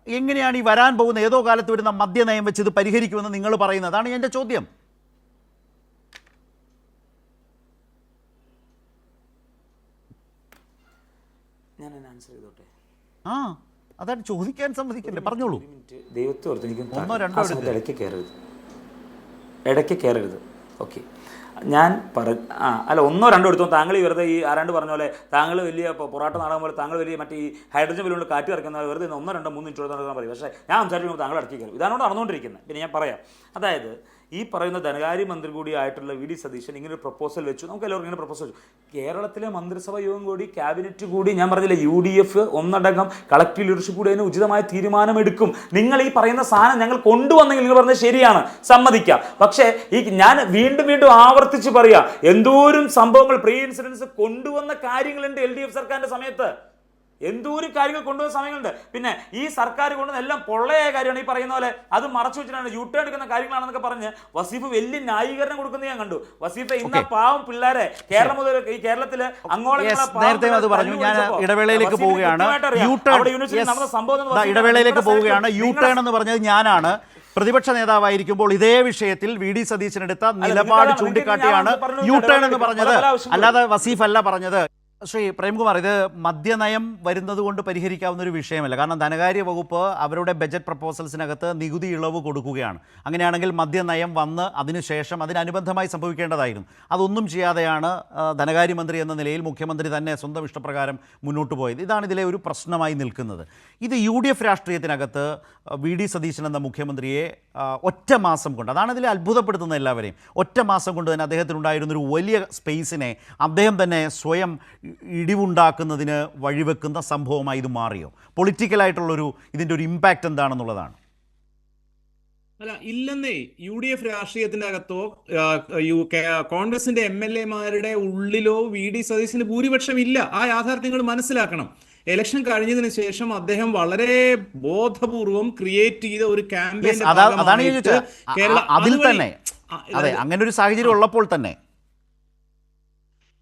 എങ്ങനെയാണ് ഈ വരാൻ പോകുന്ന ഏതോ കാലത്ത് വരുന്ന മദ്യനയം വെച്ച് ഇത് പരിഹരിക്കുമെന്ന് നിങ്ങൾ പറയുന്നത്? അതാണ് എൻ്റെ ചോദ്യം. ആ അതാണ് ചോദിക്കാൻ സമ്മതിക്കണ്ടേ? പറഞ്ഞോളൂ. ഇടയ്ക്ക് കയറരുത്. ഓക്കെ, ഞാൻ അല്ല 1-2 എടുത്തോ. താങ്കൾ ഈ വെറുതെ ഈ ആരാണ്ട് പറഞ്ഞ പോലെ താങ്കൾ വലിയ പൊറാട്ട നാടകം പോലെ താങ്കൾ വലിയ മറ്റേ ഈ ഹൈഡ്രജൻ ബലൂണിൽ കാറ്റ് ഇറക്കുന്ന വെറുതെ 1, 2, 3 മിനിറ്റ് എടുത്താൽ പറയും. പക്ഷേ ഞാൻ സംസാരിക്കുമ്പോൾ താങ്കൾ ഇടയ്ക്ക് കയറും. ഇതാണ് നടന്നുകൊണ്ടിരിക്കുന്നത്. പിന്നെ ഞാൻ പറയാം. അതായത് ഈ പറയുന്ന ധനകാര്യമന്ത്രി കൂടി ആയിട്ടുള്ള വി ഡി സതീശൻ ഇങ്ങനെ ഒരു പ്രപ്പോസൽ വെച്ചു. നമുക്ക് എല്ലാവർക്കും ഇങ്ങനെ പ്രപ്പോസൽ വെച്ചു. കേരളത്തിലെ മന്ത്രിസഭ യോഗം കൂടി, ക്യാബിനറ്റ് കൂടി, ഞാൻ പറഞ്ഞില്ല UDF ഒന്നടങ്കം കളക്ടീവ് ലീഡർഷിപ്പ് കൂടി അതിന് ഉചിതമായ തീരുമാനമെടുക്കും. നിങ്ങൾ ഈ പറയുന്ന സാധനം ഞങ്ങൾ കൊണ്ടുവന്നെങ്കിൽ നിങ്ങൾ പറഞ്ഞത് ശരിയാണ്, സമ്മതിക്കാം. പക്ഷേ ഈ ഞാൻ വീണ്ടും ആവർത്തിച്ച് പറയാം, എന്തോരം സംഭവങ്ങൾ പ്രീ ഇൻസിഡൻസ് കൊണ്ടുവന്ന കാര്യങ്ങളുണ്ട് LDF സർക്കാരിന്റെ സമയത്ത്. എന്തോരം കാര്യങ്ങൾ കൊണ്ടുവന്ന സമയങ്ങളുണ്ട്. പിന്നെ ഈ സർക്കാർ കൊണ്ടുവന്ന എല്ലാം പൊള്ളയായ കാര്യമാണ്. ഈ പറയുന്ന പോലെ അത് മറച്ചു വെച്ചിട്ടാണ് യൂട്ടേൺ എടുക്കുന്ന കാര്യങ്ങളാണെന്നൊക്കെ പറഞ്ഞ് വസീഫ് വലിയ ന്യായീകരണം കൊടുക്കുന്നത് ഞാൻ കണ്ടു. വസീഫ് ഇന്ന പാവം പിള്ളേരെ കേരളം മുതൽ ഈ കേരളത്തില് ഇടവേളയിലേക്ക് പോവുകയാണ്. യൂട്ടേൺ എന്ന് പറഞ്ഞത് ഞാനാണ്. പ്രതിപക്ഷ നേതാവായിരിക്കുമ്പോൾ ഇതേ വിഷയത്തിൽ വി ഡി സതീശനെടുത്ത നിലപാട് ചൂണ്ടിക്കാട്ടിയാണ് യൂട്ടേൺ എന്ന് പറഞ്ഞത്, അല്ലാതെ വസീഫ് അല്ല പറഞ്ഞത്. ശ്രീ പ്രേംകുമാർ, ഇത് മദ്യനയം വരുന്നത് കൊണ്ട് പരിഹരിക്കാവുന്ന ഒരു വിഷയമല്ല. കാരണം ധനകാര്യ വകുപ്പ് അവരുടെ ബജറ്റ് പ്രപ്പോസൽസിനകത്ത് നികുതി ഇളവ് കൊടുക്കുകയാണ്. അങ്ങനെയാണെങ്കിൽ മദ്യനയം വന്ന് അതിനുശേഷം അതിനനുബന്ധമായി സംഭവിക്കേണ്ടതായിരുന്നു. അതൊന്നും ചെയ്യാതെയാണ് ധനകാര്യമന്ത്രി എന്ന നിലയിൽ മുഖ്യമന്ത്രി തന്നെ സ്വന്തം ഇഷ്ടപ്രകാരം മുന്നോട്ട് പോയത്. ഇതാണ് ഇതിലെ ഒരു പ്രശ്നമായി നിൽക്കുന്നത്. ഇത് UDF രാഷ്ട്രീയത്തിനകത്ത് വി ഡി സതീശൻ എന്ന മുഖ്യമന്ത്രിയെ ഒറ്റ മാസം കൊണ്ട്, അതാണ് ഇതിലെ അത്ഭുതപ്പെടുത്തുന്ന എല്ലാവരെയും, ഒറ്റ മാസം കൊണ്ട് തന്നെ അദ്ദേഹത്തിനുണ്ടായിരുന്നൊരു വലിയ സ്പേസിനെ അദ്ദേഹം തന്നെ സ്വയം ഇടിവുണ്ടാക്കുന്നതിന് വഴിവെക്കുന്ന സംഭവമായി ഇത് മാറിയോ? പൊളിറ്റിക്കലായിട്ടുള്ളൊരു ഇതിൻ്റെ ഒരു ഇമ്പാക്റ്റ് എന്താണെന്നുള്ളതാണ്. അല്ല, ഇല്ലെന്നേ. UDF രാഷ്ട്രീയത്തിന്റെ അകത്തോ കോൺഗ്രസിന്റെ MLA-മാരുടെ ഉള്ളിലോ വി ഡി സതീശന് ഭൂരിപക്ഷം ഇല്ല. ആ യാഥാർത്ഥ്യങ്ങൾ മനസ്സിലാക്കണം. ഇലക്ഷൻ കഴിഞ്ഞതിന് ശേഷം അദ്ദേഹം വളരെ ബോധപൂർവം ക്രിയേറ്റ് ചെയ്ത ഒരു ക്യാമ്പയിൻ, അതിൽ തന്നെ അങ്ങനെ ഒരു സാഹചര്യം ഉള്ളപ്പോൾ തന്നെ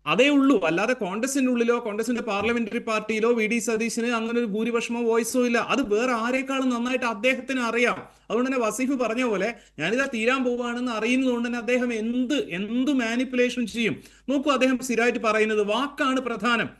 അതേ ഉള്ളൂ. അല്ലാതെ കോൺഗ്രസിന്റെ ഉള്ളിലോ കോൺഗ്രസിന്റെ പാർലമെന്ററി പാർട്ടിയിലോ വി ഡി സതീശന് അങ്ങനെ ഒരു ഭൂരിപക്ഷമോ വോയിസോ ഇല്ല. അത് വേറെ ആരെക്കാളും നന്നായിട്ട് അദ്ദേഹത്തിന് അറിയാം. അതുകൊണ്ട് തന്നെ വസീഫ് പറഞ്ഞ പോലെ ഞാനിതാ തീരാൻ പോവുകയാണെന്ന് അറിയുന്നതുകൊണ്ട് തന്നെ അദ്ദേഹം എന്ത് മാനിപ്പുലേഷൻ ചെയ്യും. നോക്കൂ, അദ്ദേഹം സ്ഥിരമായിട്ട് പറയുന്നത് വാക്കാണ് പ്രധാനം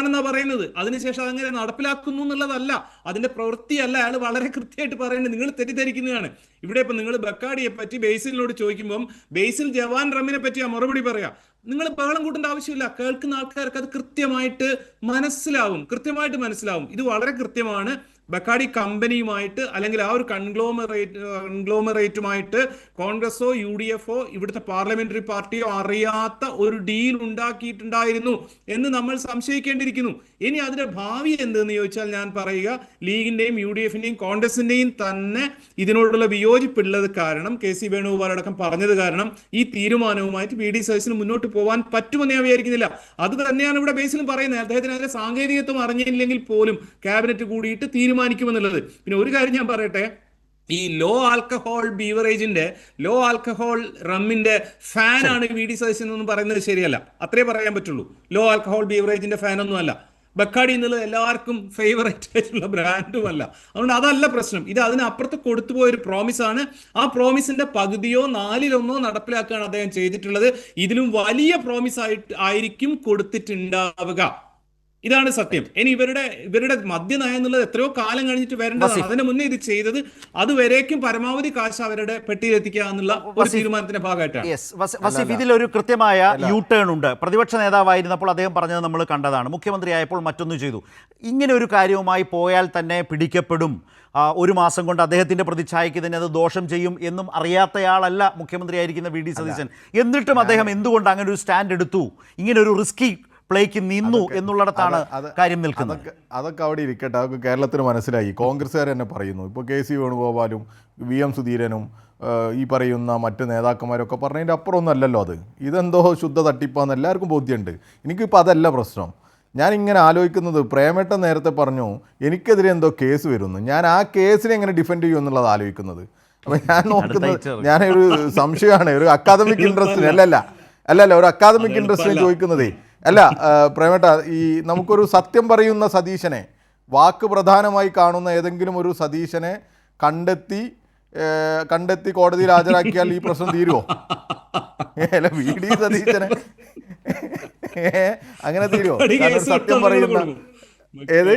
എന്നാ പറയുന്നത്. അതിനുശേഷം അതങ്ങനെ നടപ്പിലാക്കുന്നു എന്നുള്ളതല്ല, അതിന്റെ പ്രവൃത്തിയല്ല. അയാൾ വളരെ കൃത്യമായിട്ട് പറയുന്നത്. നിങ്ങൾ തെറ്റിദ്ധരിക്കുന്നതാണ്. ഇവിടെ ഇപ്പൊ നിങ്ങൾ ബക്കാഡിയെ പറ്റി ബേസിലിനോട് ചോദിക്കുമ്പോൾ ബേസിൽ ജവാൻ റമ്മിനെ പറ്റി മറുപടി പറയാം. നിങ്ങൾ ബഹളം കൂട്ടേണ്ട ആവശ്യമില്ല. കേൾക്കുന്ന ആൾക്കാർക്ക് അത് കൃത്യമായിട്ട് മനസ്സിലാവും. ഇത് വളരെ കൃത്യമാണ്. ബക്കാഡി കമ്പനിയുമായിട്ട് അല്ലെങ്കിൽ ആ ഒരു കൺഗ്ലോമറേറ്റുമായിട്ട് കോൺഗ്രസോ UDF ഇവിടുത്തെ പാർലമെന്ററി പാർട്ടിയോ അറിയാത്ത ഒരു ഡീൽ ഉണ്ടാക്കിയിട്ടുണ്ടായിരുന്നു എന്ന് നമ്മൾ സംശയിക്കേണ്ടിയിരിക്കുന്നു. ഇനി അതിന്റെ ഭാവി എന്തെന്ന് ചോദിച്ചാൽ ഞാൻ പറയുക, ലീഗിന്റെയും UDF-ന്റെയും കോൺഗ്രസിന്റെയും തന്നെ ഇതിനോടുള്ള വിയോജിപ്പുള്ളത് കാരണം, KC വേണുഗോപാൽ അടക്കം പറഞ്ഞത് കാരണം ഈ തീരുമാനവുമായിട്ട് വി ഡി സതീശന് മുന്നോട്ട് പോകാൻ പറ്റുമെന്ന് ഞാൻ വിചാരിക്കുന്നില്ല. അത് തന്നെയാണ് ഇവിടെ ബേസിലും പറയുന്നത്. അദ്ദേഹത്തിന് അതിന്റെ സാങ്കേതികത്വം അറിഞ്ഞില്ലെങ്കിൽ പോലും ക്യാബിനറ്റ് കൂടിയിട്ട് തീരുമാനിക്കുമെന്നുള്ളത്. പിന്നെ ഒരു കാര്യം ഞാൻ പറയട്ടെ, ഈ ലോ ആൽക്കഹോൾ ബീവറേജിന്റെ ലോ ആൽക്കഹോൾ റമ്മിന്റെ ഫാനാണ് VD സതീശൻ എന്ന് പറയുന്നത് ശരിയല്ല. അത്രേ പറയാൻ പറ്റുള്ളൂ. ലോ ആൽക്കഹോൾ ബീവറേജിന്റെ ഫാൻ ഒന്നുമല്ല. ബക്കാടി എന്നുള്ളത് എല്ലാവർക്കും ഫേവറേറ്റ് ആയിട്ടുള്ള ബ്രാൻഡും അല്ല. അതുകൊണ്ട് അതല്ല പ്രശ്നം. ഇത് അതിനപ്പുറത്ത് കൊടുത്തുപോയൊരു പ്രോമിസാണ്. ആ പ്രോമിസിന്റെ പകുതിയോ 1/4 നടപ്പിലാക്കുകയാണ് അദ്ദേഹം ചെയ്തിട്ടുള്ളത്. ഇതിലും വലിയ പ്രോമിസ് ആയിരിക്കും കൊടുത്തിട്ടുണ്ടാവുക. ഇതാണ് സത്യം. ഇനി ഇവരുടെ മദ്യനയം എന്നുള്ളത് എത്രയോ കാലം കഴിഞ്ഞിട്ട് വരേണ്ടതാണ്. അതിന് മുന്നേ ഇത് ചെയ്തത് അതുവരേക്കും പരമാവധി കാശ് അവരുടെ പെട്ടിയിലെത്തിക്കുക എന്നുള്ള ഒരു തീരുമാനത്തിന്റെ ഭാഗമായിട്ടാണ്. വസീഫ്, ഇതിലൊരു കൃത്യമായ യു ടേൺ ഉണ്ട്. പ്രതിപക്ഷ നേതാവായിരുന്നപ്പോൾ അദ്ദേഹം പറഞ്ഞത് നമ്മൾ കണ്ടതാണ്. മുഖ്യമന്ത്രിയായപ്പോൾ മറ്റൊന്ന് ചെയ്തു. ഇങ്ങനെ ഒരു കാര്യവുമായി പോയാൽ തന്നെ പിടിക്കപ്പെടും, 1 മാസം കൊണ്ട് അദ്ദേഹത്തിന്റെ പ്രതിച്ഛായയ്ക്ക് തന്നെ അത് ദോഷം ചെയ്യും എന്നും അറിയാത്തയാളല്ല മുഖ്യമന്ത്രിയായിരിക്കുന്ന VD സതീശൻ. എന്നിട്ടും അദ്ദേഹം എന്തുകൊണ്ട് അങ്ങനെ ഒരു സ്റ്റാൻഡ് എടുത്തു, ഇങ്ങനെ ഒരു റിസ്കി പ്ലേക്ക് നിന്നു എന്നുള്ളിടത്താണ് കാര്യം നിൽക്കുന്നത്. അതൊക്കെ അവിടെ ഇരിക്കട്ടെ, അതൊക്കെ കേരളത്തിന് മനസ്സിലായി. കോൺഗ്രസ്സുകാർ തന്നെ പറയുന്നു. ഇപ്പോൾ KC വേണുഗോപാലും VM സുധീരനും ഈ പറയുന്ന മറ്റ് നേതാക്കന്മാരൊക്കെ പറഞ്ഞതിൻ്റെ അപ്പുറമൊന്നും അല്ലല്ലോ അത്. ഇതെന്തോ ശുദ്ധ തട്ടിപ്പാന്ന് എല്ലാവർക്കും ബോധ്യമുണ്ട്. എനിക്കിപ്പോൾ അതല്ല പ്രശ്നം. ഞാനിങ്ങനെ ആലോചിക്കുന്നത്, പ്രേമേട്ടൻ നേരത്തെ പറഞ്ഞു എനിക്കെതിരെ എന്തോ കേസ് വരുന്നു, ഞാൻ ആ കേസിനെ എങ്ങനെ ഡിഫെൻഡ് ചെയ്യും എന്നുള്ളത് ആലോചിക്കുന്നത്. അപ്പം ഞാൻ നോക്കുന്നത്, ഞാനൊരു സംശയമാണ്, ഒരു അക്കാദമിക് ഇൻട്രസ്റ്റിന് അല്ലല്ല ഒരു അക്കാദമിക് ഇൻട്രസ്റ്റിന് ചോദിക്കുന്നതേ. അല്ല പ്രേമേട്ട, ഈ നമുക്കൊരു സത്യം പറയുന്ന സതീശനെ, വാക്ക് പ്രധാനമായി കാണുന്ന ഏതെങ്കിലും ഒരു സതീശനെ കണ്ടെത്തി കോടതിയിൽ ഹാജരാക്കിയാൽ ഈ പ്രശ്നം തീരുമോ? അല്ല, VD സതീശനെ അങ്ങനെ തീരുമോ? സത്യം പറയുന്ന ഏത്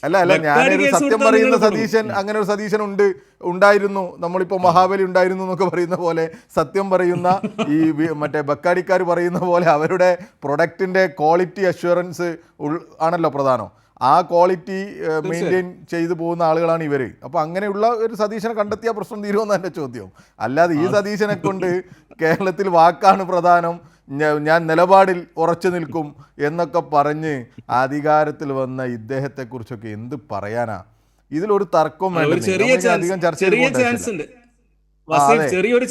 അല്ല ഞാനൊരു സത്യം പറയുന്ന സതീശൻ, അങ്ങനെ ഒരു സതീശൻ ഉണ്ടായിരുന്നു. നമ്മളിപ്പോൾ മഹാബലി ഉണ്ടായിരുന്നു എന്നൊക്കെ പറയുന്ന പോലെ സത്യം പറയുന്ന ഈ മറ്റേ ബക്കാടിക്കാർ പറയുന്ന പോലെ അവരുടെ പ്രൊഡക്റ്റിൻ്റെ ക്വാളിറ്റി അഷ്വറൻസ് ആണല്ലോ പ്രധാനം. ആ ക്വാളിറ്റി മെയിൻറ്റെയിൻ ചെയ്തു പോകുന്ന ആളുകളാണ് ഇവർ. അപ്പോൾ അങ്ങനെയുള്ള ഒരു സതീശനെ കണ്ടെത്തിയ പ്രശ്നം തീരുമെന്നാണ് എൻ്റെ ചോദ്യം. അല്ലാതെ ഈ സതീശനെ കൊണ്ട് കേരളത്തിൽ വാക്കാണ് പ്രധാനം, ഞാൻ നിലപാടിൽ ഉറച്ചു നിൽക്കും എന്നൊക്കെ പറഞ്ഞ് അധികാരത്തിൽ വന്ന ഇദ്ദേഹത്തെക്കുറിച്ചൊക്കെ എന്ത് പറയാനാ? ഇതിലൊരു തർക്കം വേണ്ട, ചെറിയൊരു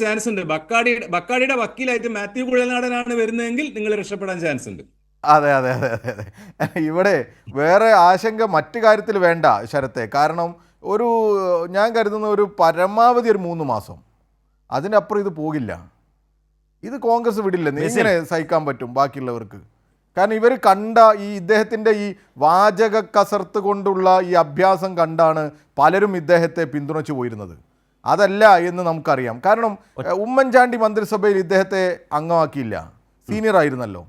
ചാൻസ് ഉണ്ട്. ബക്കാടിയുടെ വക്കീലായിട്ട് മാത്യു കുഴൽനാടനാണ് വരുന്നതെങ്കിൽ നിങ്ങൾ രക്ഷപ്പെടാൻ ചാൻസ് ഉണ്ട്. അതെ. ഇവിടെ വേറെ ആശങ്ക മറ്റു കാര്യത്തിൽ വേണ്ട ശരത്തെ. കാരണം ഞാൻ കരുതുന്ന ഒരു പരമാവധി ഒരു 3 മാസം, അതിനപ്പുറം ഇത് പോകില്ല. ഇത് കോൺഗ്രസ് വിടില്ല. എങ്ങനെ സഹിക്കാൻ പറ്റും ബാക്കിയുള്ളവർക്ക്? കാരണം ഇവർ കണ്ട ഈ ഇദ്ദേഹത്തിൻ്റെ ഈ വാചക കസർത്ത് കൊണ്ടുള്ള ഈ അഭ്യാസം കണ്ടാണ് പലരും ഇദ്ദേഹത്തെ പിന്തുണച്ചു പോയിരുന്നത്. അതല്ല എന്ന് നമുക്കറിയാം. കാരണം ഉമ്മൻചാണ്ടി മന്ത്രിസഭയിൽ ഇദ്ദേഹത്തെ അംഗമാക്കിയില്ല, സീനിയർ ആയിരുന്നല്ലോ.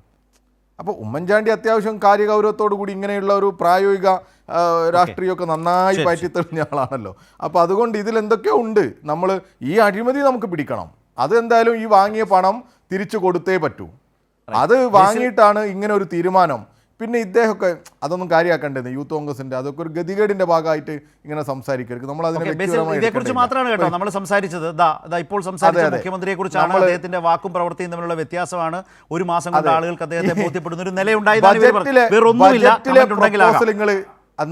അപ്പോൾ ഉമ്മൻചാണ്ടി അത്യാവശ്യം കാര്യഗൗരവത്തോടു കൂടി ഇങ്ങനെയുള്ള ഒരു പ്രായോഗിക രാഷ്ട്രീയമൊക്കെ നന്നായി പയറ്റിത്തെളിഞ്ഞ ആളാണല്ലോ. അപ്പോൾ അതുകൊണ്ട് ഇതിലെന്തൊക്കെയോ ഉണ്ട്. നമ്മൾ ഈ അഴിമതി നമുക്ക് പിടിക്കണം. അതെന്തായാലും ഈ വാങ്ങിയ പണം തിരിച്ചു കൊടുത്തേ പറ്റൂ. അത് വാങ്ങിയിട്ടാണ് ഇങ്ങനെ ഒരു തീരുമാനം. പിന്നെ ഇദ്ദേഹമൊക്കെ അതൊന്നും കാര്യമാക്കേണ്ടത് യൂത്ത് കോൺഗ്രസിന്റെ അതൊക്കെ ഒരു ഗതികേടിന്റെ ഭാഗമായിട്ട് ഇങ്ങനെ സംസാരിക്കരുത്. നമ്മൾ ഇതേക്കുറിച്ച് മാത്രമാണ് കേട്ടോ നമ്മൾ സംസാരിച്ചത്. ഇപ്പോൾ സംസാരിച്ച മുഖ്യമന്ത്രിയെ കുറിച്ചാണ്. അദ്ദേഹത്തിന്റെ വാക്കും പ്രവൃത്തിയും തമ്മിലുള്ള വ്യത്യാസമാണ് 1 മാസം കൊണ്ട് ആളുകൾക്ക് അദ്ദേഹത്തെ ബോധ്യപ്പെടുന്ന ഒരു നിലയുണ്ടായി.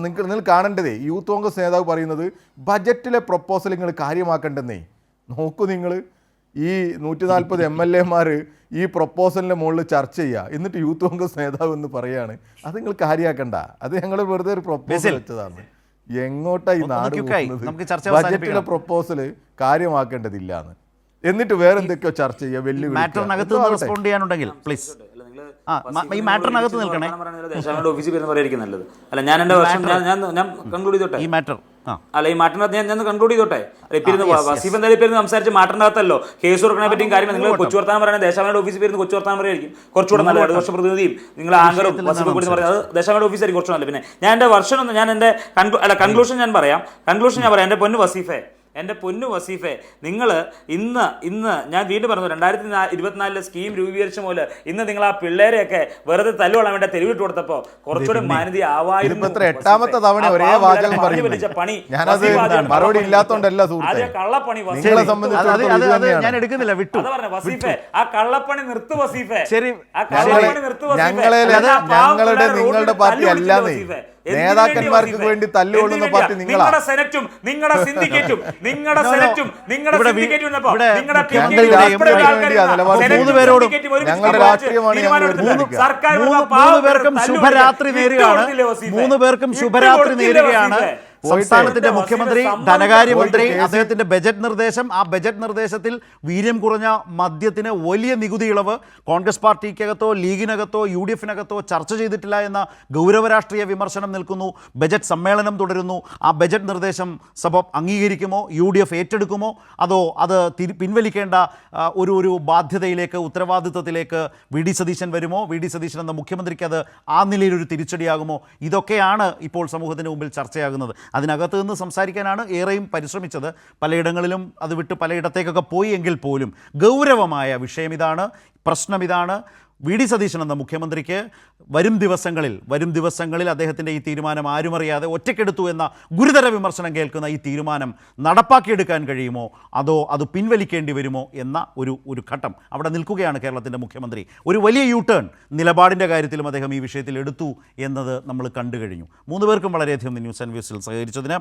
നിങ്ങൾ കാണേണ്ടതേ, യൂത്ത് കോൺഗ്രസ് നേതാവ് പറയുന്നത് ബജറ്റിലെ പ്രൊപ്പോസലുകൾ കാര്യമാക്കേണ്ടെന്നേ. നോക്കൂ നിങ്ങൾ, ഈ 140 MLA-മാർ ഈ പ്രൊപ്പോസലിൻ്റെ മുകളിൽ ചർച്ച ചെയ്യുക, എന്നിട്ട് യൂത്ത് കോൺഗ്രസ് നേതാവ് എന്ന് പറയുകയാണ് അത് നിങ്ങൾ കാര്യമാക്കണ്ട, അത് ഞങ്ങൾ വെറുതെ ഒരു പ്രൊപ്പോസൽ വെച്ചതാണ്. എങ്ങോട്ടാ ഈ നാട് പോകുന്നത്? ബജറ്റിലെ പ്രൊപ്പോസൽ കാര്യമാക്കേണ്ടതില്ല എന്ന്, എന്നിട്ട് വേറെ എന്തൊക്കെയോ ചർച്ച ചെയ്യുക, വെല്ലുവിളി റെസ്പോണ്ട് ചെയ്യാനുണ്ടെങ്കിൽ പ്ലീസ് ഈ മാറ്ററിനകത്ത് നിൽക്കണേ. ഓഫീസിൽ വരുന്ന പറയായിരിക്കും നല്ലത്. അല്ല, ഞാൻ എൻ്റെ വർഷം ഞാൻ കൺക്ലൂഡ് ചെയ്തോട്ടെ ഈ മാറ്റർ. അല്ല, ഈ മാറ്ററിനകത്ത് ഞാൻ കൺക്ലൂഡ് ചെയ്തോട്ടെ. വസീഫ് എന്തായാലും പേര് സംസാരിച്ച് മാറ്ററിനകത്തല്ലോ കേസ് കൊടുക്കണെ പറ്റിയും കാര്യം. നിങ്ങൾ കൊച്ചു വർത്താനം പറയുന്നത് ദേശാഭിമാനിയുടെ ഓഫീസിൽ പേരുന്ന് കൊച്ചു വർത്താനം പറയുമായിരിക്കും കുറച്ചുകൂടെ നല്ല. ഇടതുപക്ഷ പ്രതിനിധിയും നിങ്ങൾ ആങ്കറും വസീഫെ കുറിച്ച് പറയുന്നത് അത് ദേശാഭിമാനിയുടെ ഓഫീസായിരിക്കും കുറച്ച് നല്ല. പിന്നെ ഞാൻ എൻ്റെ വർഷം ഞാൻ എൻ്റെ കൺക്ലൂഷൻ ഞാൻ പറയാം. എൻ്റെ പൊന്നു വസീഫെ, നിങ്ങൾ ഇന്ന് ഞാൻ വീണ്ടും പറഞ്ഞു 2024 സ്കീം രൂപീകരിച്ച പോലെ ഇന്ന് നിങ്ങൾ ആ പിള്ളേരെയൊക്കെ വെറുതെ തല്ലുകൊള്ളാൻ വേണ്ടി തെരുവിട്ട് കൊടുത്തപ്പോൾ കുറച്ചുകൂടെ മാന്യത ആവായിരുന്നു. 8ാമത്തെ തവണ ഒരേ വാചകം പണി മറുപടി ഇല്ലാത്തോണ്ടല്ല കള്ളപ്പണി ഞാൻ എടുക്കുന്നില്ല, വിട്ടു. വസീഫെ, ആ കള്ളപ്പണി നിർത്തു വസീഫെ. നിങ്ങളുടെ പാർട്ടി അല്ലാതെ നേതാക്കന്മാർക്ക് വേണ്ടി തല്ലുകൊള്ളുന്ന പാർട്ടി നിങ്ങളുടെ സെനറ്റും നിങ്ങളുടെ സിൻഡിക്കേറ്റും നിങ്ങളുടെ ഞങ്ങളുടെ രാഷ്ട്രീയമാണ്. 3 പേർക്കും ശുഭരാത്രി നേരുകയാണ്. സംസ്ഥാനത്തിന്റെ പോയിട്ട് മുഖ്യമന്ത്രി, വസീഫ് ധനകാര്യമന്ത്രി, പോയിട്ട് അദ്ദേഹത്തിന്റെ ബജറ്റ് നിർദ്ദേശം, ആ ബജറ്റ് നിർദ്ദേശത്തിൽ വീര്യം കുറഞ്ഞ മദ്യത്തിന് വലിയ നികുതി ഇളവ് കോൺഗ്രസ് പാർട്ടിക്കകത്തോ ലീഗിനകത്തോ UDF-നകത്തോ ചർച്ച ചെയ്തിട്ടില്ല എന്ന ഗൗരവ രാഷ്ട്രീയ വിമർശനം നിൽക്കുന്നു. ബജറ്റ് സമ്മേളനം തുടരുന്നു. ആ ബജറ്റ് നിർദ്ദേശം സഭ അംഗീകരിക്കുമോ, UDF ഏറ്റെടുക്കുമോ, അതോ അത് പിൻവലിക്കേണ്ട ഒരു ബാധ്യതയിലേക്ക്, ഉത്തരവാദിത്വത്തിലേക്ക് VD സതീശൻ വരുമോ? VD സതീശൻ എന്ന മുഖ്യമന്ത്രിക്ക് അത് ആ നിലയിലൊരു തിരിച്ചടിയാകുമോ? ഇതൊക്കെയാണ് ഇപ്പോൾ സമൂഹത്തിന് മുമ്പിൽ ചർച്ചയാകുന്നത്. അതിനകത്ത് നിന്ന് സംസാരിക്കാനാണ് ഏറെയും പരിശ്രമിച്ചത്. പലയിടങ്ങളിലും അത് വിട്ട് പലയിടത്തേക്കൊക്കെ പോയി എങ്കിൽ പോലും ഗൗരവമായ വിഷയം ഇതാണ്, പ്രശ്നം ഇതാണ്. VD സതീശൻ എന്ന മുഖ്യമന്ത്രിക്ക് വരും ദിവസങ്ങളിൽ അദ്ദേഹത്തിൻ്റെ ഈ തീരുമാനം ആരുമറിയാതെ ഒറ്റയ്ക്കെടുത്തു എന്ന ഗുരുതര വിമർശനം കേൾക്കുന്ന ഈ തീരുമാനം നടപ്പാക്കിയെടുക്കാൻ കഴിയുമോ, അതോ അത് പിൻവലിക്കേണ്ടി വരുമോ എന്ന ഒരു ഘട്ടം അവിടെ നിൽക്കുകയാണ് കേരളത്തിൻ്റെ മുഖ്യമന്ത്രി. ഒരു വലിയ യൂട്ടേൺ നിലപാടിൻ്റെ കാര്യത്തിലും അദ്ദേഹം ഈ വിഷയത്തിൽ എടുത്തു എന്നത് നമ്മൾ കണ്ടു കഴിഞ്ഞു. 3 പേർക്കും വളരെയധികം ന്യൂസ് ആൻഡ് വ്യൂസിൽ സഹകരിച്ചതിന്